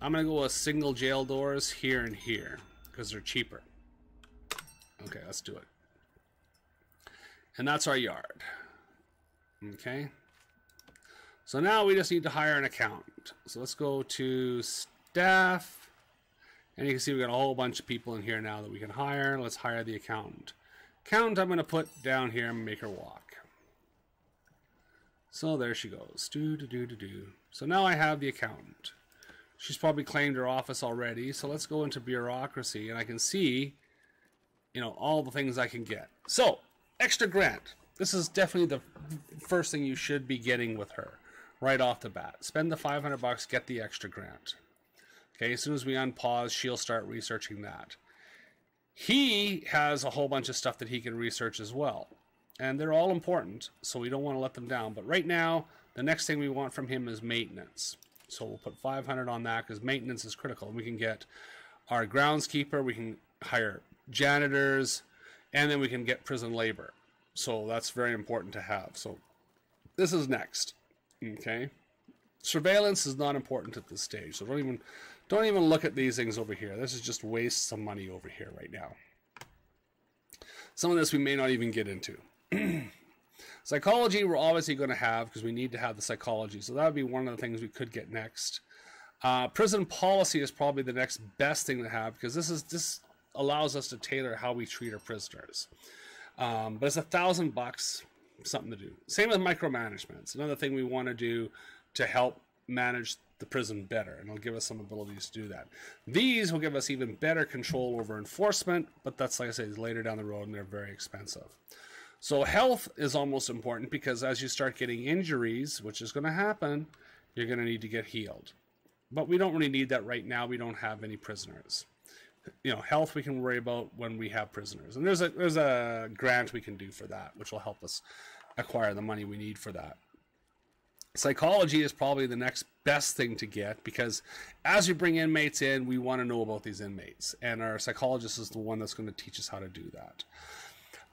Speaker 1: I'm going to go with single jail doors here and here because they're cheaper. Okay, let's do it. And that's our yard. Okay. So now we just need to hire an accountant. So let's go to staff. And you can see we've got a whole bunch of people in here now that we can hire. Let's hire the accountant. Accountant I'm going to put down here and make her walk. So there she goes. So now I have the accountant. She's probably claimed her office already. So let's go into bureaucracy and I can see, you know, all the things I can get. So, extra grant. This is definitely the first thing you should be getting with her right off the bat. Spend the $500, get the extra grant. Okay, as soon as we unpause, she'll start researching that. He has a whole bunch of stuff that he can research as well. And they're all important, so we don't want to let them down. But right now, the next thing we want from him is maintenance. So we'll put 500 on that because maintenance is critical. We can get our groundskeeper, we can hire janitors, and then we can get prison labor. So that's very important to have. So this is next. Okay. Surveillance is not important at this stage. So don't even look at these things over here. This is just waste some money over here right now. Some of this we may not even get into. Psychology we're obviously going to have because we need to have the psychology. So that would be one of the things we could get next. Prison policy is probably the next best thing to have because this allows us to tailor how we treat our prisoners. But it's $1,000, something to do. Same with micromanagement. It's another thing we want to do to help manage the prison better, and it'll give us some abilities to do that. These will give us even better control over enforcement, but that's, like I say, later down the road, and they're very expensive. So health is almost important because as you start getting injuries, which is going to happen, you're going to need to get healed. But we don't really need that right now. We don't have any prisoners. You know, health we can worry about when we have prisoners. And there's a grant we can do for that, which will help us acquire the money we need for that. Psychology is probably the next best thing to get because as we bring inmates in, we want to know about these inmates. And our psychologist is the one that's going to teach us how to do that.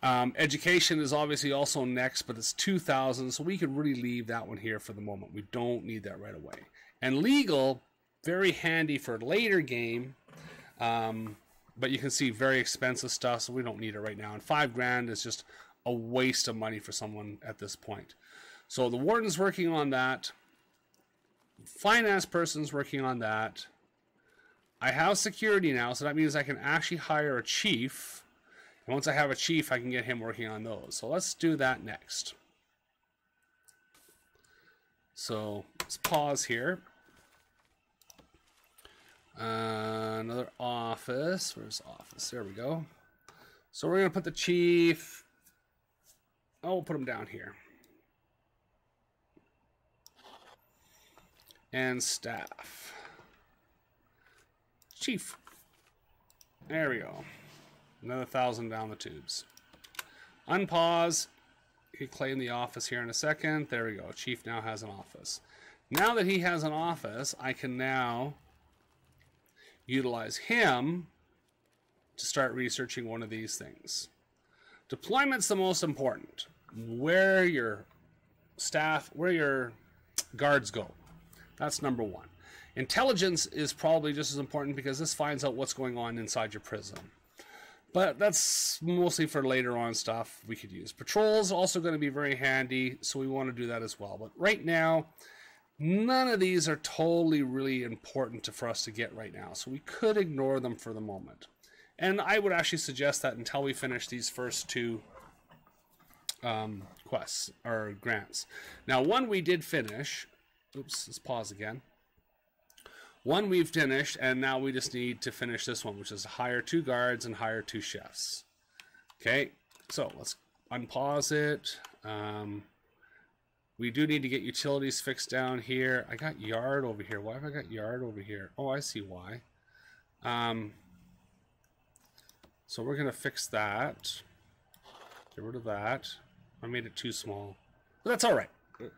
Speaker 1: Education is obviously also next, but it's $2,000, so we could really leave that one here for the moment. We don't need that right away. And legal, very handy for a later game, but you can see very expensive stuff, so we don't need it right now. And $5,000 is just a waste of money for someone at this point. So the warden's working on that. Finance person's working on that. I have security now, so that means I can actually hire a chief. And once I have a chief, I can get him working on those. So let's do that next. So let's pause here. Another office. Where's office? There we go. So we're going to put the chief. Oh, we'll put him down here. And staff. Chief. There we go. Another 1,000 down the tubes. Unpause. He claim the office here in a second. There we go. Chief now has an office. Now that he has an office, I can now utilize him to start researching one of these things. Deployment's the most important. Where your staff, where your guards go. That's number one. Intelligence is probably just as important because this finds out what's going on inside your prison. But that's mostly for later on stuff we could use. Patrol's also going to be very handy, so we want to do that as well. But right now, none of these are totally really important for us to get right now, so we could ignore them for the moment. And I would actually suggest that until we finish these first two quests, or grants. Now, one we did finish. Oops, let's pause again. One we've finished, and now we just need to finish this one, which is hire 2 guards and hire 2 chefs. Okay, so let's unpause it. We do need to get utilities fixed down here. I got yard over here. Why have I got yard over here? Oh, I see why. So we're going to fix that. Get rid of that. I made it too small. But that's all right.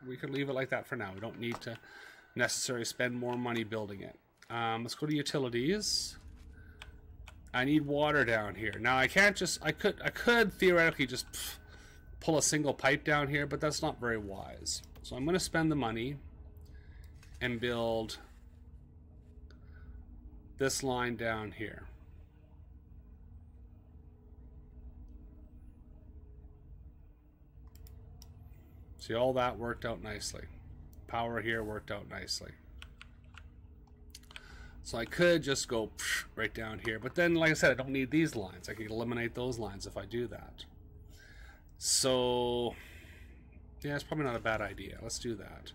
Speaker 1: We can leave it like that for now. We don't need to necessarily spend more money building it. Let's go to utilities. I need water down here. Now I can't just, I could theoretically just pull a single pipe down here, but that's not very wise. So I'm going to spend the money and build this line down here. See, all that worked out nicely. Power here worked out nicely. So I could just go right down here, but then, like I said, I don't need these lines. I can eliminate those lines if I do that. So, yeah, it's probably not a bad idea. Let's do that.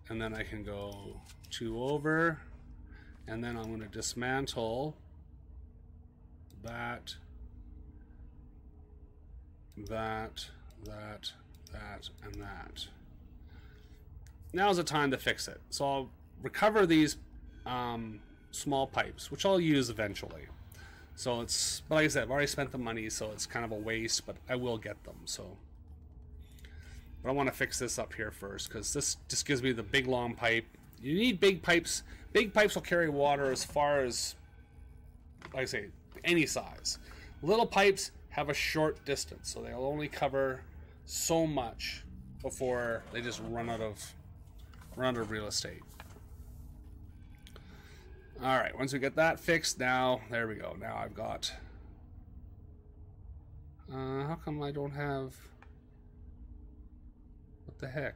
Speaker 1: And then I can go 2 over, and then I'm going to dismantle that, and that. Now's the time to fix it. So I'll recover these small pipes, which I'll use eventually. So it's, but like I said, I've already spent the money, so it's kind of a waste, but I will get them. So, but I want to fix this up here first, because this just gives me the big long pipe. You need big pipes. Big pipes will carry water as far as, like I say, any size. Little pipes have a short distance, so they'll only cover so much before they just run out of real estate. All right, once we get that fixed, now there we go. Now I've got. How come I don't have? What the heck?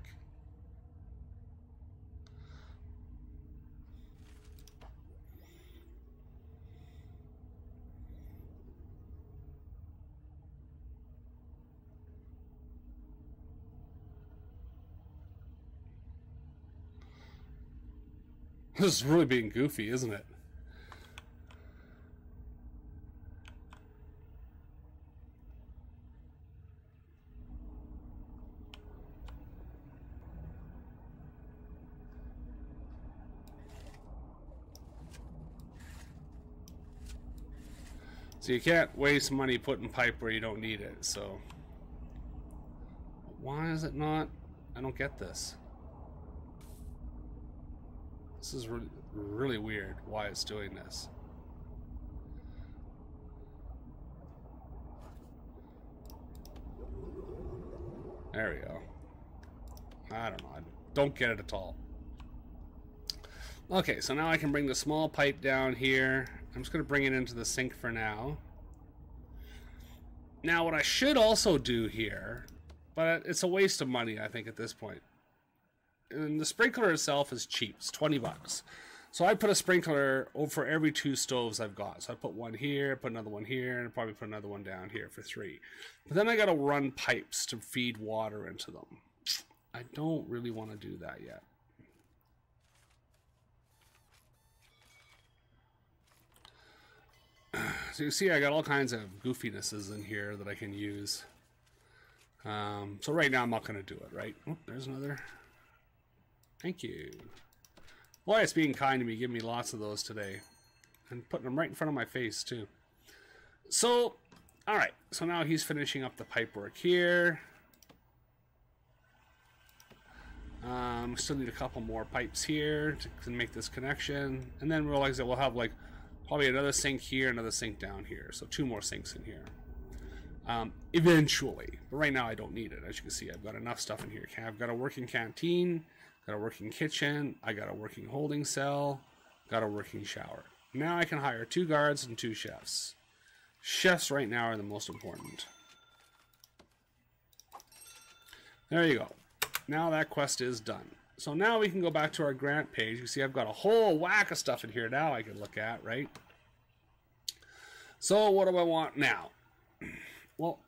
Speaker 1: This is really being goofy, isn't it? So you can't waste money putting pipe where you don't need it, so. Why is it not? I don't get this. This is really weird why it's doing this. There we go. I don't know. I don't get it at all. Okay, so now I can bring the small pipe down here. I'm just going to bring it into the sink for now. Now what I should also do here, but it's a waste of money I think at this point. And the sprinkler itself is cheap. It's 20 bucks. So I put a sprinkler over every 2 stoves I've got. So I put one here, put another one here, and probably put another one down here for 3. But then I got to run pipes to feed water into them. I don't really want to do that yet. So you see I got all kinds of goofinesses in here that I can use. So right now I'm not going to do it, right? Oh, there's another. Thank you. Boy, it's being kind to me, giving me lots of those today. And putting them right in front of my face, too. So, alright. So now he's finishing up the pipe work here. Still need a couple more pipes here to make this connection. And then we'll, like I said, we'll have like probably another sink here, another sink down here. So 2 more sinks in here. Eventually. But right now I don't need it. As you can see, I've got enough stuff in here. I've got a working canteen. Got a working kitchen, I got a working holding cell, got a working shower. Now I can hire 2 guards and 2 chefs. Chefs right now are the most important. There you go. Now that quest is done. So now we can go back to our grant page. You see I've got a whole whack of stuff in here now I can look at, right? So what do I want now? Well,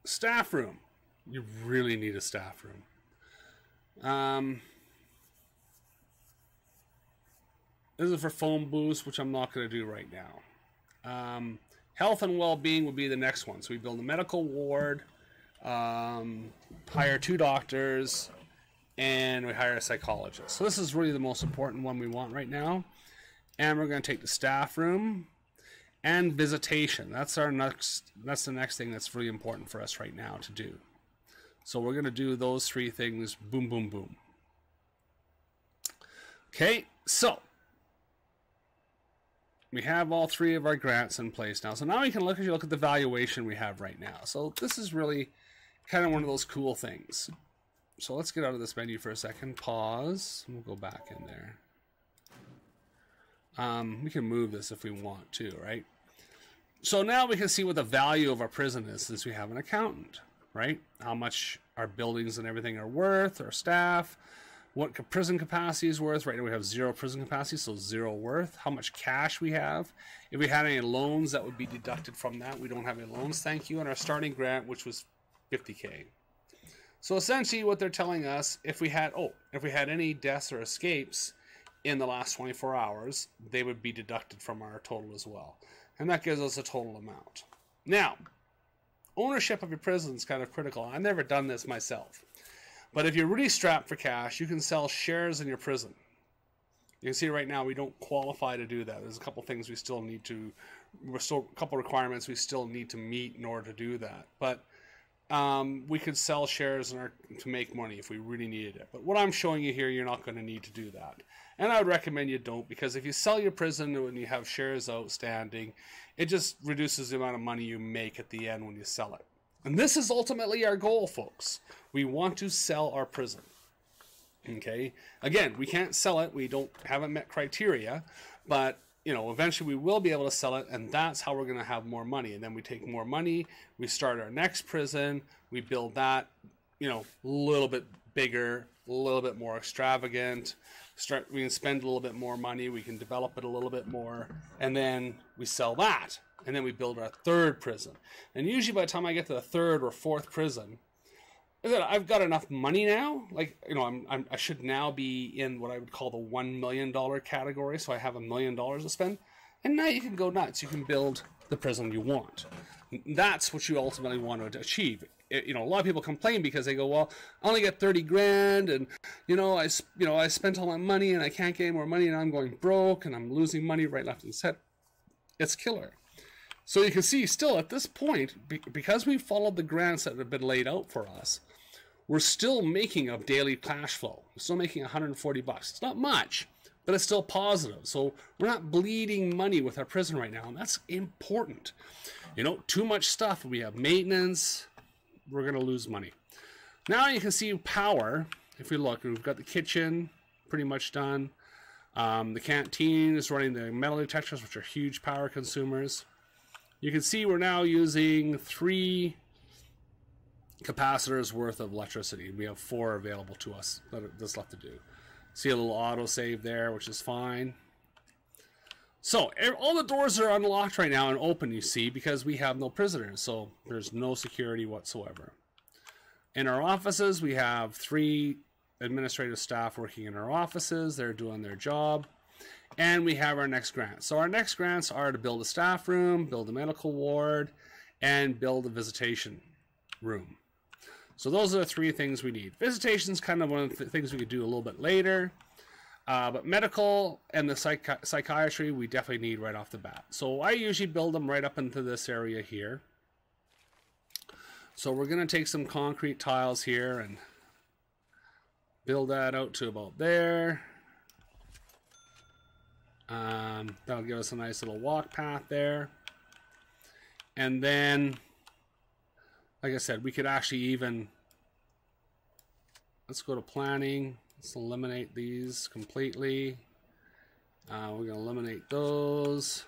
Speaker 1: staff room. You really need a staff room. This is for phone boost, which I'm not going to do right now. Health and well-being will be the next one. So we build a medical ward, hire 2 doctors, and we hire a psychologist. So this is really the most important one we want right now. And we're going to take the staff room and visitation. That's the next thing that's really important for us right now to do. So we're going to do those 3 things. Boom, boom, boom. Okay, so we have all 3 of our grants in place now. So now we can look at the valuation we have right now. So this is really kind of one of those cool things. So let's get out of this menu for a second. Pause. And we'll go back in there. We can move this if we want to, right? So now we can see what the value of our prison is since we have an accountant, right? How much our buildings and everything are worth, our staff, what prison capacity is worth. Right now we have 0 prison capacity, so 0 worth. How much cash we have. If we had any loans, that would be deducted from that. We don't have any loans, thank you. And our starting grant, which was 50K. So essentially what they're telling us, if we had any deaths or escapes in the last 24 hours, they would be deducted from our total as well. And that gives us a total amount. Now, ownership of your prison is kind of critical. I've never done this myself. But if you're really strapped for cash, you can sell shares in your prison. You can see right now we don't qualify to do that. There's a couple things a couple requirements we still need to meet in order to do that. But we could sell shares to make money if we really needed it. But what I'm showing you here, you're not going to need to do that. And I would recommend you don't, because if you sell your prison when you have shares outstanding, it just reduces the amount of money you make at the end when you sell it. And this is ultimately our goal, folks. We want to sell our prison. Okay? Again, we can't sell it. We haven't met criteria, but eventually we will be able to sell it, and that's how we're going to have more money. And then we take more money, we start our next prison, we build that, a little bit bigger, a little bit more extravagant. We can spend a little bit more money, we can develop it a little bit more, and then we sell that. And then we build our 3rd prison. And usually by the time I get to the 3rd or 4th prison, I've got enough money now. I should now be in what I would call the $1 million category. So I have $1 million to spend. And now you can go nuts. You can build the prison you want. That's what you ultimately want to achieve. A lot of people complain because they go, well, I only get 30 grand, and I spent all my money and I can't get any more money, and I'm going broke and I'm losing money right, left, and center. It's killer. So you can see still at this point, because we followed the grants that have been laid out for us, we're still making a daily cash flow. We're still making $140. It's not much, but it's still positive. So we're not bleeding money with our prison right now, and that's important. Too much stuff. We have maintenance. We're going to lose money. Now you can see power. If we look, we've got the kitchen pretty much done. The canteen is running the metal detectors, which are huge power consumers. You can see we're now using 3 capacitors worth of electricity. We have 4 available to us that's left to do. See a little auto save there, which is fine. So all the doors are unlocked right now and open, you see, because we have no prisoners. So there's no security whatsoever. In our offices, we have 3 administrative staff working in our offices. They're doing their job. And we have our next grants. So our next grants are to build a staff room, build a medical ward, and build a visitation room. So those are the 3 things we need. Visitation is kind of one of the things we could do a little bit later. But medical and the psychiatry, we definitely need right off the bat. So I usually build them right up into this area here. So we're going to take some concrete tiles here and build that out to about there. That'll give us a nice little walk path there. And then, like I said, we could actually even, let's go to planning. Let's eliminate these completely. We're going to eliminate those.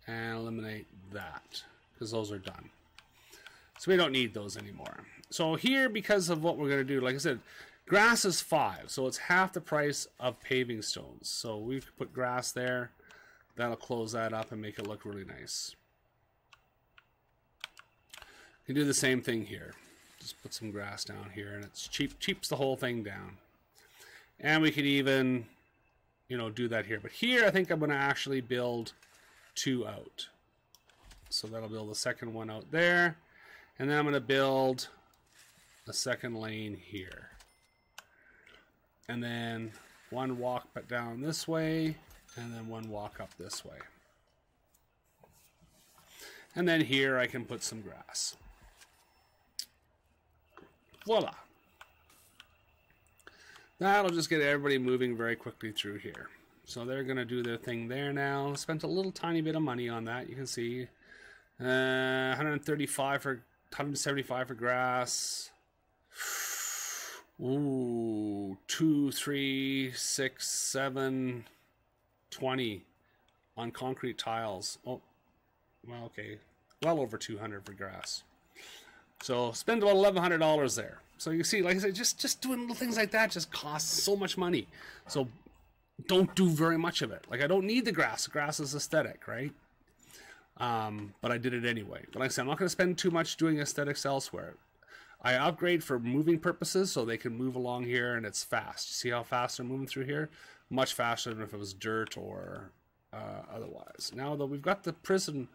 Speaker 1: and eliminate that because those are done. So we don't need those anymore. So here, because of what we're going to do, like I said, grass is 5, so it's half the price of paving stones. So we could put grass there. That'll close that up and make it look really nice. You can do the same thing here. Just put some grass down here, and it's cheaps the whole thing down. And we could even, you know, do that here. But here, I think I'm going to actually build 2 out. So that'll build the second one out there. And then I'm going to build a second lane here. And then one walk back down this way, and then one walk up this way. And then here I can put some grass. Voila. That'll just get everybody moving very quickly through here. So they're going to do their thing there now. Spent a little tiny bit of money on that. You can see 175 for grass. Ooh, 2, 3, 6, 7, 20 on concrete tiles. Oh, well, okay. Well over 200 for grass. So spend about $1,100 there. So you see, like I said, just doing little things like that just costs so much money. So don't do very much of it. Like, I don't need the grass. The grass is aesthetic, right? But I did it anyway. But like I said, I'm not going to spend too much doing aesthetics elsewhere. I upgrade for moving purposes so they can move along here and it's fast. See how fast they're moving through here? Much faster than if it was dirt or otherwise. Now that we've got the prison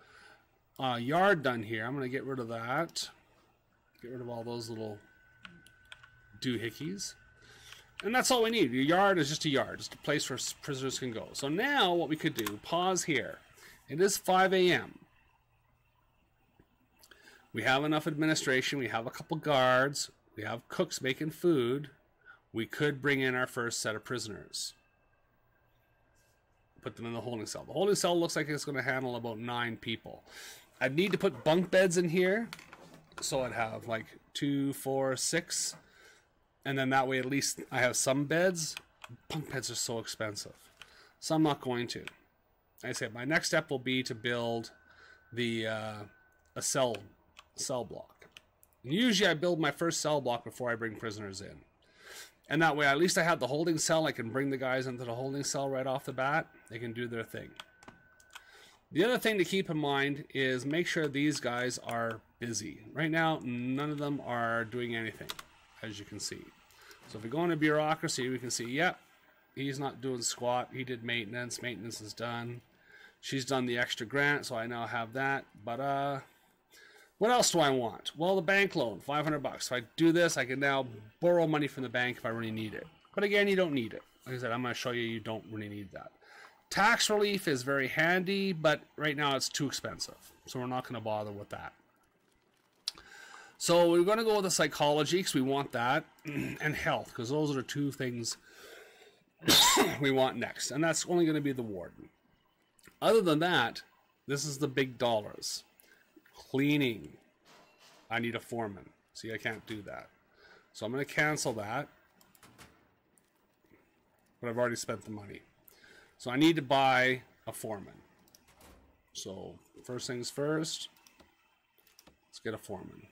Speaker 1: yard done here, I'm going to get rid of that. Get rid of all those little doohickeys. And that's all we need. Your yard is just a yard, just a place where prisoners can go. So now what we could do, pause here. It is 5 a.m. We have enough administration. We have a couple guards. We have cooks making food. We could bring in our first set of prisoners. Put them in the holding cell. The holding cell looks like it's going to handle about 9 people. I'd need to put bunk beds in here. So I'd have like 2, 4, 6. And then that way at least I have some beds. Bunk beds are so expensive. So I'm not going to. Like I said, my next step will be to build the a cell block. And usually I build my first cell block before I bring prisoners in. And that way at least I have the holding cell. I can bring the guys into the holding cell right off the bat. They can do their thing. The other thing to keep in mind is make sure these guys are busy. Right now, none of them are doing anything, as you can see. So if we go into bureaucracy, we can see, yep, he's not doing squat. He did maintenance. Maintenance is done. She's done the extra grant, so I now have that. But what else do I want? Well, the bank loan, $500. If I do this, I can now borrow money from the bank if I really need it. But again, you don't need it. Like I said, I'm going to show you you don't really need that. Tax relief is very handy, but right now it's too expensive. So we're not going to bother with that. So we're going to go with the psychology because we want that, and health because those are the 2 things we want next. And that's only going to be the warden. Other than that, this is the big dollars. Cleaning. I need a foreman. See, I can't do that. So I'm going to cancel that. But I've already spent the money. So I need to buy a foreman. So first things first, let's get a foreman.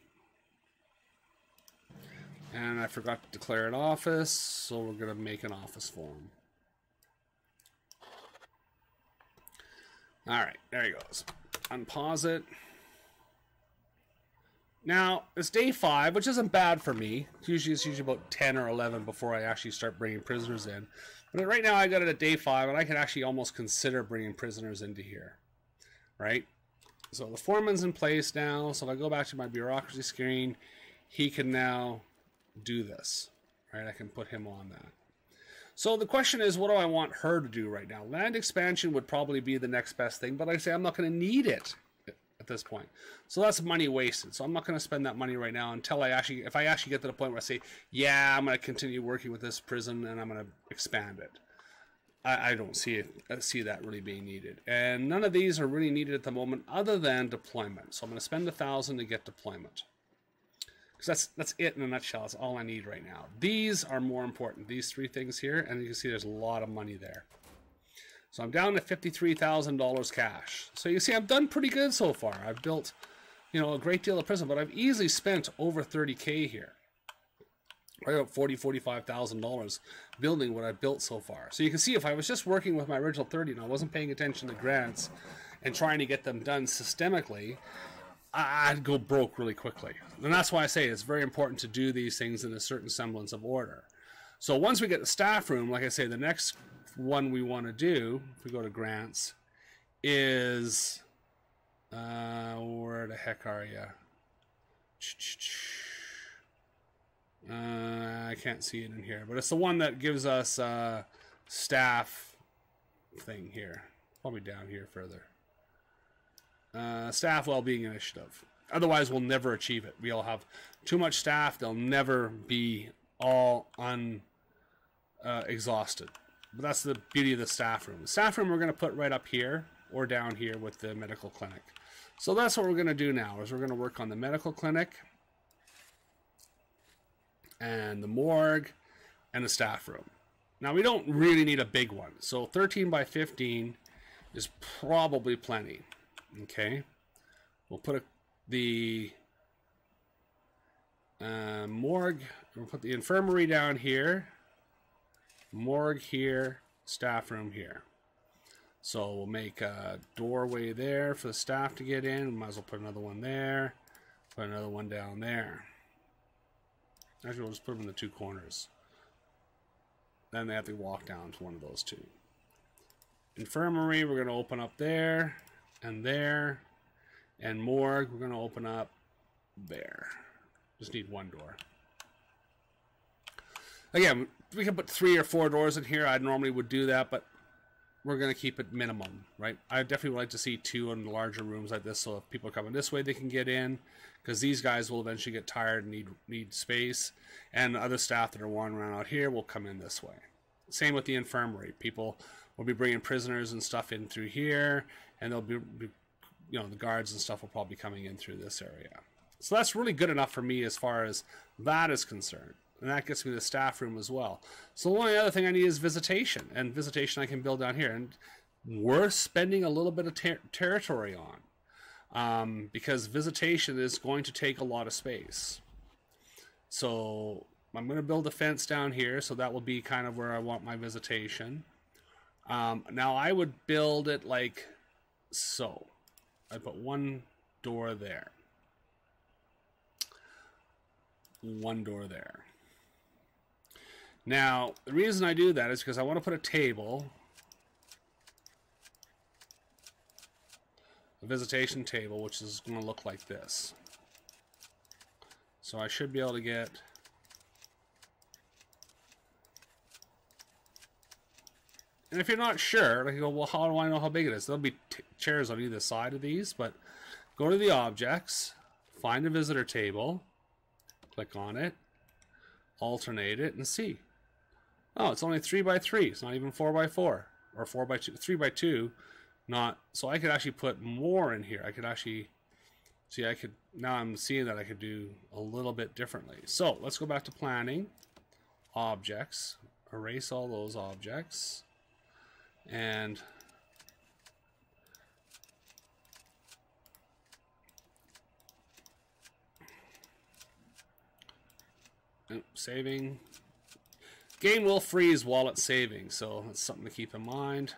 Speaker 1: And I forgot to declare an office, so we're going to make an office for him. Alright, there he goes. Unpause it. Now, it's day 5, which isn't bad for me. It's usually about 10 or 11 before I actually start bringing prisoners in. But right now I got it at day 5, and I can actually almost consider bringing prisoners into here. Right? So the foreman's in place now. So if I go back to my bureaucracy screen, he can now do this. Right? I can put him on that. So the question is, what do I want her to do right now? Land expansion would probably be the next best thing, but like I say, I'm not going to need it at this point. So that's money wasted. So I'm not going to spend that money right now until if I actually get to the point where I say, yeah, I'm going to continue working with this prison and I'm going to expand it. I don't see that really being needed. And none of these are really needed at the moment other than deployment. So I'm going to spend $1,000 to get deployment. Because that's it in a nutshell. That's all I need right now. These are more important. These 3 things here, and you can see there's a lot of money there. So I'm down to $53,000 cash. So you see, I've done pretty good so far. I've built, you know, a great deal of prison, but I've easily spent over 30K here. Right about $45,000 building what I've built so far. So you can see if I was just working with my original 30 and I wasn't paying attention to grants and trying to get them done systemically, I'd go broke really quickly. And that's why I say it's very important to do these things in a certain semblance of order. So once we get the staff room, like I say, the next one we want to do, if we go to grants, is where the heck are you? I can't see it in here, but it's the one that gives us staff thing here. Probably down here further. Staff well-being initiative. Otherwise, we'll never achieve it. We'll have too much staff. They'll never be all exhausted. But that's the beauty of the staff room. The staff room we're going to put right up here or down here with the medical clinic. So that's what we're going to do now, is we're going to work on the medical clinic and the morgue and the staff room. Now, we don't really need a big one. So 13 by 15 is probably plenty. Okay. We'll put the morgue, we'll put the infirmary down here, morgue here, staff room here. So we'll make a doorway there for the staff to get in. Might as well put another one there, put another one down there. Actually, we'll just put them in the two corners. Then they have to walk down to one of those two. Infirmary, we're going to open up there and there. And morgue, we're going to open up there. Just need one door. Again, we can put 3 or 4 doors in here. I normally would do that, but we're going to keep it minimum, right? I definitely would like to see 2 in larger rooms like this, so if people are coming this way, they can get in, because these guys will eventually get tired and need space, and other staff that are wandering around out here will come in this way. Same with the infirmary. People will be bringing prisoners and stuff in through here, and they'll be you know, the guards and stuff will probably be coming in through this area. So that's really good enough for me as far as that is concerned. And that gets me the staff room as well. So the only other thing I need is visitation. And visitation I can build down here. And worth spending a little bit of territory on. Because visitation is going to take a lot of space. So I'm going to build a fence down here. So that will be kind of where I want my visitation. Now I would build it like so. I put one door there. One door there. Now, the reason I do that is because I want to put a table, a visitation table, which is going to look like this. So I should be able to get and if you're not sure, like you go, well, how do I know how big it is? There'll be chairs on either side of these, but go to the objects, find a visitor table, click on it, alternate it, and see. Oh, it's only 3 by 3. It's not even 4 by 4 or 4 by 2, 3 by 2. Not so I could actually put more in here. I could actually see. I could now. I'm seeing that I could do a little bit differently. So let's go back to planning, objects, erase all those objects. And saving. Game will freeze while it's saving, so that's something to keep in mind.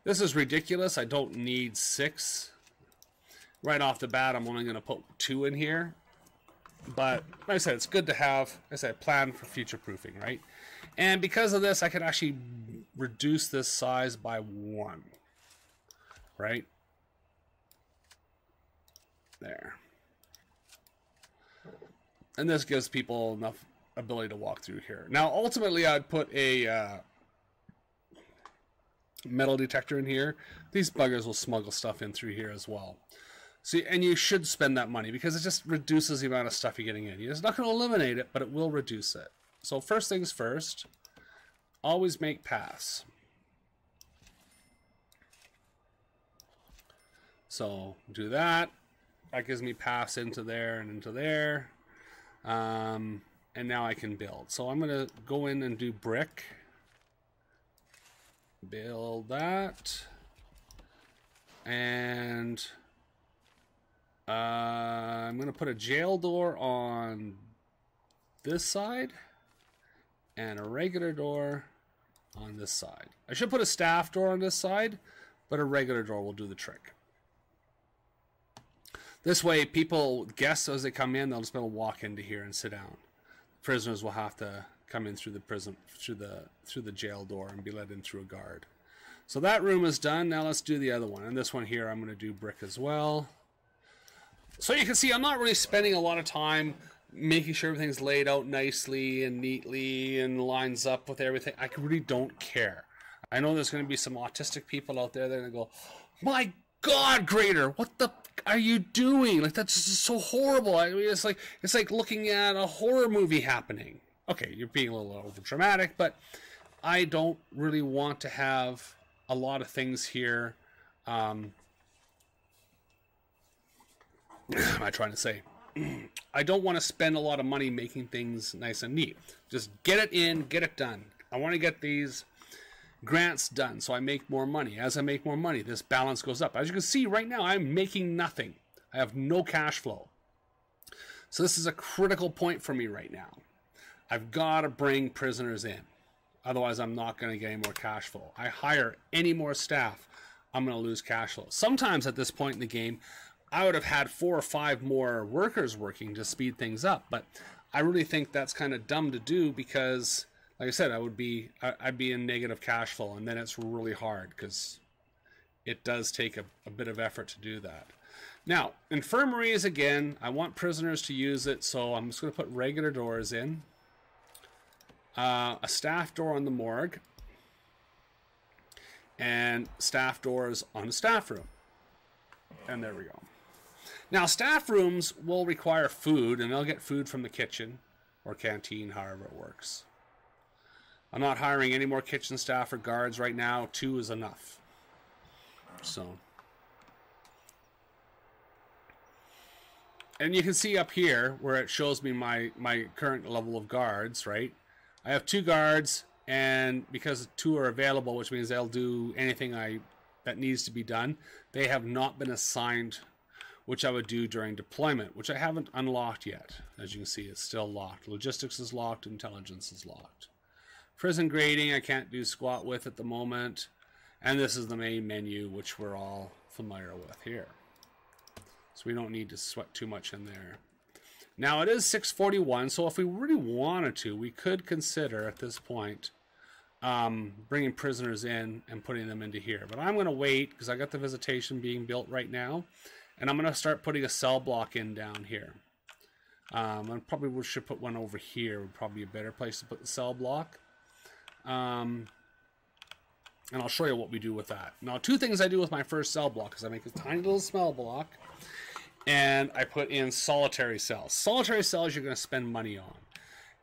Speaker 1: This is ridiculous. I don't need 6. Right off the bat, I'm only going to put 2 in here. But like I said, it's good to have, like I said, plan for future proofing, right? And because of this, I could actually reduce this size by 1, right? There. And this gives people enough ability to walk through here. Now, ultimately, I'd put a metal detector in here. These buggers will smuggle stuff in through here as well. See, and you should spend that money because it just reduces the amount of stuff you're getting in. It's not going to eliminate it, but it will reduce it. So first things first, always make paths. So do that. That gives me paths into there and into there. and now I can build. So I'm going to go in and do brick. Build that. And I'm going to put a jail door on this side and a regular door on this side. I should put a staff door on this side, but a regular door will do the trick. This way, people, guests, as they come in, they'll just be able to walk into here and sit down. Prisoners will have to come in through the prison, through the jail door, and be let in through a guard. So that room is done. Now let's do the other one. And this one here, I'm going to do brick as well. So you can see, I'm not really spending a lot of time making sure everything's laid out nicely and neatly and lines up with everything. I really don't care. I know there's going to be some autistic people out there that are going to go, my God, Grader, what the are you doing? Like, that's just so horrible. I mean, it's like looking at a horror movie happening. Okay, you're being a little over dramatic, but I don't really want to have a lot of things here. What am I trying to say? I don't want to spend a lot of money making things nice and neat. Just get it in, get it done. I want to get these grants done so I make more money. As I make more money, this balance goes up. As you can see right now, I'm making nothing. I have no cash flow. So this is a critical point for me right now. I've got to bring prisoners in. Otherwise, I'm not going to get any more cash flow. I hire any more staff, I'm going to lose cash flow. Sometimes at this point in the game, I would have had 4 or 5 more workers working to speed things up. But I really think that's kind of dumb to do because, like I said, I'd be in negative cash flow, and then it's really hard because it does take a bit of effort to do that. Now, infirmaries, again, I want prisoners to use it, so I'm just going to put regular doors in. A staff door on the morgue, and staff doors on the staff room. And there we go. Now, staff rooms will require food, and they'll get food from the kitchen or canteen, however it works. I'm not hiring any more kitchen staff or guards right now. 2 is enough. So. And you can see up here where it shows me my current level of guards, right? I have 2 guards, and because 2 are available, which means they'll do anything that needs to be done, they have not been assigned, which I would do during deployment, which I haven't unlocked yet. As you can see, it's still locked. Logistics is locked, intelligence is locked. Prison grading, I can't do squat with at the moment. And this is the main menu, which we're all familiar with here. So we don't need to sweat too much in there. Now it is 6:41, so if we really wanted to, we could consider at this point bringing prisoners in and putting them into here. But I'm going to wait because I got the visitation being built right now. And I'm going to start putting a cell block in down here. And probably we should put one over here. Would probably be a better place to put the cell block. And I'll show you what we do with that. Now, 2 things I do with my first cell block is I make a tiny little cell block, and I put in solitary cells. Solitary cells you're going to spend money on,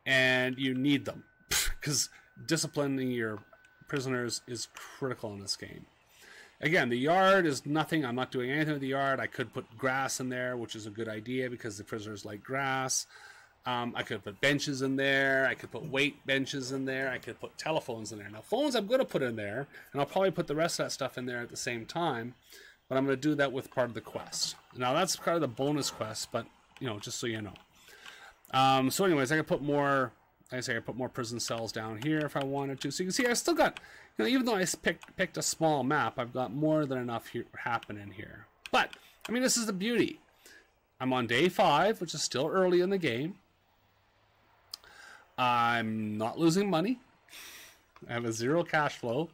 Speaker 1: and you need them because disciplining your prisoners is critical in this game. Again, the yard is nothing. I'm not doing anything with the yard. I could put grass in there, which is a good idea because the prisoners like grass. I could put benches in there. I could put weight benches in there. I could put telephones in there. Now, phones I'm going to put in there, and I'll probably put the rest of that stuff in there at the same time, but I'm going to do that with part of the quest. Now, that's part of the bonus quest, but, you know, just so you know. So anyways, I could put more, like I say, I put more prison cells down here if I wanted to. So you can see I still got, you know, even though I picked a small map, I've got more than enough here happening here. But, I mean, this is the beauty. I'm on day 5, which is still early in the game. I'm not losing money. I have a 0 cash flow.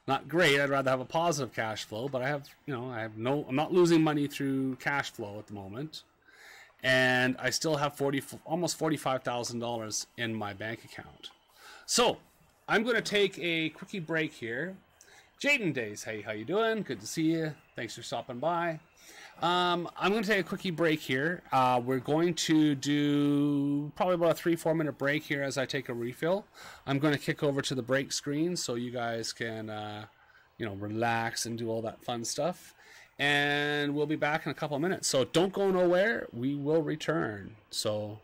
Speaker 1: Not great. I'd rather have a positive cash flow, but I have, you know, I'm not losing money through cash flow at the moment. And I still have almost $45,000 in my bank account. So, I'm going to take a quickie break here. Jaden Days, hey, how you doing? Good to see you. Thanks for stopping by. I'm going to take a quickie break here. We're going to do probably about a 3-4 minute break here as I take a refill. I'm going to kick over to the break screen so you guys can, you know, relax and do all that fun stuff. And we'll be back in a couple of minutes. So don't go nowhere. We will return. So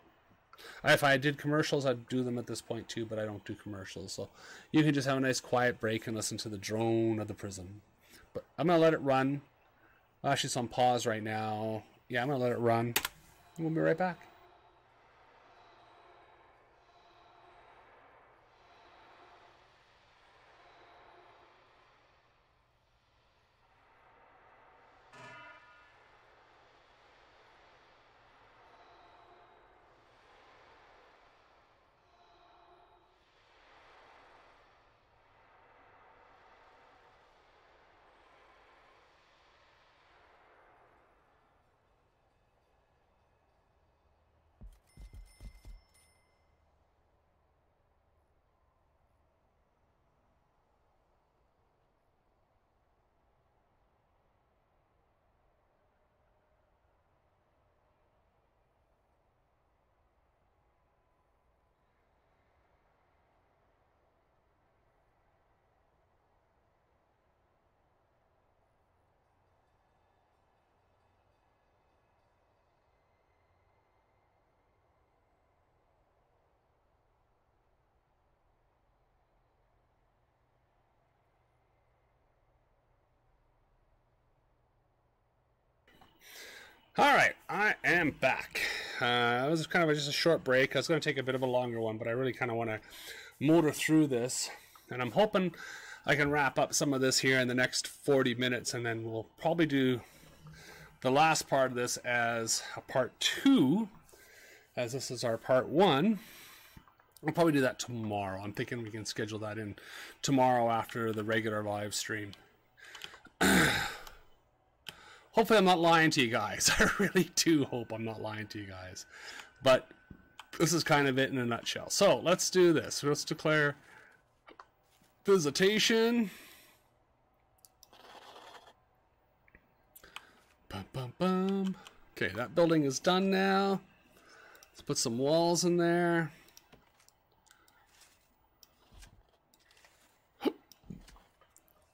Speaker 1: If I did commercials, I'd do them at this point too, but I don't do commercials. So you can just have a nice quiet break and listen to the drone of the prison. But I'm going to let it run. Actually, it's on pause right now. Yeah, I'm going to let it run. We'll be right back. All right, I am back. It was kind of just a short break. I was going to take a bit of a longer one, but I really kind of want to motor through this. And I'm hoping I can wrap up some of this here in the next 40 minutes, and then we'll probably do the last part of this as a part 2, as this is our part 1. We'll probably do that tomorrow. I'm thinking we can schedule that in tomorrow after the regular live stream. Hopefully I'm not lying to you guys. I really do hope I'm not lying to you guys. But this is kind of it in a nutshell. So let's do this. Let's declare visitation. Bum, bum, bum. Okay, that building is done now. Let's put some walls in there.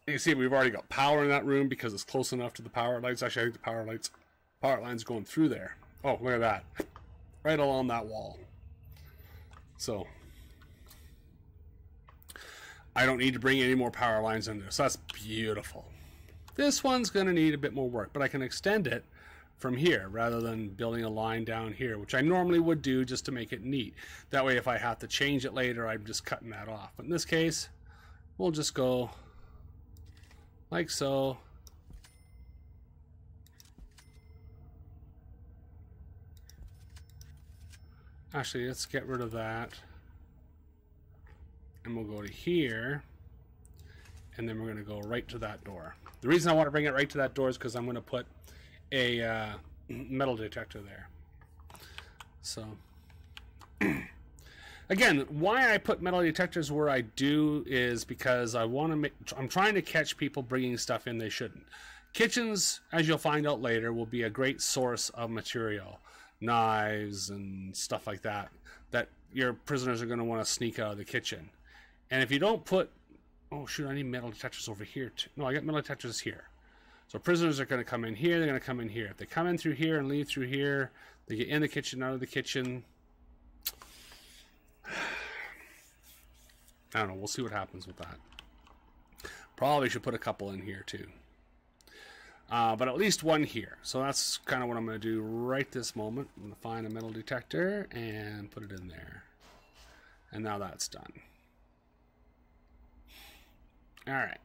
Speaker 1: You see, we've already got power in that room because it's close enough to the power lights. Actually, I think the power lines going through there. Oh, look at that. Right along that wall. So, I don't need to bring any more power lines in there. So that's beautiful. This one's going to need a bit more work, but I can extend it from here rather than building a line down here, which I normally would do just to make it neat. That way, if I have to change it later, I'm just cutting that off. But in this case, we'll just go like so. Actually, let's get rid of that. And we'll go to here. And then we're going to go right to that door. The reason I want to bring it right to that door is because I'm going to put a metal detector there. So, again, why I put metal detectors where I do is because I want to make, I'm trying to catch people bringing stuff in they shouldn't. Kitchens, as you'll find out later, will be a great source of material, knives and stuff like that, that your prisoners are going to want to sneak out of the kitchen. And if you don't put, oh shoot, I need metal detectors over here too. No, I got metal detectors here. So prisoners are going to come in here, they're going to come in here. If they come in through here and leave through here, they get in the kitchen, out of the kitchen. I don't know, we'll see what happens with that. Probably should put a couple in here too. But at least one here. So that's kind of what I'm going to do right this moment. I'm going to find a metal detector and put it in there. And now that's done. Alright.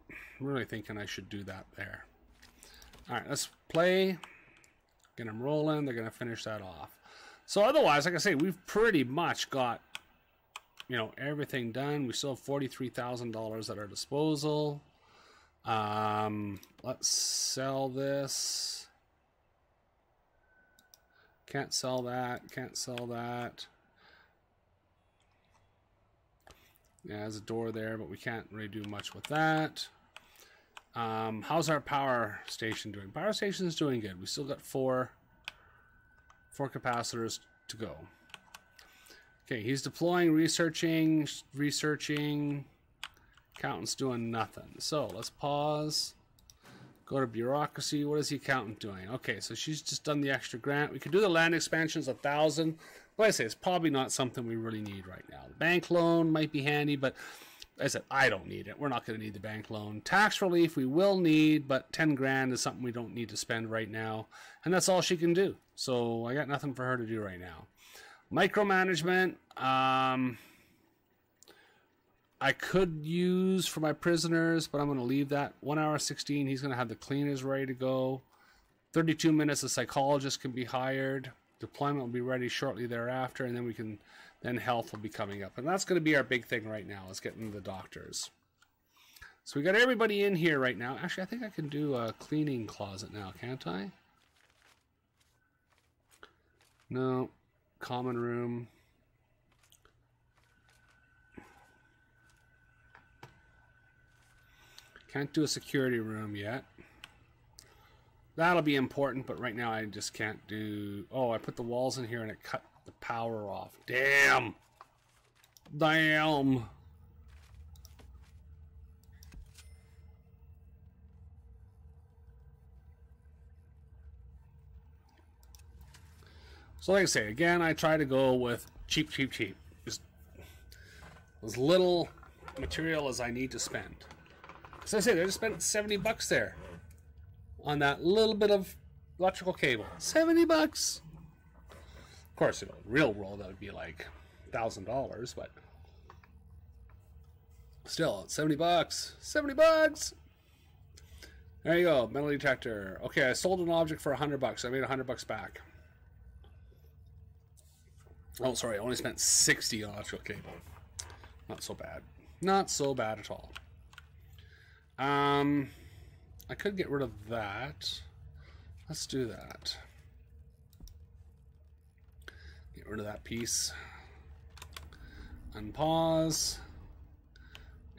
Speaker 1: I'm really thinking I should do that there. Alright, let's play. Get them rolling. They're going to finish that off. So otherwise, like I say, we've pretty much got, you know, everything done. We still have $43,000 at our disposal. Let's sell this. Can't sell that. Can't sell that. Yeah, there's a door there, but we can't really do much with that. How's our power station doing? Power station is doing good. We still got four capacitors to go. Okay, he's deploying, researching. Accountant's doing nothing. So let's pause. Go to bureaucracy. What is the accountant doing? Okay, so she's just done the extra grant. We could do the land expansions 1,000. Like I say, it's probably not something we really need right now. The bank loan might be handy, but as I said, I don't need it. We're not going to need the bank loan. Tax relief we will need, but 10 grand is something we don't need to spend right now. And that's all she can do. So I got nothing for her to do right now. Micromanagement. I could use for my prisoners, but I'm going to leave that. 1 hour 16, he's going to have the cleaners ready to go. 32 minutes, a psychologist can be hired. Deployment will be ready shortly thereafter, and then health will be coming up. And that's going to be our big thing right now, is getting the doctors. So we got everybody in here right now. Actually, I think I can do a cleaning closet now, can't I? No. Common room. Can't do a security room yet. That'll be important, but right now I just can't do... Oh, I put the walls in here and it cut the power off. Damn! Damn! So like I say, again, I try to go with cheap, cheap, cheap. Just as little material as I need to spend. As I say, they just spent $70 there on that little bit of electrical cable. $70. Of course, in the real world that would be like $1,000, but still, $70. $70. There you go, metal detector. Okay, I sold an object for $100. I made $100 back. Oh, sorry, I only spent 60 on electrical cable. Not so bad. Not so bad at all. I could get rid of that. Let's do that. Get rid of that piece. Unpause.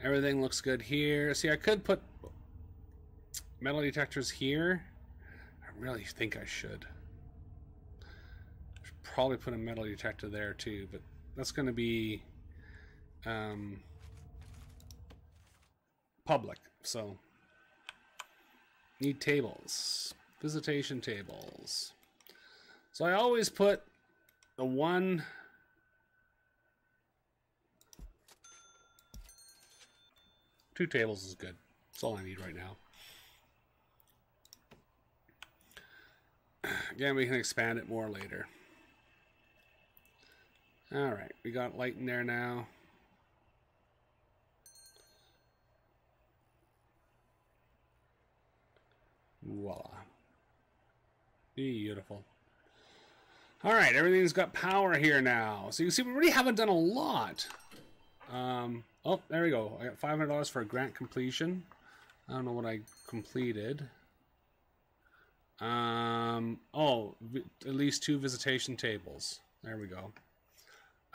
Speaker 1: Everything looks good here. See, I could put metal detectors here. I really think I should. Probably put a metal detector there too, but that's going to be public, so need tables, visitation tables. So I always put the one two tables is good. That's all I need right now. Again, we can expand it more later. Alright, we got light in there now. Voila. Beautiful. Alright, everything's got power here now. So you can see we really haven't done a lot. Oh, there we go. I got $500 for a grant completion. I don't know what I completed. Oh, at least 2 visitation tables. There we go.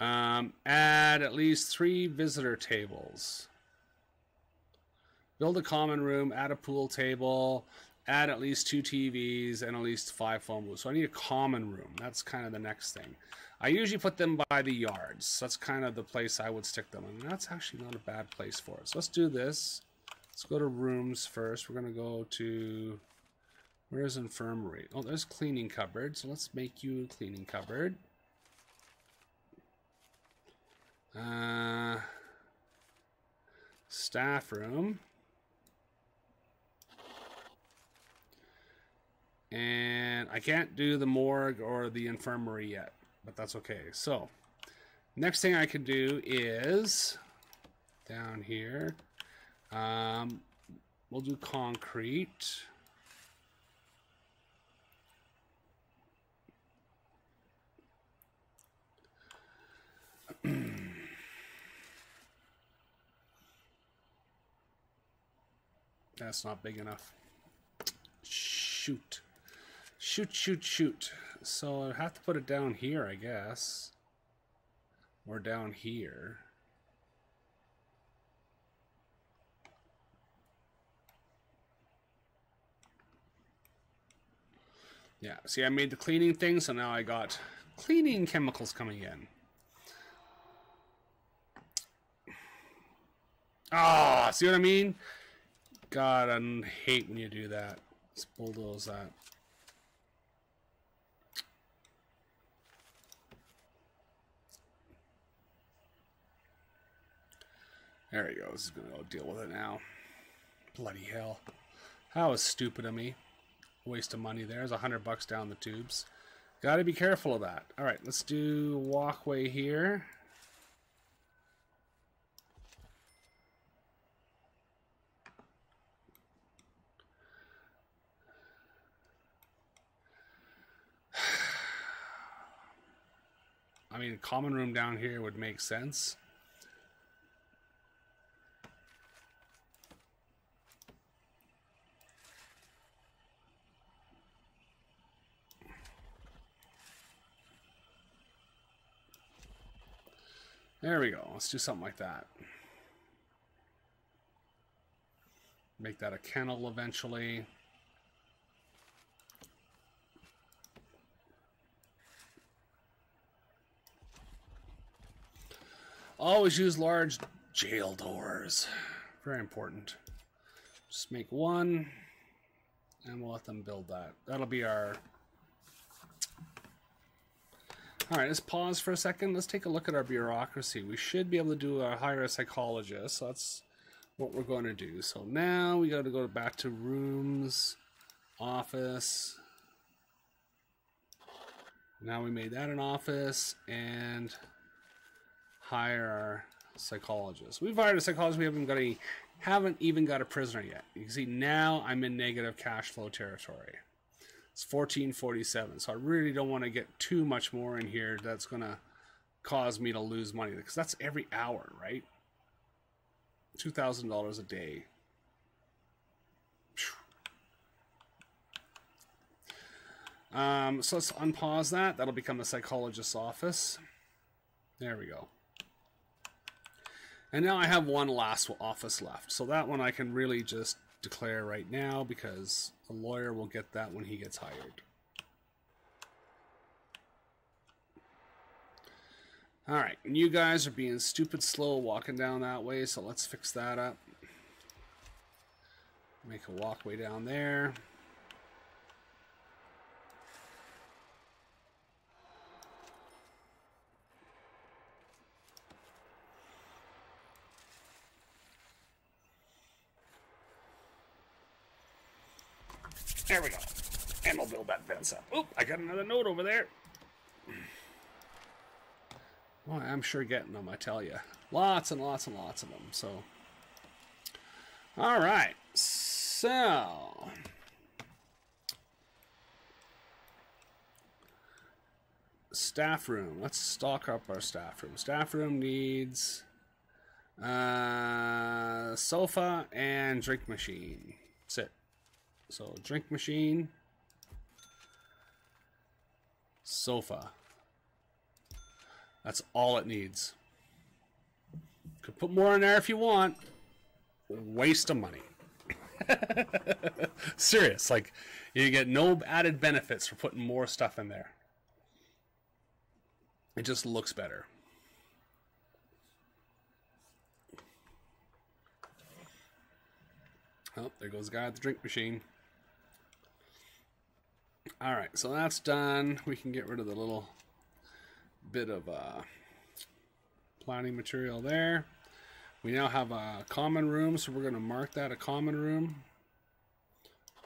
Speaker 1: Add at least 3 visitor tables. Build a common room, add a pool table, add at least 2 TVs, and at least 5 phone booths. So I need a common room. That's kind of the next thing. I usually put them by the yards. That's kind of the place I would stick them. And that's actually not a bad place for us. Let's do this. Let's go to rooms first. We're going to go to... Where's infirmary? Oh, there's cleaning cupboard. So let's make you a cleaning cupboard. Staff room. And I can't do the morgue or the infirmary yet, but that's okay. So, next thing I can do is down here. We'll do concrete. That's not big enough. Shoot. Shoot, shoot, shoot. So I have to put it down here, I guess. Or down here. Yeah, see, I made the cleaning thing, so now I got cleaning chemicals coming in. Ah, see what I mean? God, I hate when you do that. Let's bulldoze that. There he goes. He's gonna go deal with it now. Bloody hell. That was stupid of me. Waste of money there. There's $100 down the tubes. Gotta be careful of that. Alright, let's do walkway here. I mean, common room down here would make sense. There we go. Let's do something like that. Make that a kennel eventually. Always use large jail doors. Very important. Just make one, and we'll let them build that. That'll be our... Alright, let's pause for a second. Let's take a look at our bureaucracy. We should be able to do hire a psychologist. So that's what we're going to do. So now we got to go back to rooms, office. Now we made that an office, and hire our psychologist. We've hired a psychologist. We haven't even got a prisoner yet. You can see now I'm in negative cash flow territory. It's 1447. So I really don't want to get too much more in here. That's going to cause me to lose money, because that's every hour, right? $2,000 a day. So let's unpause that. That'll become a psychologist's office. There we go. And now I have one last office left. So that one I can really just declare right now, because the lawyer will get that when he gets hired. Alright, and you guys are being stupid slow walking down that way, so let's fix that up. Make a walkway down there. There we go. And we'll build that fence up. Oop, I got another note over there. Well, I'm sure getting them, I tell you. Lots and lots and lots of them. So, all right. So, staff room. Let's stock up our staff room. Staff room needs sofa and drink machine. That's it. So, drink machine, sofa. That's all it needs. Could put more in there if you want. Waste of money. Serious. Like, you get no added benefits for putting more stuff in there. It just looks better. Oh, there goes the guy at the drink machine. Alright, so that's done. We can get rid of the little bit of planning material there. We now have a common room, so we're going to mark that a common room.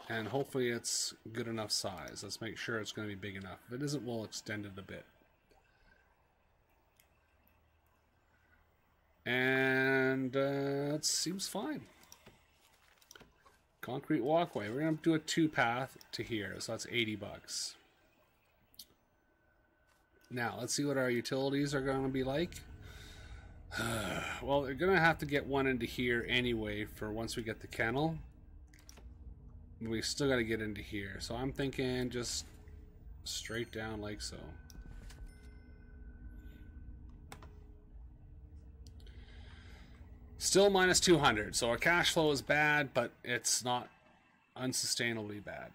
Speaker 1: And hopefully it's good enough size. Let's make sure it's going to be big enough. If it isn't, we'll extend it a bit. And it seems fine. Concrete walkway. We're going to do a 2-path to here, so that's $80. Now, let's see what our utilities are going to be like. Well, they're going to have to get one into here anyway for once we get the kennel. We still got to get into here. So I'm thinking just straight down like so. Still minus 200, so our cash flow is bad, but it's not unsustainably bad.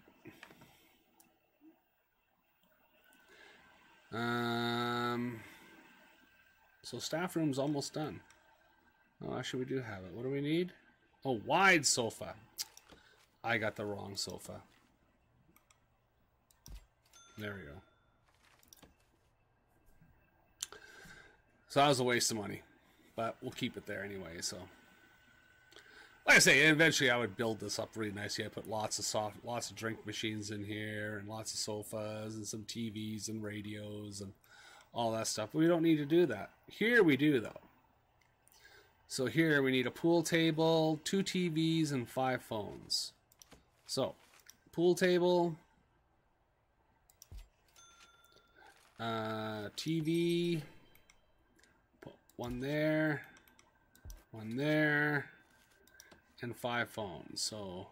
Speaker 1: So staff room's almost done. Oh, actually we do have it. What do we need? Oh, wide sofa. I got the wrong sofa. There we go. So that was a waste of money, but we'll keep it there anyway. So, like I say, eventually I would build this up really nicely. I put lots of drink machines in here, and lots of sofas, and some TVs and radios, and all that stuff. But we don't need to do that. Here we do, though. So here we need a pool table, 2 TVs, and 5 phones. So, pool table, TV. One there, and 5 phones. So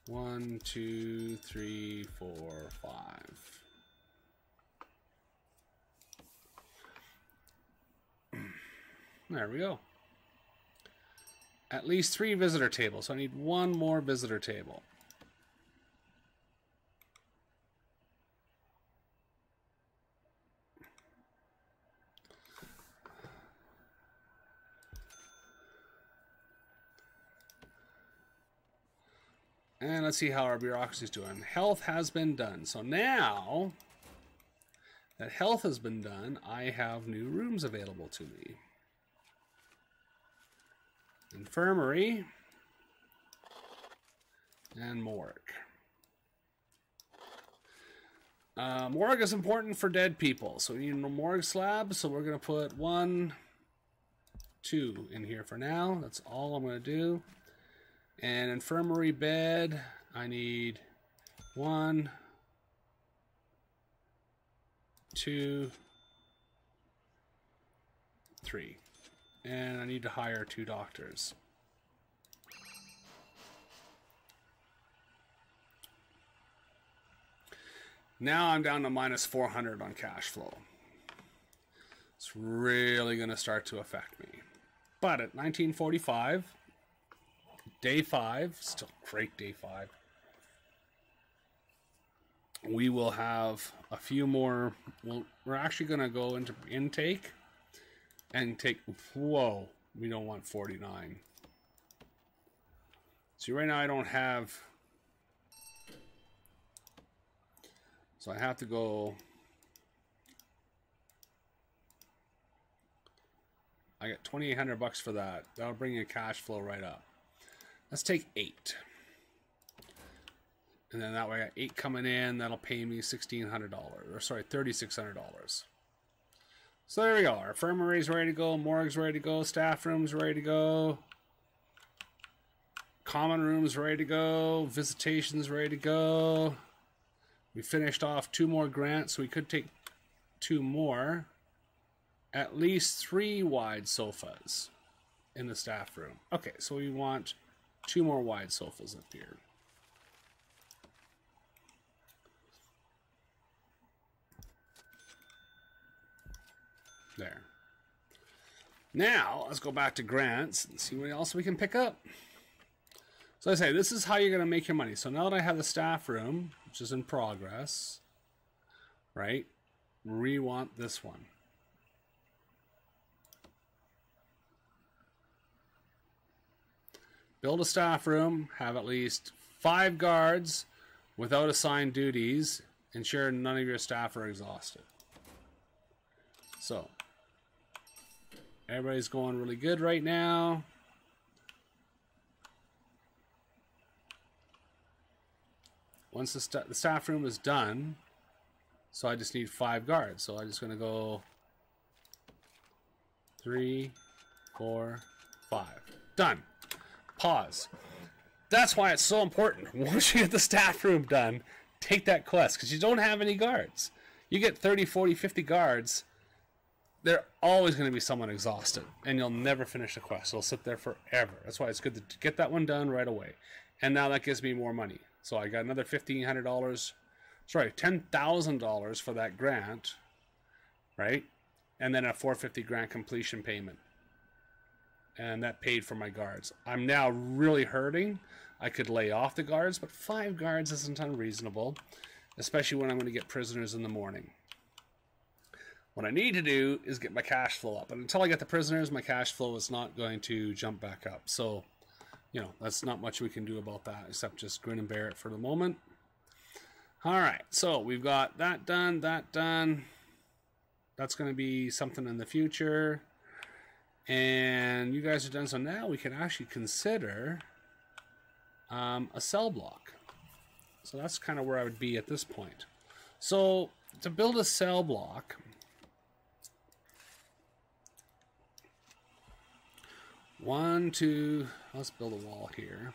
Speaker 1: 1, 2, 3, 4, 5. There we go. At least 3 visitor tables. So I need 1 more visitor table. And let's see how our bureaucracy is doing. Health has been done. So now that health has been done, I have new rooms available to me. Infirmary and morgue. Morgue is important for dead people. So we need a morgue slab. So we're going to put 1, 2 in here for now. That's all I'm going to do. And infirmary bed, I need 1, 2, 3. And I need to hire 2 doctors. Now I'm down to minus 400 on cash flow. It's really going to start to affect me. But at 1945... Day 5, still great day 5. We will have a few more. We're actually going to go into intake and take. Whoa, we don't want 49. See, right now I don't have. So I have to go. I got $2,800 for that. That'll bring your cash flow right up. Let's take 8. And then that way I got 8 coming in. That'll pay me $1,600. Or sorry, $3,600. So there we go. Our infirmary's ready to go. Morgue's ready to go. Staff room's ready to go. Common room's ready to go. Visitation's ready to go. We finished off 2 more grants, so we could take 2 more. At least 3 wide sofas in the staff room. Okay, so we want 2 more wide sofas up here. There. Now, let's go back to grants and see what else we can pick up. So I say, this is how you're going to make your money. So now that I have the staff room, which is in progress, right? We want this one. Build a staff room, have at least 5 guards without assigned duties, ensure none of your staff are exhausted. So, everybody's going really good right now. Once the staff room is done, so I just need 5 guards. So I'm just going to go 3, 4, 5. Done. Pause. That's why it's so important. Once you get the staff room done, take that quest, because you don't have any guards. You get 30, 40, 50 guards, they're always going to be someone exhausted, and you'll never finish the quest. It'll sit there forever. That's why it's good to get that one done right away. And now that gives me more money. So I got another $1,500, sorry, $10,000 for that grant, right? And then a $450 grant completion payment. And that paid for my guards. I'm now really hurting. I could lay off the guards, but 5 guards isn't unreasonable, especially when I'm going to get prisoners in the morning. What I need to do is get my cash flow up. And until I get the prisoners, my cash flow is not going to jump back up. So you know, that's not much we can do about that except just grin and bear it for the moment. All right, so we've got that done, that done. That's going to be something in the future. And you guys are done, so now we can actually consider a cell block. So that's kind of where I would be at this point. So to build a cell block, let's build a wall here.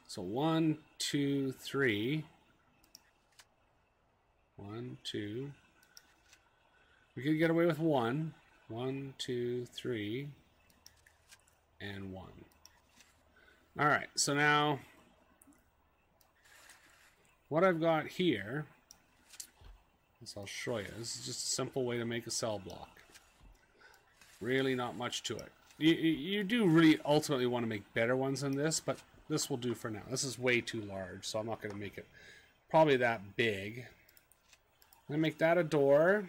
Speaker 1: So 1, 2, 3. 1, 2. We could get away with 1. 1, 2, 3, and 1. All right, so now what I've got here, as I'll show you, this is just a simple way to make a cell block. Really not much to it. You do really ultimately want to make better ones than this, but this will do for now. This is way too large, so I'm not going to make it probably that big. I'm going to make that a door.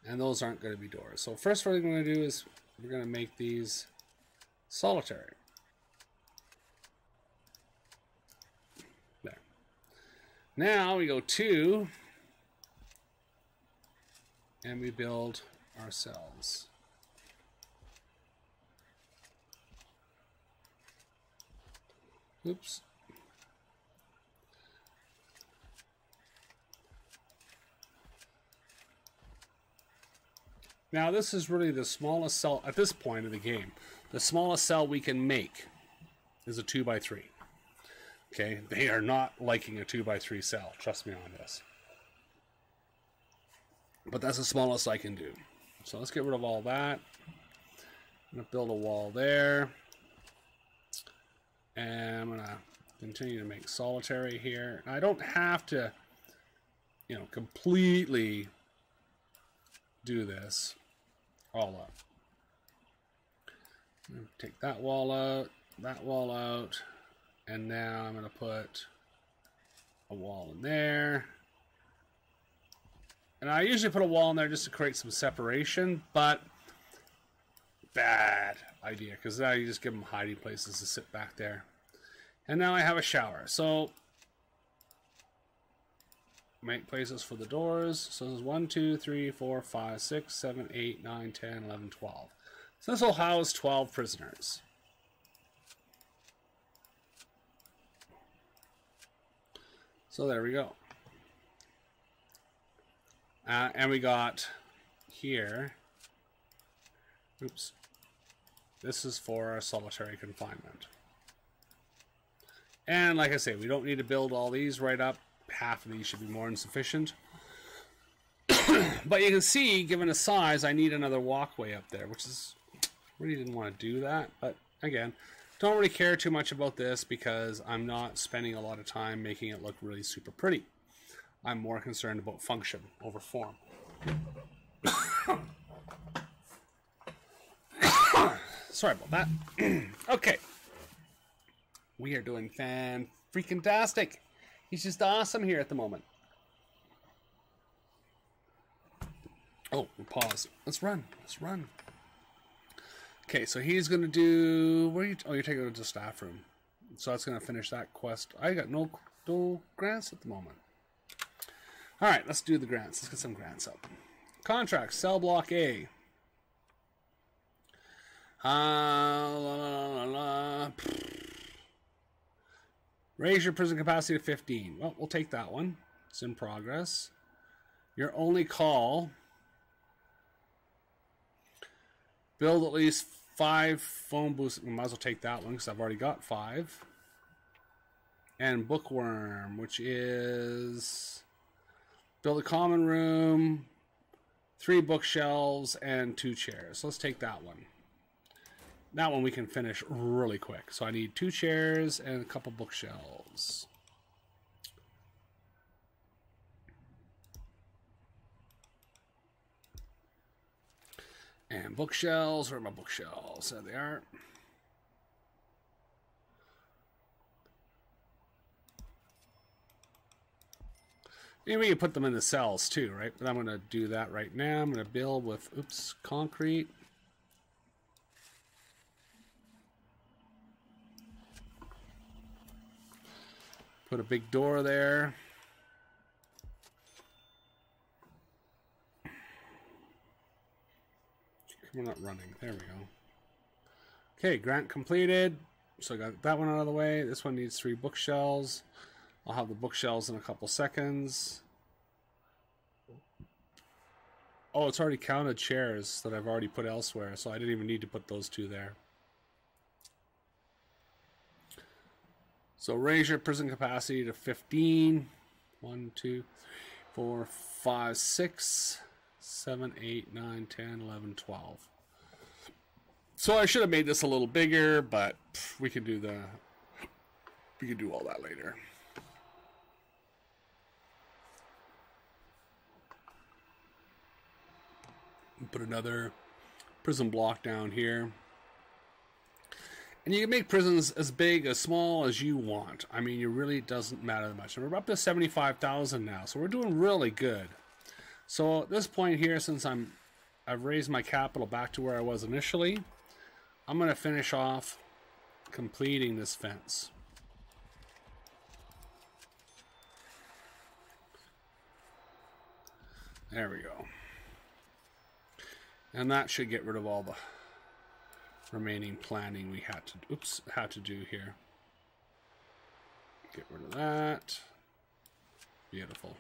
Speaker 1: And those aren't going to be doors. So first what we're going to do is we're going to make these solitary. There. Now we go 2, and we build our cells. Oops. Now this is really the smallest cell at this point of the game. The smallest cell we can make is a 2x3. Okay, they are not liking a 2x3 cell. Trust me on this. But that's the smallest I can do. So let's get rid of all that. I'm going to build a wall there. And I'm going to continue to make solitary here. I don't have to, you know, completely do this all up. Take that wall out, and now I'm going to put a wall in there. And I usually put a wall in there just to create some separation, but bad idea, because now you just give them hiding places to sit back there. And now I have a shower. So make places for the doors. So this is 1, 2, 3, 4, 5, 6, 7, 8, 9, 10, 11, 12. So this will house 12 prisoners. So there we go. And we got here, oops, this is for our solitary confinement. And like I say, we don't need to build all these right up. Half of these should be more than sufficient. But you can see, given the size, I need another walkway up there, which is, really didn't want to do that. But again, don't really care too much about this because I'm not spending a lot of time making it look really super pretty. I'm more concerned about function over form. Sorry about that. Okay. We are doing fan-freaking-tastic. He's just awesome here at the moment. Oh, pause. Let's run. Let's run. Okay, so he's going to do... Where are you... Oh, you're taking it to the staff room. So that's going to finish that quest. I got no grants at the moment. Alright, let's do the grants. Let's get some grants up. Contracts, cell block A. Raise your prison capacity to 15. Well, we'll take that one. It's in progress. Your only call. Build at least 5 phone booths. We might as well take that one because I've already got 5. And bookworm, which is... Build a common room, 3 bookshelves, and 2 chairs. So let's take that one. That one we can finish really quick. So I need 2 chairs and a couple bookshelves. And bookshelves, where are my bookshelves? There they are. Maybe you put them in the cells too, right? But I'm going to do that right now. I'm going to build with, oops, concrete. Put a big door there. We're not running. There we go. Okay, grant completed. So I got that one out of the way. This one needs 3 bookshelves. I'll have the bookshelves in a couple seconds. Oh, it's already counted chairs that I've already put elsewhere, so I didn't even need to put those 2 there. So raise your prison capacity to 15. 1, 2, 3, 4, 5, 6, 7, 8, 9, 10, 11, 12. So I should have made this a little bigger, but we can do all that later. Put another prison block down here. And you can make prisons as big, as small as you want. I mean, it really doesn't matter much. And we're up to 75,000 now, so we're doing really good. So at this point here, since I've raised my capital back to where I was initially, I'm going to finish off completing this fence. There we go. And that should get rid of all the remaining planning we had to do here. Get rid of that. Beautiful.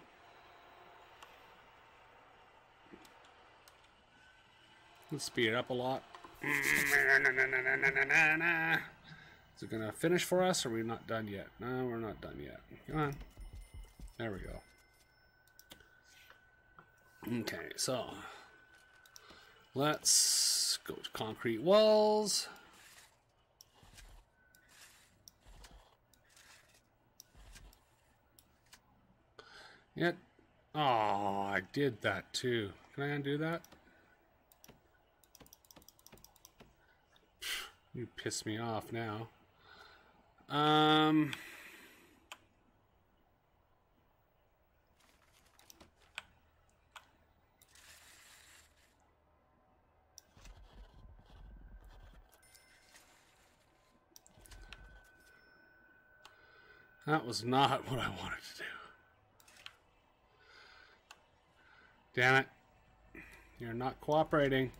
Speaker 1: Let's speed it up a lot. Is it going to finish for us, or are we not done yet? No, we're not done yet. Come on. There we go. Okay, so let's go to concrete walls. Yet, oh, I did that too. Can I undo that? You piss me off now. That was not what I wanted to do. Damn it. You're not cooperating.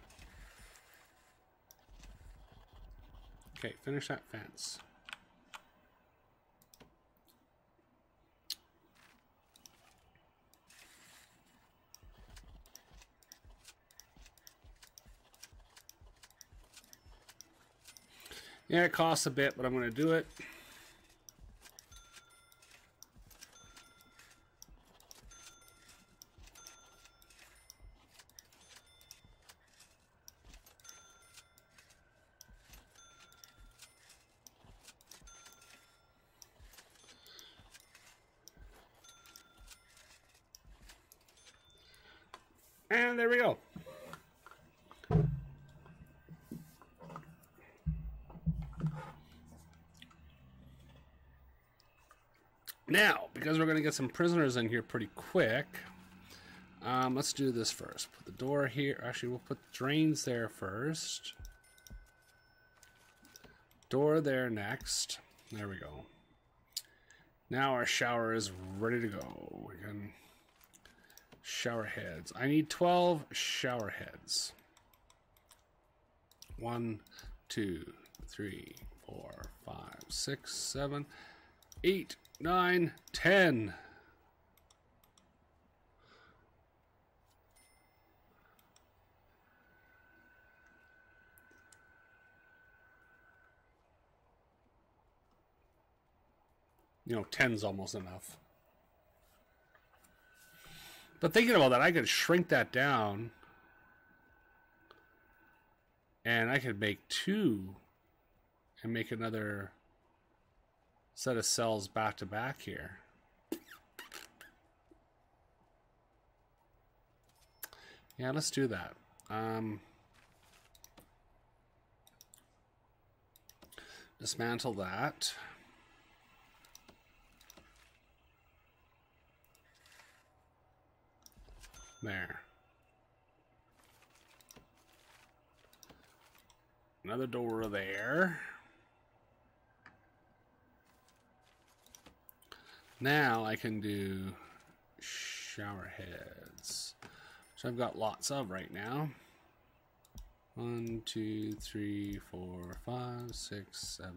Speaker 1: Okay, finish that fence. Yeah, it costs a bit, but I'm going to do it. And there we go. Now, because we're going to get some prisoners in here pretty quick, let's do this first. Put the door here. Actually, we'll put drains there first. Door there next. There we go. Now our shower is ready to go. We can shower heads. I need 12 shower heads. 1, 2, 3, 4, 5, 6, 7, 8, 9, 10. You know, 10's almost enough. But thinking about that, I could shrink that down. And I could make 2 and make another set of cells back to back here. Yeah, let's do that. Dismantle that. There. Another door there. Now I can do shower heads. So I've got lots of right now. 1, 2, 3, 4, 5, 6, 7,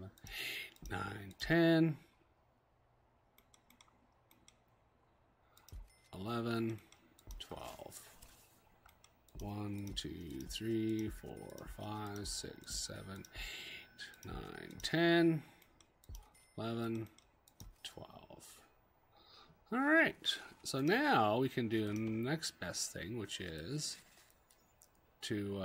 Speaker 1: 8, 9, 10, 11, 12. 1, 2, 3, 4, 5, 6, 7, 8, 9, 10, 11, 12. All right, so now we can do the next best thing, which is to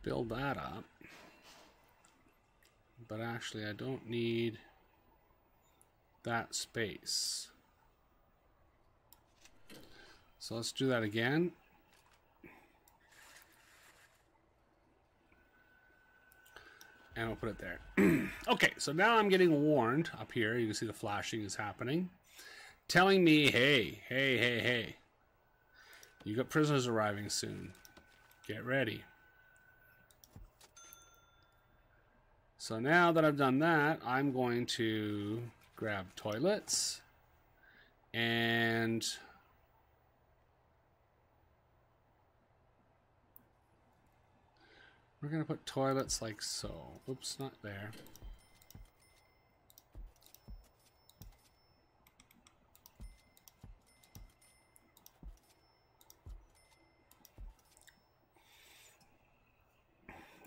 Speaker 1: build that up. But actually, I don't need that space. So let's do that again. And we'll put it there. Okay, so now I'm getting warned up here. You can see the flashing is happening. Telling me, hey. You got prisoners arriving soon. Get ready. So now that I've done that, I'm going to grab toilets and we're going to put toilets like so. Oops, not there.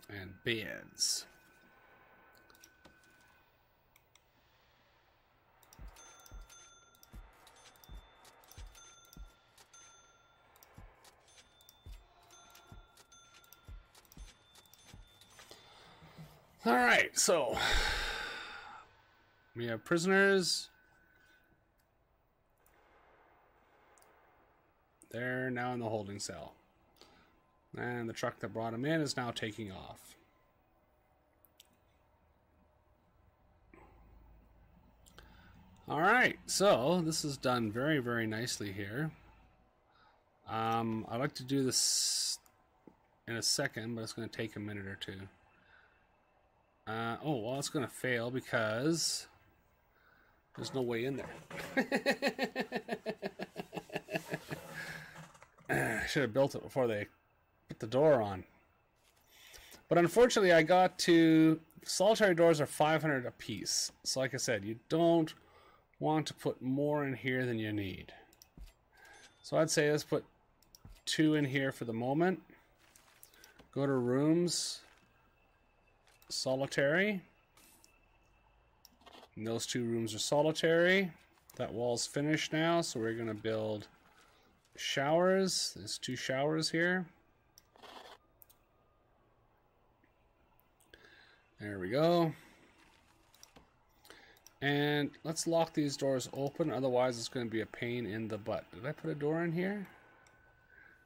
Speaker 1: And beds. All right, so we have prisoners. They're now in the holding cell. And the truck that brought them in is now taking off. All right, so this is done very, very nicely here. I'd like to do this in a second, but it's going to take a minute or two. Oh, well, it's going to fail because there's no way in there. I should have built it before they put the door on. But unfortunately, I got to... Solitary doors are 500 a piece. So like I said, you don't want to put more in here than you need. So I'd say let's put 2 in here for the moment. Go to rooms... solitary, and those 2 rooms are solitary. That wall's finished now, so we're going to build showers. There's 2 showers here. There we go. And let's lock these doors open, otherwise it's going to be a pain in the butt. Did I put a door in here?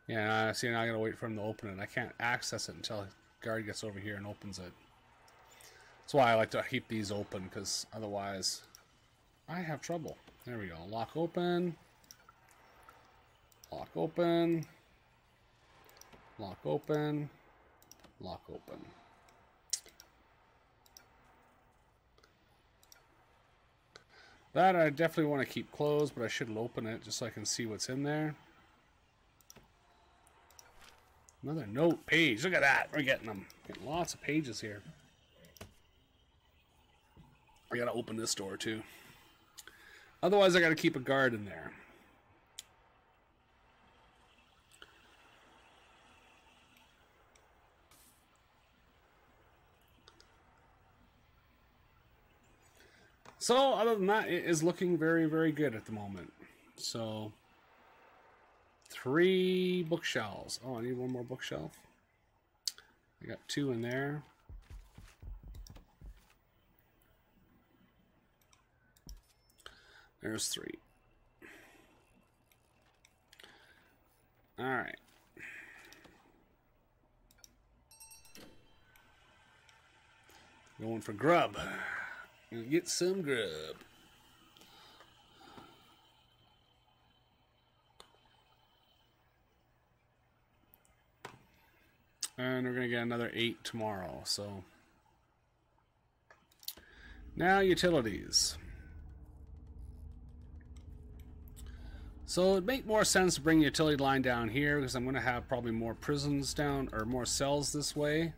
Speaker 1: Yeah, see, now I gotta wait for him to open it. I can't access it until the guard gets over here and opens it. That's why I like to keep these open, because otherwise I have trouble. There we go. Lock open. Lock open. Lock open. Lock open. That I definitely want to keep closed, but I should open it just so I can see what's in there. Another note page. Look at that. We're getting them. Getting lots of pages here. I gotta open this door too. Otherwise, I gotta keep a guard in there. So, other than that, it is looking very, very good at the moment. So, 3 bookshelves. Oh, I need 1 more bookshelf. I got 2 in there. There's 3. All right. Going for grub. Gonna get some grub. And we're going to get another 8 tomorrow. So now utilities. So it'd make more sense to bring the utility line down here because I'm going to have probably more prisons down or more cells this way.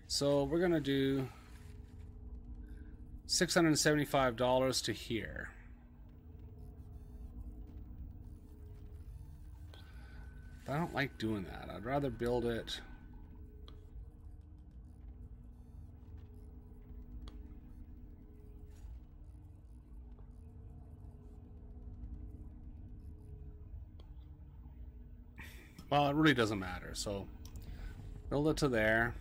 Speaker 1: So we're going to do $675 to here. But I don't like doing that. I'd rather build it. Well, it really doesn't matter. So build it to there.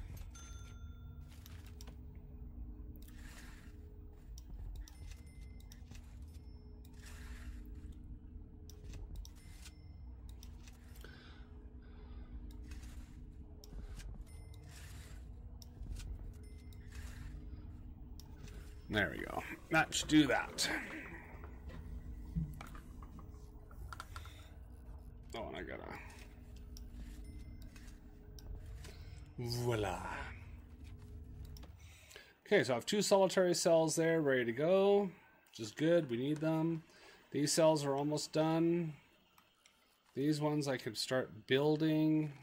Speaker 1: There we go. That should do that. Oh, and I gotta... Voila. Okay, so I have 2 solitary cells there ready to go, which is good. We need them. These cells are almost done. These ones I could start building.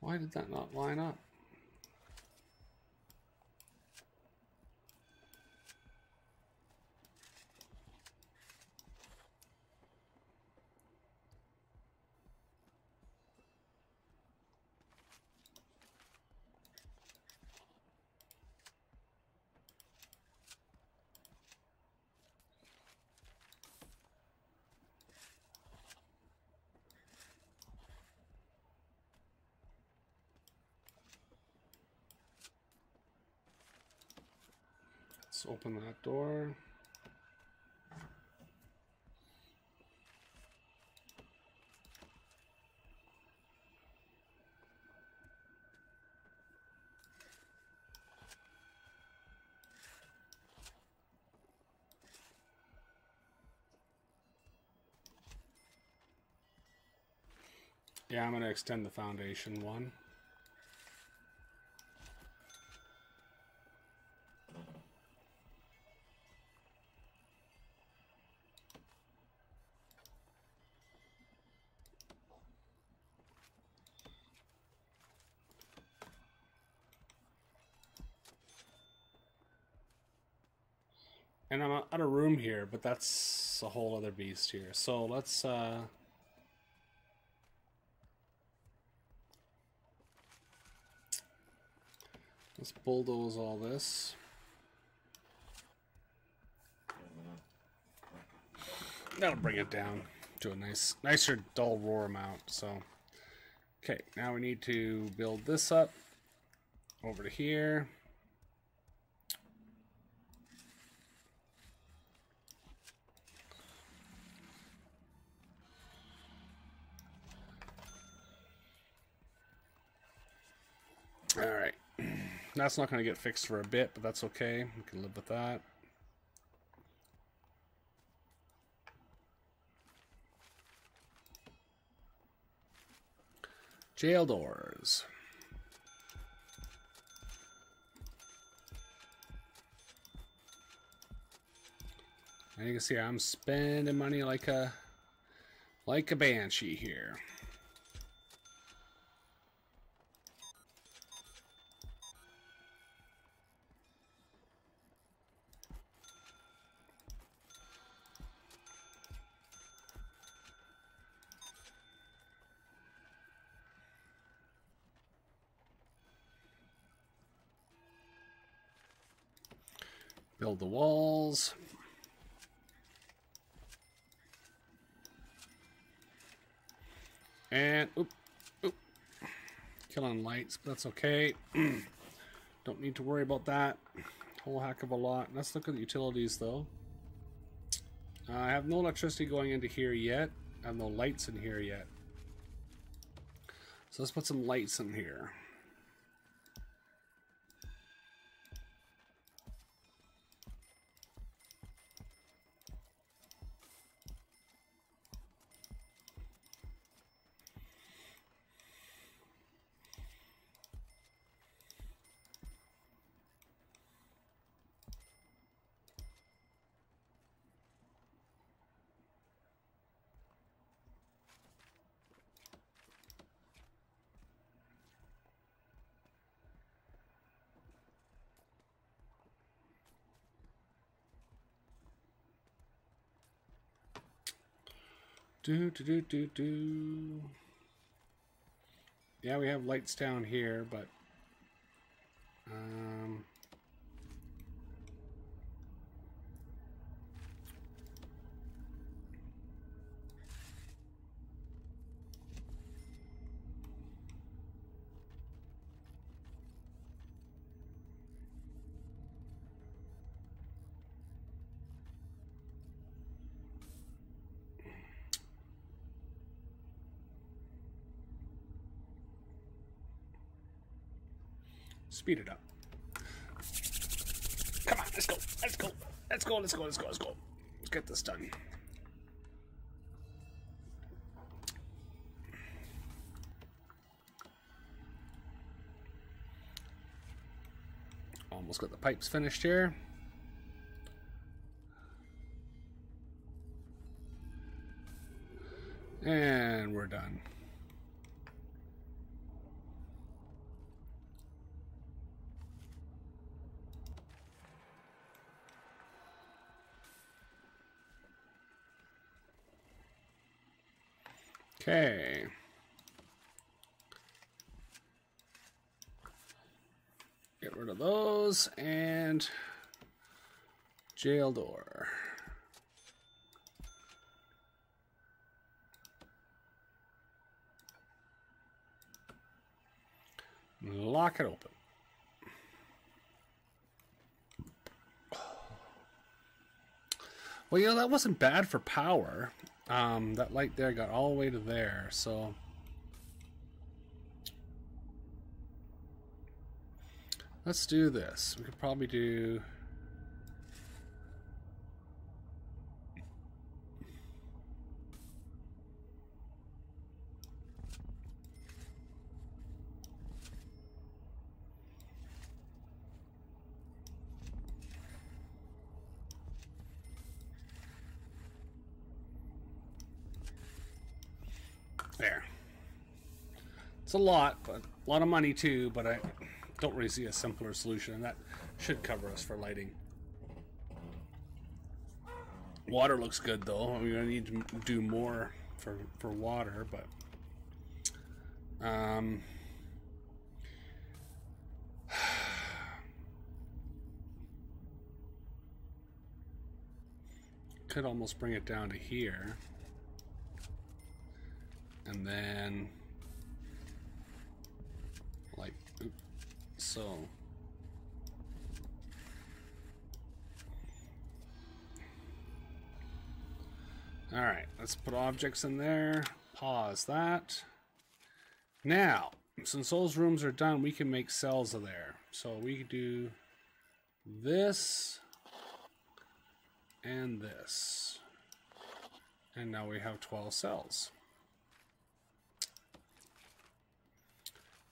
Speaker 1: Why did that not line up? Let's open that door. Yeah, I'm going to extend the foundation one. And I'm out of room here, but that's a whole other beast here. So let's bulldoze all this. That'll bring it down to a nicer dull roar amount. So, okay, now we need to build this up over to here. All right, that's not going to get fixed for a bit, but that's okay. We can live with that. Jail doors. And you can see I'm spending money like a banshee here. Build the walls. And, oop, killing lights, but that's okay. Don't need to worry about that. Whole heck of a lot. Let's look at the utilities, though. I have no electricity going into here yet. I have no lights in here yet. So let's put some lights in here. Do. Yeah, we have lights down here, but speed it up. Come on, let's go. Let's go. Let's go. Let's go. Let's go. Let's go. Let's get this done. Almost got the pipes finished here. And we're done. Okay. Get rid of those and jail door. Lock it open. Well, you know, that wasn't bad for power. That light there got all the way to there, so... Let's do this. We could probably do... There. It's a lot, but a lot of money too, but I don't really see a simpler solution, and that should cover us for lighting. Water looks good though. We're gonna need to do more for water, but could almost bring it down to here. And then, like, oops, so. All right, let's put objects in there, pause that. Now, since those rooms are done, we can make cells of there. So we can do this and this. And now we have 12 cells.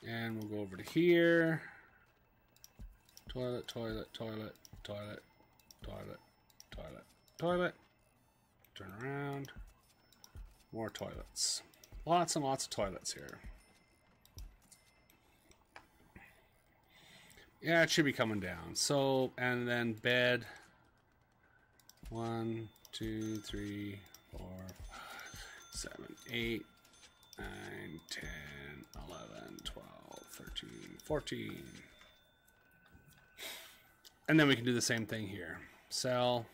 Speaker 1: And we'll go over to here. Toilet, toilet, toilet, toilet, toilet, toilet, toilet. Turn around. More toilets. Lots and lots of toilets here. Yeah, it should be coming down. So, and then bed. 1, 2, 3, 4, 5, 7, 8, 9, 10, 11, 12, 13, 14. And then we can do the same thing here. Cell.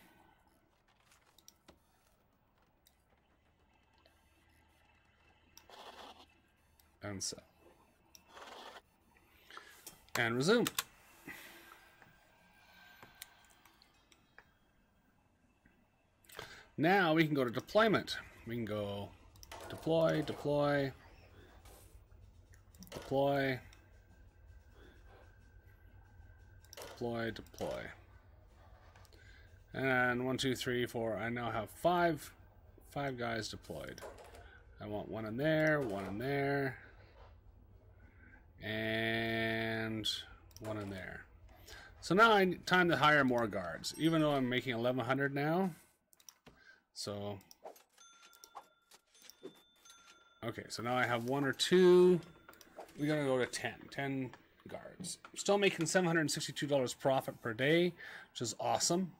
Speaker 1: And cell. And resume. Now we can go to deployment. We can go deploy, deploy, deploy, deploy, deploy. And 1, 2, 3, 4. I now have five guys deployed. I want one in there, and one in there. So now I need time to hire more guards, even though I'm making 1,100 now. So, okay, so now I have 1 or 2. We're gonna go to 10 guards. I'm still making $762 profit per day, which is awesome.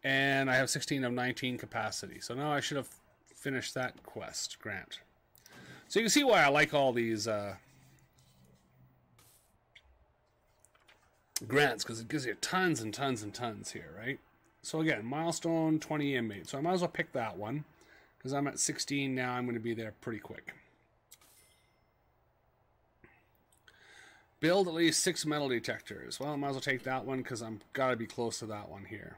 Speaker 1: And I have 16 of 19 capacity. So now I should have finished that quest grant. So you can see why I like all these grants, because it gives you tons and tons and tons here, right? So again, milestone 20 inmates. So I might as well pick that one, because I'm at 16 now. I'm going to be there pretty quick. Build at least 6 metal detectors. Well, I might as well take that one because I'm got to be close to that one here.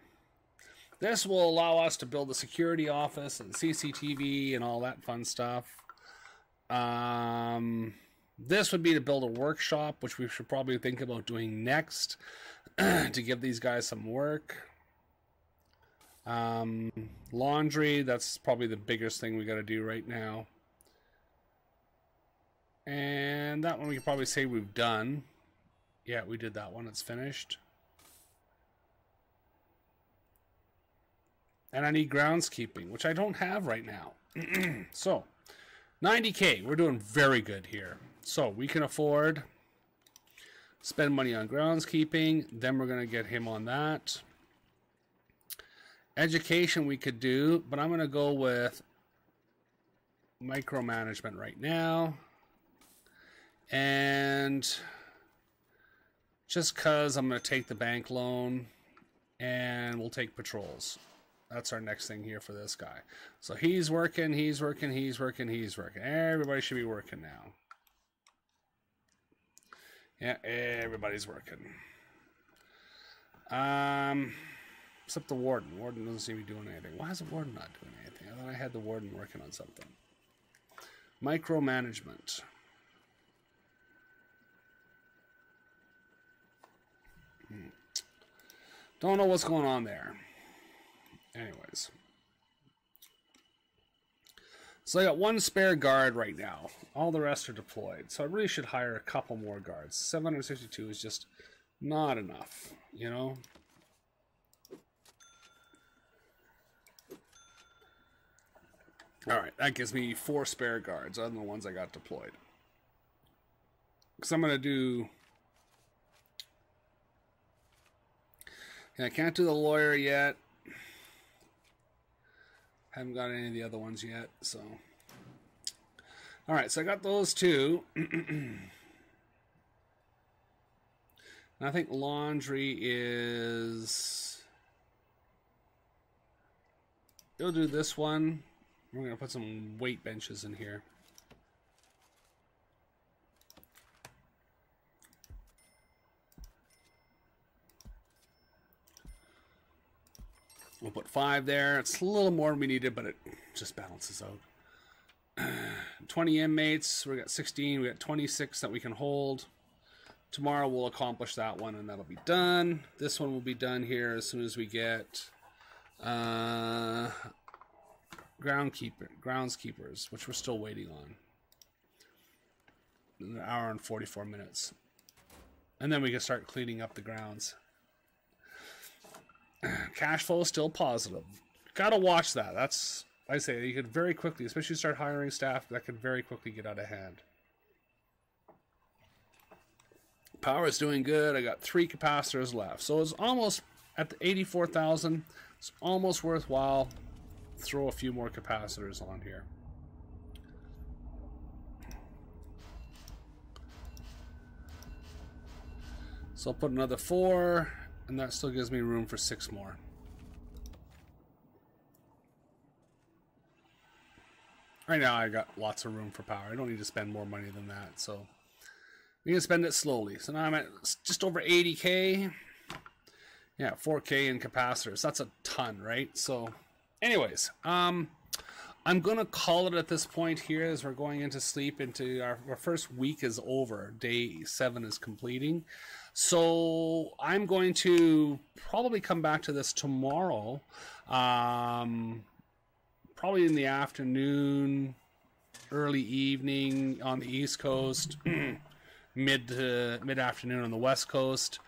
Speaker 1: This will allow us to build the security office and CCTV and all that fun stuff. This would be to build a workshop, which we should probably think about doing next to give these guys some work. Laundry, that's probably the biggest thing we got to do right now. And that one we could probably say we've done. Yeah, we did that one. It's finished. And I need groundskeeping, which I don't have right now. So, 90K. We're doing very good here. So, we can afford spend money on groundskeeping. Then we're going to get him on that. Education we could do, but I'm going to go with micromanagement right now. And just because I'm going to take the bank loan, and we'll take patrols. That's our next thing here for this guy. So he's working, he's working, he's working, he's working. Everybody should be working now. Yeah, everybody's working. Except the warden. Warden doesn't seem to be doing anything. Why is the warden not doing anything? I thought I had the warden working on something. Micromanagement. Don't know what's going on there. Anyways. So I got 1 spare guard right now. All the rest are deployed. So I really should hire a couple more guards. 762 is just not enough, you know? Alright, that gives me 4 spare guards other than the ones I got deployed. Because I'm going to do... I can't do the lawyer yet. Haven't got any of the other ones yet, so. Alright, so I got those 2. And I think laundry is... We'll do this one. We're going to put some weight benches in here. We'll put 5 there. It's a little more than we needed, but it just balances out. 20 inmates. We got 16. We got 26 that we can hold. Tomorrow we'll accomplish that one, and that'll be done. This one will be done here as soon as we get groundskeepers, which we're still waiting on. An hour and 44 minutes. And then we can start cleaning up the grounds. Cash flow is still positive. Gotta watch that. That's, I say, you could very quickly, especially start hiring staff, that could very quickly get out of hand. Power is doing good. I got 3 capacitors left. So it's almost at the 84,000. It's almost worthwhile. Throw a few more capacitors on here. So I'll put another 4. And that still gives me room for 6 more. Right now I got lots of room for power. I don't need to spend more money than that. So we can spend it slowly. So now I'm at just over 80K. Yeah, 4K in capacitors. That's a ton, right? So anyways, I'm going to call it at this point here as we're going into sleep. Into our first week is over. Day 7 is completing. So I'm going to probably come back to this tomorrow. Probably in the afternoon, early evening on the East Coast, mid-afternoon on the West Coast.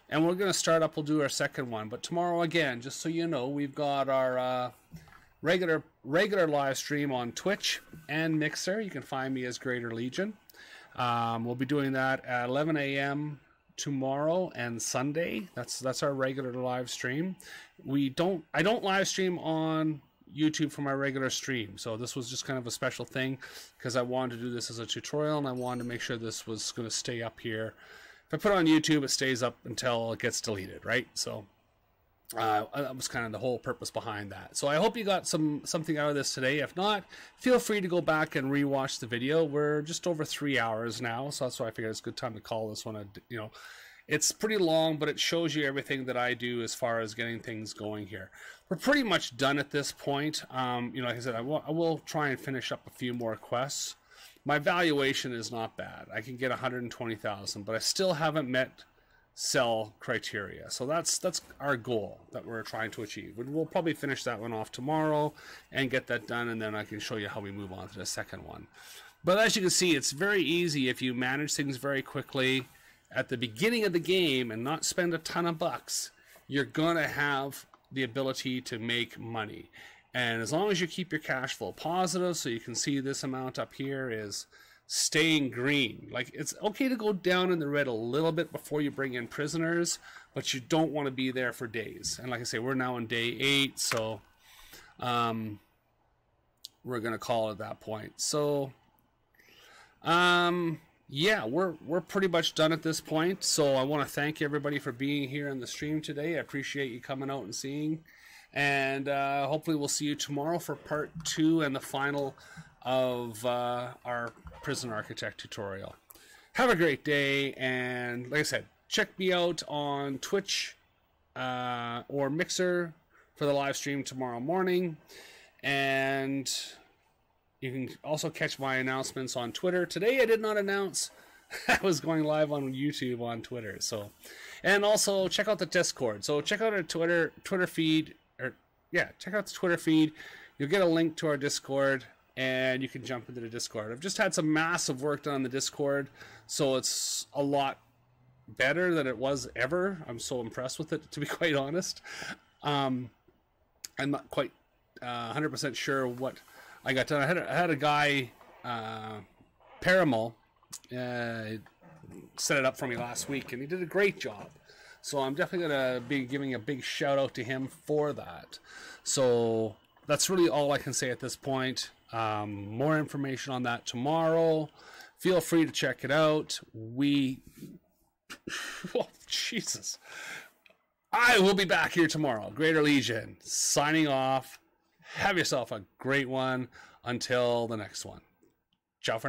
Speaker 1: And we're going to start up, we'll do our second one. But tomorrow, again, just so you know, we've got our regular live stream on Twitch and Mixer. You can find me as Greater Legion. We'll be doing that at 11 a.m. tomorrow and Sunday. That's our regular live stream. I don't live stream on YouTube for my regular stream, so this was just kind of a special thing because I wanted to do this as a tutorial and I wanted to make sure this was going to stay up here. If I put it on YouTube, it stays up until it gets deleted, right? So that was kind of the whole purpose behind that. So I hope you got something out of this today. If not, feel free to go back and rewatch the video. We're just over 3 hours now, so that's why I figured it's a good time to call this one. It's pretty long, but it shows you everything that I do as far as getting things going here. We're pretty much done at this point. Like I said, I will try and finish up a few more quests. My valuation is not bad. I can get 120,000, but I still haven't met sell criteria. So that's our goal that we're trying to achieve. We'll probably finish that one off tomorrow and get that done, and then I can show you how we move on to the second one. But as you can see, it's very easy if you manage things very quickly at the beginning of the game and not spend a ton of bucks. You're gonna have the ability to make money. And as long as you keep your cash flow positive, so you can see this amount up here is staying green. Like, it's okay to go down in the red a little bit before you bring in prisoners, but you don't want to be there for days. And like I say, we're now on day 8, so we're gonna call it at that point. So yeah, we're pretty much done at this point. So I want to thank everybody for being here on the stream today. I appreciate you coming out and seeing. And hopefully we'll see you tomorrow for part 2 and the final of our Prison Architect tutorial. Have a great day, and like I said, check me out on Twitch or Mixer for the live stream tomorrow morning. And you can also catch my announcements on Twitter. Today I did not announce I was going live on YouTube on Twitter. So, and also check out the Discord. So check out our Twitter feed. Check out the Twitter feed. You'll get a link to our Discord, and you can jump into the Discord. I've just had some massive work done on the Discord, so it's a lot better than it was ever. I'm so impressed with it, to be quite honest. I'm not quite 100% sure what I got done. I had a guy, Paramal, set it up for me last week, and he did a great job. So I'm definitely going to be giving a big shout out to him for that. So that's really all I can say at this point. More information on that tomorrow. Feel free to check it out. Oh, Jesus. I will be back here tomorrow. Greater Legion, signing off. Have yourself a great one. Until the next one. Ciao for now.